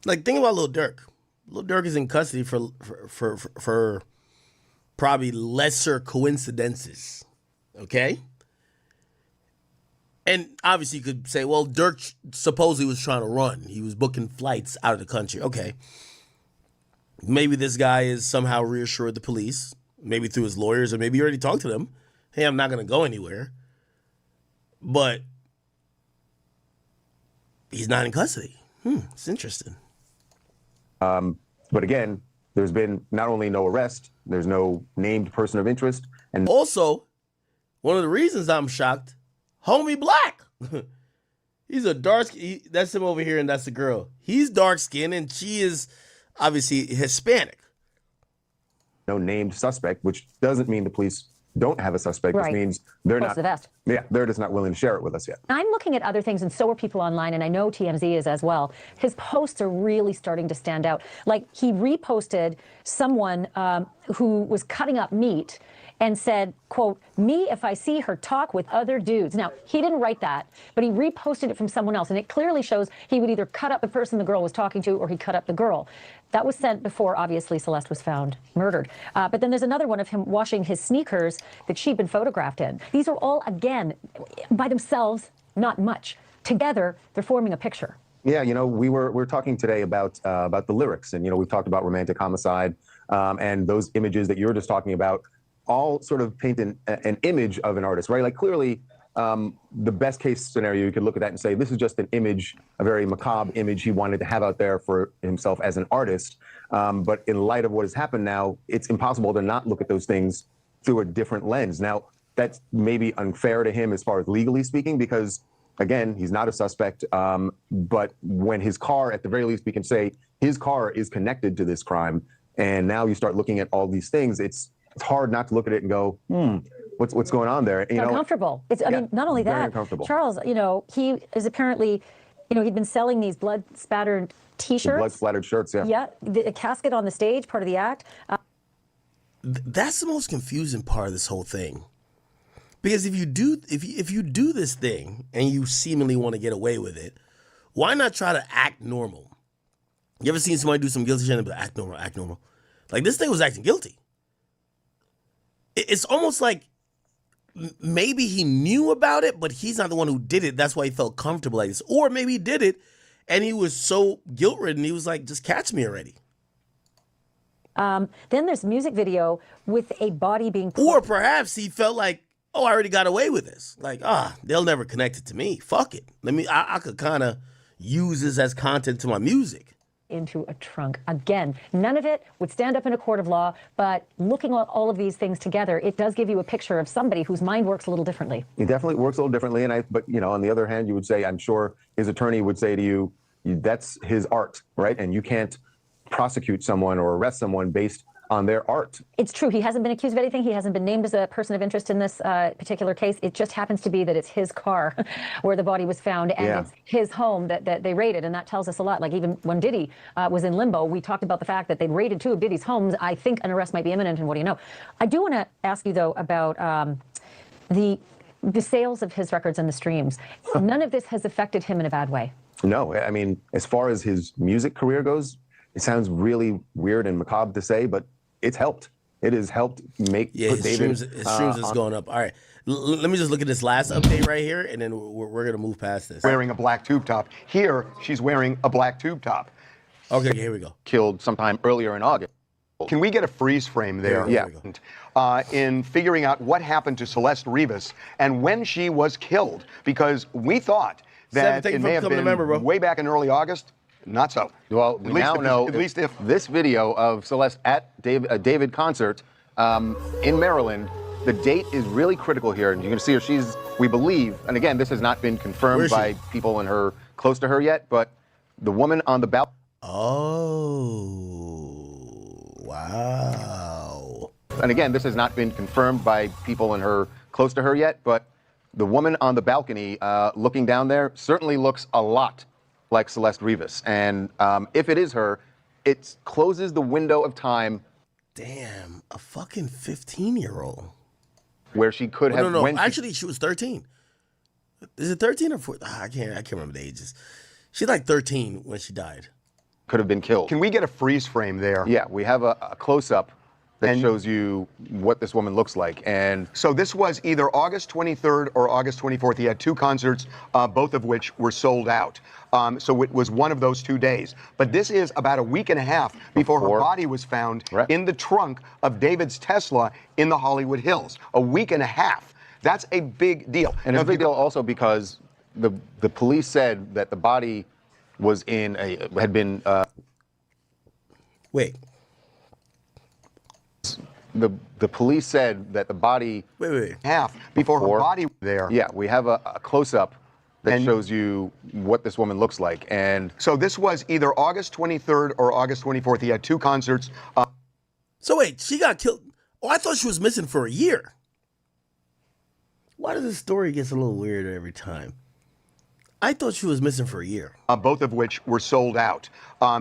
Like, think about Lil Durk. Lil Durk is in custody for probably lesser coincidences, okay? And obviously you could say, well, Durk supposedly was trying to run. He was booking flights out of the country. Okay. Maybe this guy is somehow reassured the police, maybe through his lawyers, or maybe he already talked to them. Hey, I'm not going to go anywhere. But he's not in custody. It's interesting. But again, there's been not only no arrest, there's no named person of interest. And also, one of the reasons I'm shocked, homie black. He's a dark, that's him over here and that's the girl. He's dark skinned and she is obviously Hispanic. No named suspect, which doesn't mean the police don't have a suspect. Right. Which means they're Close not. to the vest. Yeah, they're just not willing to share it with us yet. I'm looking at other things, and so are people online, and I know TMZ is as well. His posts are really starting to stand out. Like, he reposted someone who was cutting up meat and said, quote, "Me if I see her talk with other dudes." Now, he didn't write that, but he reposted it from someone else, and it clearly shows he would either cut up the person the girl was talking to, or he cut up the girl. That was sent before, obviously, Celeste was found murdered. But then there's another one of him washing his sneakers that she'd been photographed in. These are all, again, by themselves, not much. Together, they're forming a picture. Yeah, you know, we're talking today about the lyrics, and you know, we've talked about romantic homicide, and those images that you're just talking about, all sort of paint an image of an artist, right? Like, clearly, the best case scenario, you could look at that and say, this is just an image, a very macabre image he wanted to have out there for himself as an artist. But in light of what has happened now, it's impossible to not look at those things through a different lens. Now, that's maybe unfair to him as far as legally speaking, because again, he's not a suspect. But when his car, at the very least, we can say his car is connected to this crime. And now you start looking at all these things. It's hard not to look at it and go, what's going on there? It's uncomfortable. I mean, not only very that, uncomfortable. Charles, you know, he is apparently, you know, he'd been selling these blood-spattered T-shirts. Blood-splattered shirts, yeah. Yeah, a casket on the stage, part of the act. That's the most confusing part of this whole thing. Because if you do this thing and you seemingly want to get away with it, why not try to act normal? You ever seen somebody do some guilty shit and be like, act normal, act normal? Like, this thing was acting guilty. It's almost like maybe he knew about it, but he's not the one who did it. That's why he felt comfortable like this. Or maybe he did it and he was so guilt-ridden, he was like, just catch me already. Then there's a music video with a body being... Or perhaps he felt like, oh, I already got away with this. Like, they'll never connect it to me. Fuck it. I could kind of use this as content to my music. Into a trunk. Again, none of it would stand up in a court of law, but looking at all of these things together, it does give you a picture of somebody whose mind works a little differently. It definitely works a little differently, but on the other hand, you would say, I'm sure his attorney would say to you, that's his art, right? And you can't prosecute someone or arrest someone based on their art. It's true. He hasn't been accused of anything. He hasn't been named as a person of interest in this particular case. It just happens to be that it's his car where the body was found, and it's his home that they raided, and that tells us a lot. Like, even when Diddy was in limbo, we talked about the fact that they raided 2 of Diddy's homes. I think an arrest might be imminent, and what do you know? I do want to ask you, though, about the sales of his records and the streams. None of this has affected him in a bad way. No, I mean, as far as his music career goes, it sounds really weird and macabre to say, but it's helped. It has helped make his David. streams is going up. All right, let me just look at this last update right here, and then we're gonna move past this. Wearing a black tube top. Here, she's wearing a black tube top. Okay, here we go. Killed sometime earlier in August. Can we get a freeze frame there? Yeah. In figuring out what happened to Celeste Rivas and when she was killed, because we thought that it may have been way back in early August. Not so. Well, we now know, at least if this video of Celeste at a David concert in Maryland, the date is really critical here. And you can see her, we believe, and again, this has not been confirmed by people in her close to her yet, but the woman on the balcony. Oh, wow. And again, this has not been confirmed by people in her close to her yet, but the woman on the balcony looking down there certainly looks a lot like Celeste Rivas. And if it is her, it closes the window of time. Damn, a fucking 15-year-old. Where she could have... No. Actually, she was 13. Is it 13 or 14? I can't remember the ages. She's like 13 when she died. Could have been killed. Can we get a freeze frame there? Yeah, we have a close-up that shows you what this woman looks like. And so this was either August 23rd or August 24th. He had 2 concerts, both of which were sold out. So it was one of those 2 days. But this is about a week and a half before her body was found in the trunk of David's Tesla in the Hollywood Hills. A week and a half. That's a big deal. And it's a big deal also because the police said that the body was had been... Wait. The police said that the body... Wait. Half before her body was there. Yeah, we have a close-up that shows you what this woman looks like. And so this was either August 23rd or August 24th. He had 2 concerts. So wait, she got killed. Oh, I thought she was missing for a year. Why does this story get a little weirder every time? I thought she was missing for a year. Both of which were sold out.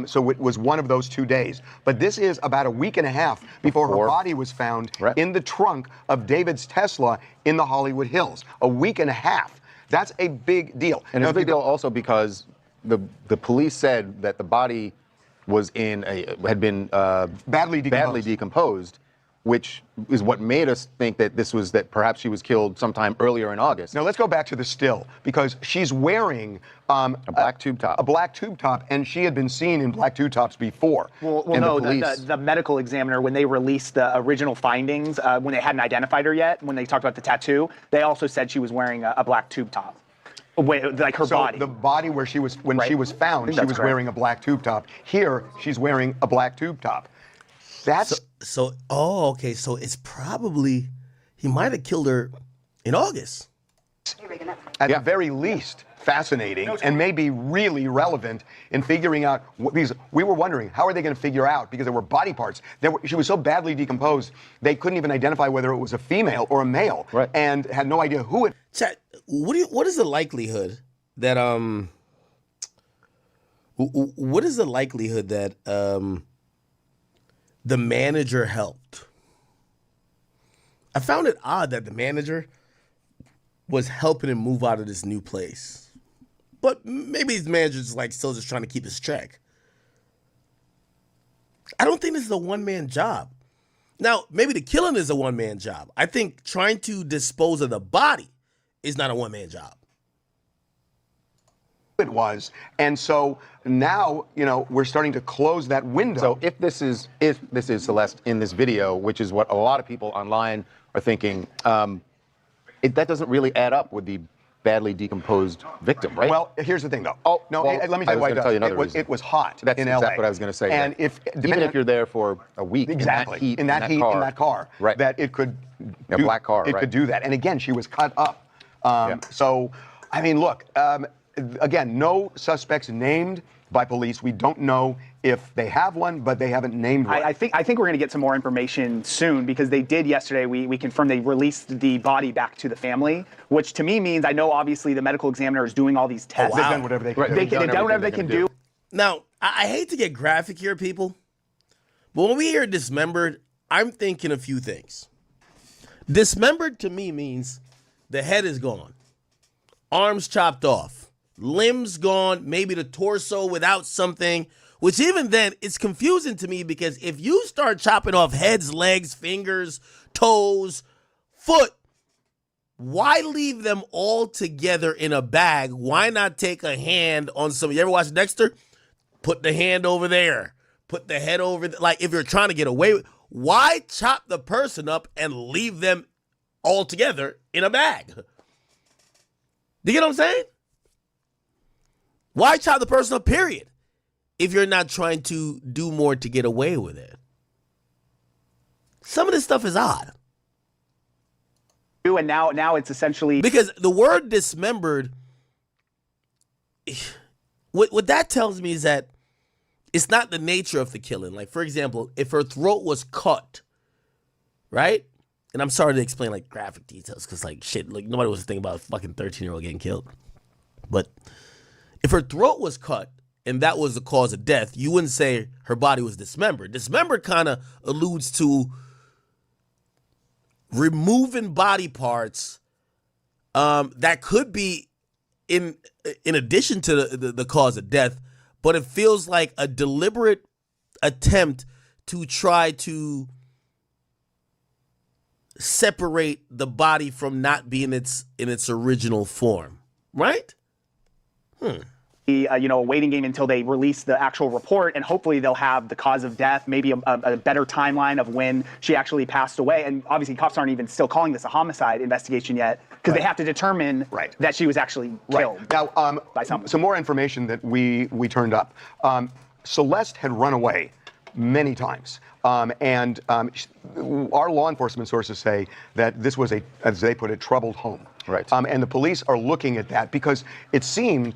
So it was one of those 2 days. But this is about a week and a half before her body was found in the trunk of David's Tesla in the Hollywood Hills. A week and a half. That's a big deal. And it's a big deal also because the police said that the body was had been badly decomposed, which is what made us think that perhaps she was killed sometime earlier in August. Now let's go back to the still, because she's wearing a black tube top. A black tube top, and she had been seen in black tube tops before. Well, no, the medical examiner, when they released the original findings, when they hadn't identified her yet, when they talked about the tattoo, they also said she was wearing a black tube top. Like her body. The body where she was, when she was found, she was wearing a black tube top. Here, she's wearing a black tube top. That's... okay, so it's probably, he might have killed her in August. At the very least, fascinating and maybe really relevant in figuring out, because we were wondering, how are they going to figure out, because there were body parts. She was so badly decomposed, they couldn't even identify whether it was a female or a male, and had no idea who it... Chat, what is the likelihood that, what is the likelihood that, the manager helped? I found it odd that the manager was helping him move out of this new place. But maybe his manager's like still just trying to keep his check. I don't think this is a one-man job. Now, maybe the killing is a one-man job. I think trying to dispose of the body is not a one-man job. It was. And so now, we're starting to close that window. So if this is Celeste in this video, which is what a lot of people online are thinking, that doesn't really add up with the badly decomposed victim, right? Well, here's the thing, though. Oh, no, let me tell you why it was hot That's in exactly LA. what I was going to say. And even if you're there for a week, exactly, in that car, right. that it could a black car, it right. could do that. And again, she was cut up. So, I mean, look, again, no suspects named by police. We don't know if they have one, but they haven't named one. I think we're going to get some more information soon, because they did yesterday. We confirmed they released the body back to the family, which to me means, I know obviously the medical examiner is doing all these tests. They've done whatever they can do. They've done whatever they can do. Now, I hate to get graphic here, people, but when we hear dismembered, I'm thinking a few things. Dismembered to me means the head is gone, arms chopped off, limbs gone, maybe the torso without something, which even then, it's confusing to me, because if you start chopping off heads, legs, fingers, toes, foot, why leave them all together in a bag? Why not take a hand on some? You ever watch Dexter? Put the hand over there. Put the head over there. Like, if you're trying to get away with, why chop the person up and leave them all together in a bag? Do you get what I'm saying? Why chop the person up, period, if you're not trying to do more to get away with it? Some of this stuff is odd. And now it's essentially... Because the word dismembered, what that tells me is that it's not the nature of the killing. Like, for example, if her throat was cut, right? And I'm sorry to explain, like, graphic details, because, like, shit, like, nobody was thinking about a fucking 13-year-old getting killed. But if her throat was cut and that was the cause of death, you wouldn't say her body was dismembered. Dismembered kind of alludes to removing body parts that could be in addition to the cause of death, but it feels like a deliberate attempt to try to separate the body from not being in its original form, right? A waiting game until they release the actual report, and hopefully they'll have the cause of death, maybe a better timeline of when she actually passed away. And obviously cops aren't even still calling this a homicide investigation yet, because they have to determine that she was actually killed. Now, by someone. Some more information that we turned up. Celeste had run away many times. And our law enforcement sources say that this was as they put it, troubled home. Right. And the police are looking at that because it seemed,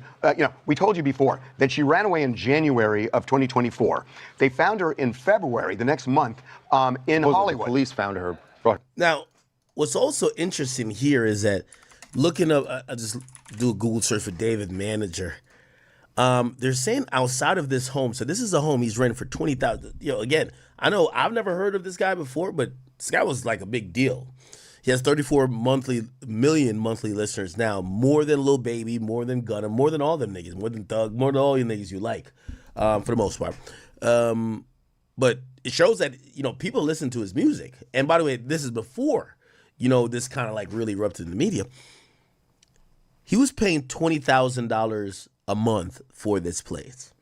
we told you before that she ran away in January of 2024. They found her in February, the next month, in Hollywood. The police found her. Now, what's also interesting here is that looking up, I just do a Google search for David Manager. They're saying outside of this home, so this is a home he's renting for $20,000. Again, I know I've never heard of this guy before, but this guy was like a big deal. He has 34 million monthly listeners now, more than Lil Baby, more than Gunna, more than all them niggas, more than Thug, more than all you niggas you like, for the most part. But it shows that, people listen to his music. And by the way, this is before, this kind of like really erupted in the media. He was paying $20,000 a month for this place.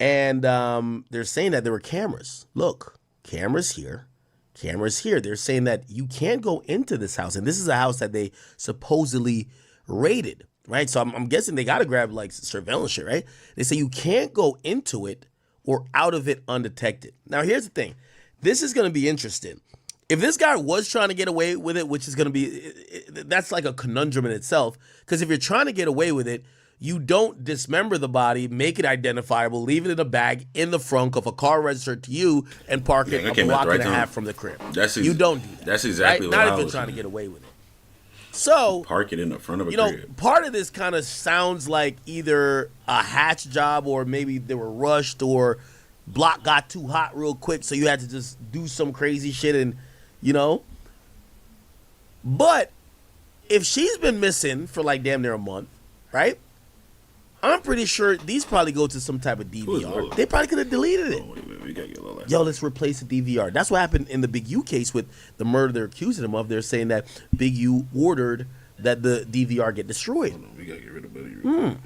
And they're saying that there were cameras. Look, cameras here. Cameras here. They're saying that you can't go into this house. And this is a house that they supposedly raided, right? So I'm guessing they got to grab like surveillance shit, right? They say you can't go into it or out of it undetected. Now, here's the thing. This is going to be interesting. If this guy was trying to get away with it, which is going to be, that's like a conundrum in itself. Because if you're trying to get away with it, you don't dismember the body, make it identifiable, leave it in a bag in the front of a car registered to you, and park it a block and a half from the crib. You don't do that. That's exactly right? what Not I if you're was trying to get away with it. So park it in the front of a crib. Part of this kind of sounds like either a hatch job, or maybe they were rushed, or block got too hot real quick, so you had to just do some crazy shit, and But if she's been missing for like damn near a month, right? I'm pretty sure these probably go to some type of DVR. They probably could have deleted it. We gotta get Lola. Yo, let's replace the DVR. That's what happened in the Big U case with the murder they're accusing him of. They're saying that Big U ordered that the DVR get destroyed. We gotta get rid of Buddy.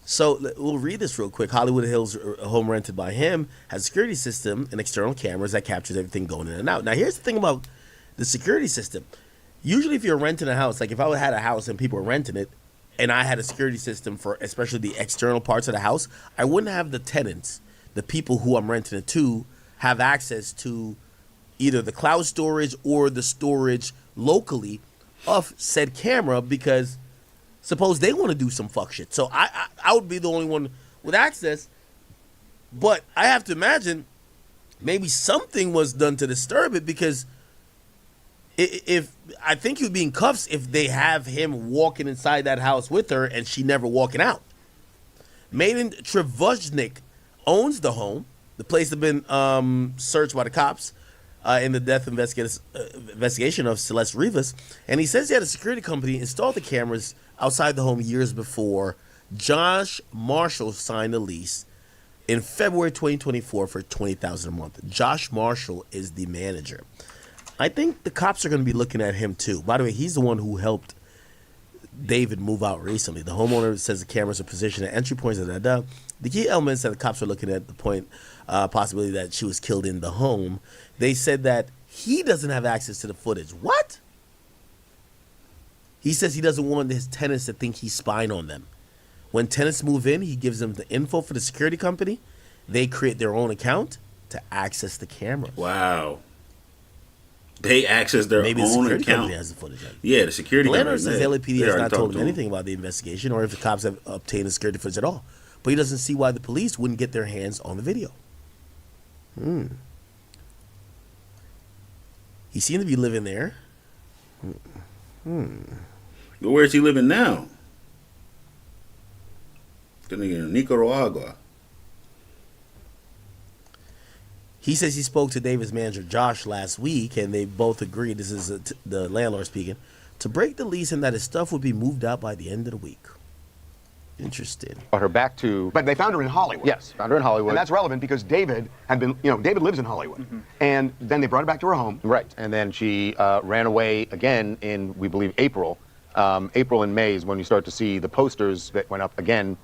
So we'll read this real quick. Hollywood Hills, a home rented by him, has a security system and external cameras that captures everything going in and out. Now, here's the thing about the security system. Usually, if you're renting a house, like if I had a house and people were renting it, and I had a security system for especially the external parts of the house, I wouldn't have the tenants, the people who I'm renting it to, have access to either the cloud storage or the storage locally of said camera, because suppose they want to do some fuck shit. So I would be the only one with access. But I have to imagine maybe something was done to disturb it, because if I think he would be in cuffs if they have him walking inside that house with her and she never walking out. Maiden Trevoznik owns the home. The place had been searched by the cops in the death investigation of Celeste Rivas. And he says he had a security company install the cameras outside the home years before Josh Marshall signed a lease in February 2024 for $20,000 a month. Josh Marshall is the manager. I think the cops are going to be looking at him too. By the way, he's the one who helped David move out recently. The homeowner says the cameras are positioned at entry points. The key elements that the cops are looking at the point, possibility that she was killed in the home. They said that he doesn't have access to the footage. What? He says he doesn't want his tenants to think he's spying on them. When tenants move in, he gives them the info for the security company. They create their own account to access the camera. Wow. They access their Maybe own the security account. company has the footage. Yeah, the security The landlord company. says LAPD has not told him him anything about the investigation or if the cops have obtained the security footage at all. But he doesn't see why the police wouldn't get their hands on the video. He seemed to be living there. But where's he living now? The nigga in Nicaragua. He says he spoke to David's manager, Josh, last week, and they both agreed, this is the landlord speaking, to break the lease and that his stuff would be moved out by the end of the week. Interesting. Brought her back to... But they found her in Hollywood. Yes, found her in Hollywood. And that's relevant because David had been, David lives in Hollywood. And then they brought her back to her home. Right, and then she ran away again in, we believe, April. April and May is when you start to see the posters that went up again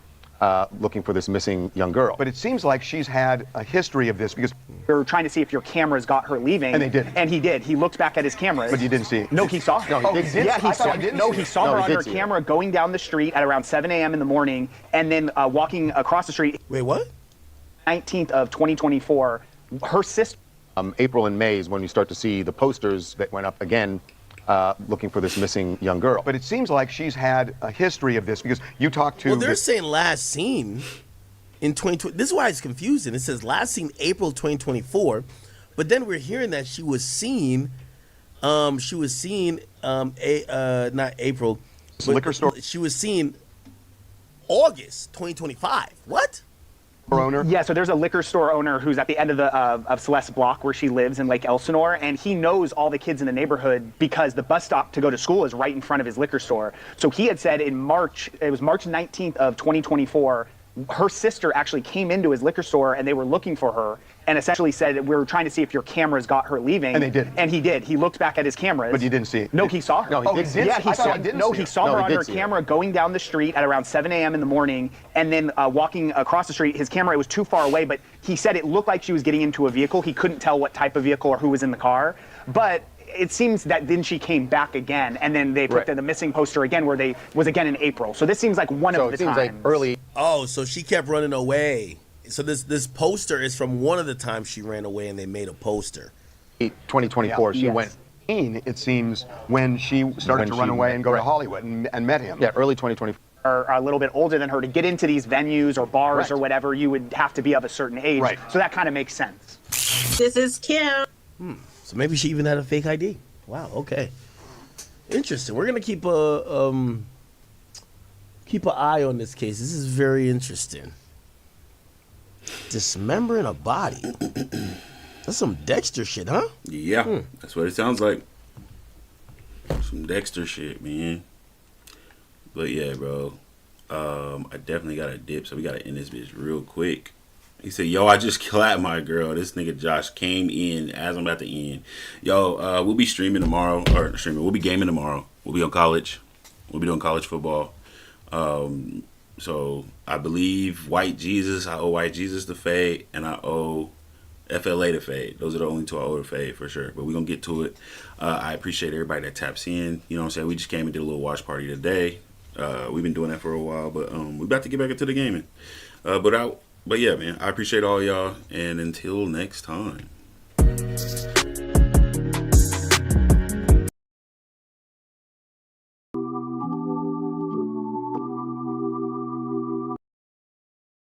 looking for this missing young girl. But it seems like she's had a history of this because... They were trying to see if your cameras got her leaving. And they did. And he did. He looked back at his cameras. But you didn't see it. No, he saw her. No, he did. Yeah, he saw it. No, he saw her on her see camera going down the street at around 7 a.m. in the morning and then walking across the street. Wait, what? 19th of 2024. Her sister... April and May is when you start to see the posters that went up again looking for this missing young girl. But it seems like she's had a history of this because you talked to... Well, they're saying last seen in 2020. This is why it's confusing. It says last seen April 2024, but then we're hearing that she was seen, not April, but liquor store she was seen August 2025. What? Owner? Yeah, so there's a liquor store owner who's at the end of the of Celeste block where she lives in Lake Elsinore, and he knows all the kids in the neighborhood because the bus stop to go to school is right in front of his liquor store. So he had said in March, it was March 19th of 2024, her sister actually came into his liquor store and they were looking for her and essentially said, we were trying to see if your cameras got her leaving. And they did. And he did. He looked back at his cameras. But you didn't see it. No, he saw her. No, he did. Yeah, he saw her. No, he saw her on her camera going down the street at around 7 a.m. in the morning and then walking across the street. His camera, it was too far away, but he said it looked like she was getting into a vehicle. He couldn't tell what type of vehicle or who was in the car. But it seems that then she came back again, and then they put the missing poster again, where they was again in April. So this seems like one of the times. Like early. Oh, so she kept running away. So this poster is from one of the times she ran away, and they made a poster. 2024, she went. It seems when she started to run away and go to Hollywood and met him. Yeah, early 2024. Are a little bit older than her. To get into these venues or bars or whatever, you would have to be of a certain age. Right. So that kind of makes sense. This is Kim. So maybe she even had a fake ID. Wow. Okay. Interesting. We're gonna keep an eye on this case. This is very interesting. Dismembering a body. That's some Dexter shit, huh? Yeah, that's what it sounds like. Some Dexter shit, man. But yeah, bro. I definitely got a dip, so we gotta end this bitch real quick. He said, yo, I just clapped my girl. This nigga Josh came in as I'm about to end. Yo, we'll be streaming tomorrow. We'll be gaming tomorrow. We'll be on college. We'll be doing college football. So I believe I owe White Jesus the fade, and I owe FLA the fade. Those are the only two I owe the fade for sure. But we're going to get to it. I appreciate everybody that taps in. You know what I'm saying? We just came and did a little watch party today. We've been doing that for a while, but we're about to get back into the gaming. But yeah, man, I appreciate all y'all, and until next time.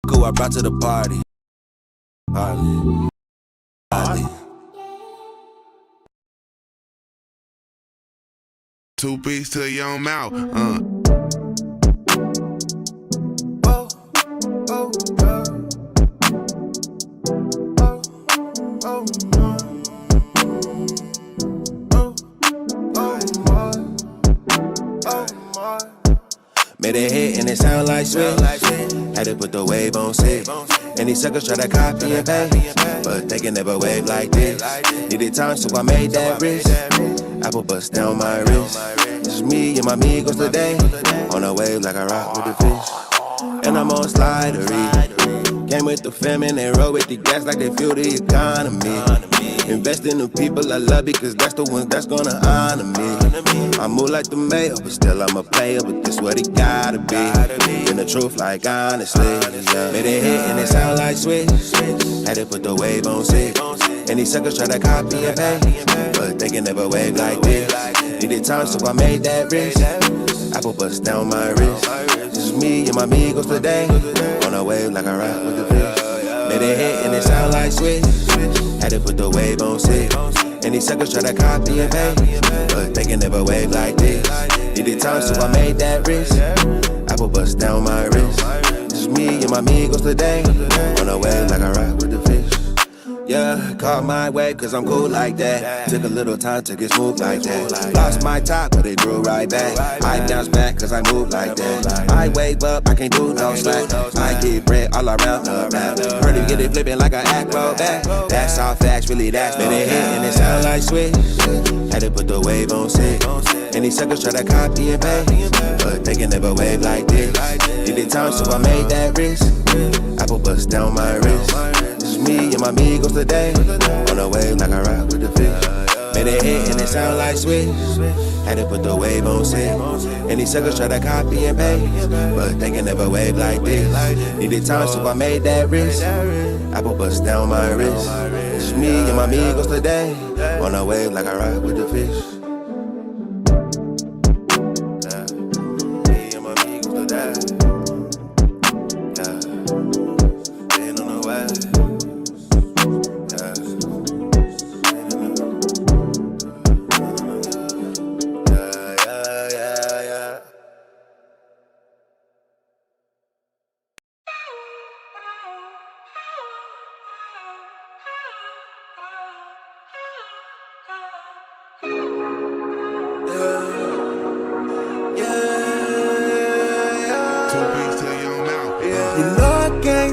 Who I brought to the party. Party. Party. 2 piece to your mouth. Made a hit and it sound like sweet. Had to put the wave on set. And these suckers try to copy and paste, but they can never wave like this. Needed time, so I made that risk. Apple bust down my wrist. Just me and my amigos today. On a wave like I rock with the fish. And I'm on slidery. Came with the fam and they roll with the gas like they fuel the economy. Invest in the people I love because that's the ones that's gonna honor me. I move like the mayor, but still I'm a player, but this what it gotta be. And the truth, like honestly, made it hit and it sound like sweet. Had to put the wave on set. And these suckers try to copy and paste, but they can never wave like this. Needed time, so I made that risk. Apple bust down my wrist. Just me and my amigos today. On a wave like I rock with the fish. Made it hit and it sound like sweet. Had to put the wave on set. And these suckers try to copy and paste, but they can never wave like this. Needed time, so I made that risk. Apple bust down my wrist. Just me and my amigos today. On a wave like I rock with the fish. Yeah, caught my way cause I'm cool like that. Took a little time to get smooth like that. Lost my top but it grew right back. I bounce back cause I move like that. I wave up, I can't do no slack. I get bread all around the map. Heard him get it flipping like an acrobat. That's all facts, really that's been a hit and it sound like sweet. Had to put the wave on set. And these suckers try to copy and paste, but they can never wave like this. Needed time so I made that risk. Apple bust down my wrist. Just me and my amigos today. On a wave like I rock with the fish. Made a hit and it sound like sweet. Had to put the wave on set. And these suckers try to copy and paste, but they can never wave like this. Needed time so I made that risk. Apple bust down my wrist. Just me and my amigos today. On a wave like I rock with the fish.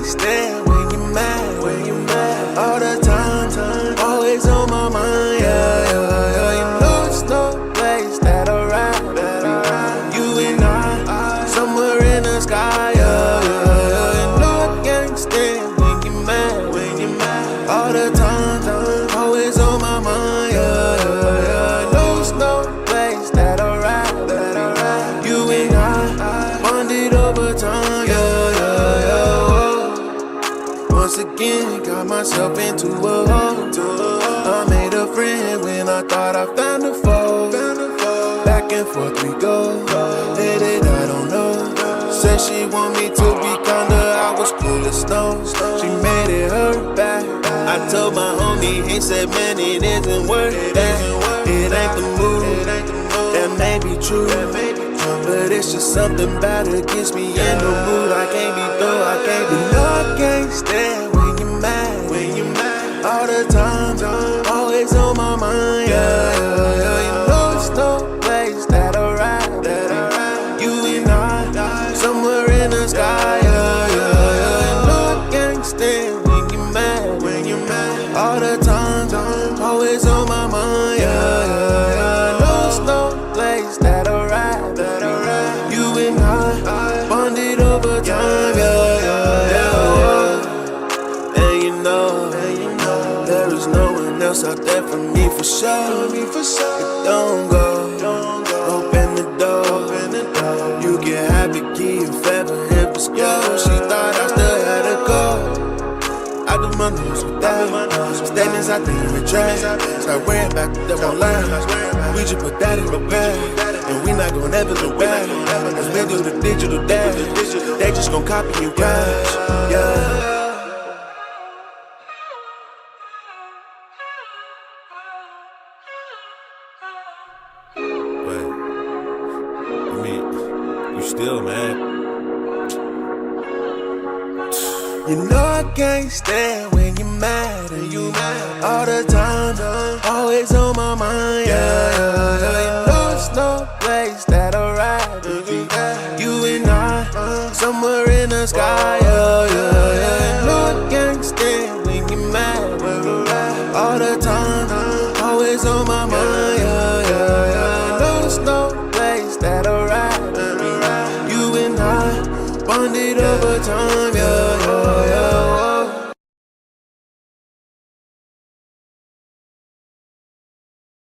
Stand when you're mad, all the time, always on my mind, yeah. You know it's no place that I'd rather be. You and I, somewhere in the sky, yeah. You know I can't stand when you're mad, all the time, always on my mind, yeah. You know it's no place that I'd rather be. You and I, bonded over time, yeah. Once again, got myself into a hole. I made a friend when I thought I found a foe. Back and forth we go. Did it, I don't know. Said she want me to be kinda, I was cool as snow. She made it her back. I told my homie, he said, man, it isn't worth that. It ain't the move, that may be true. But it's just something better gets me in the mood. I can't be through, I can't be no, I can't stand when you're mad, all the time, always on my mind, yeah. You know it's no place somewhere in the sky, yeah, yeah, yeah. You know I can't stand when you're mad, all the time, always on my mind, yeah, yeah, yeah. No, it's no place that I ride, you and I bonded over time, yeah, yeah, yeah, yeah. And you know, there is no one else out there for me for sure. But don't go, open the door. You get happy, key if ever hit the score. She thought I still had to go. I do my nose with that. Statements I didn't retract. Start wearing back, that won't last. We just put that in the bag. And we not gon' ever look back. Cause we do the digital dash. They just gon' copy you cash. Yeah. Still, man. You know I can't stand when you're mad and you mad all the time, always on my mind, yeah, yeah, yeah. You know it's no place that I ride with you and I, somewhere in the sky, yeah, yeah.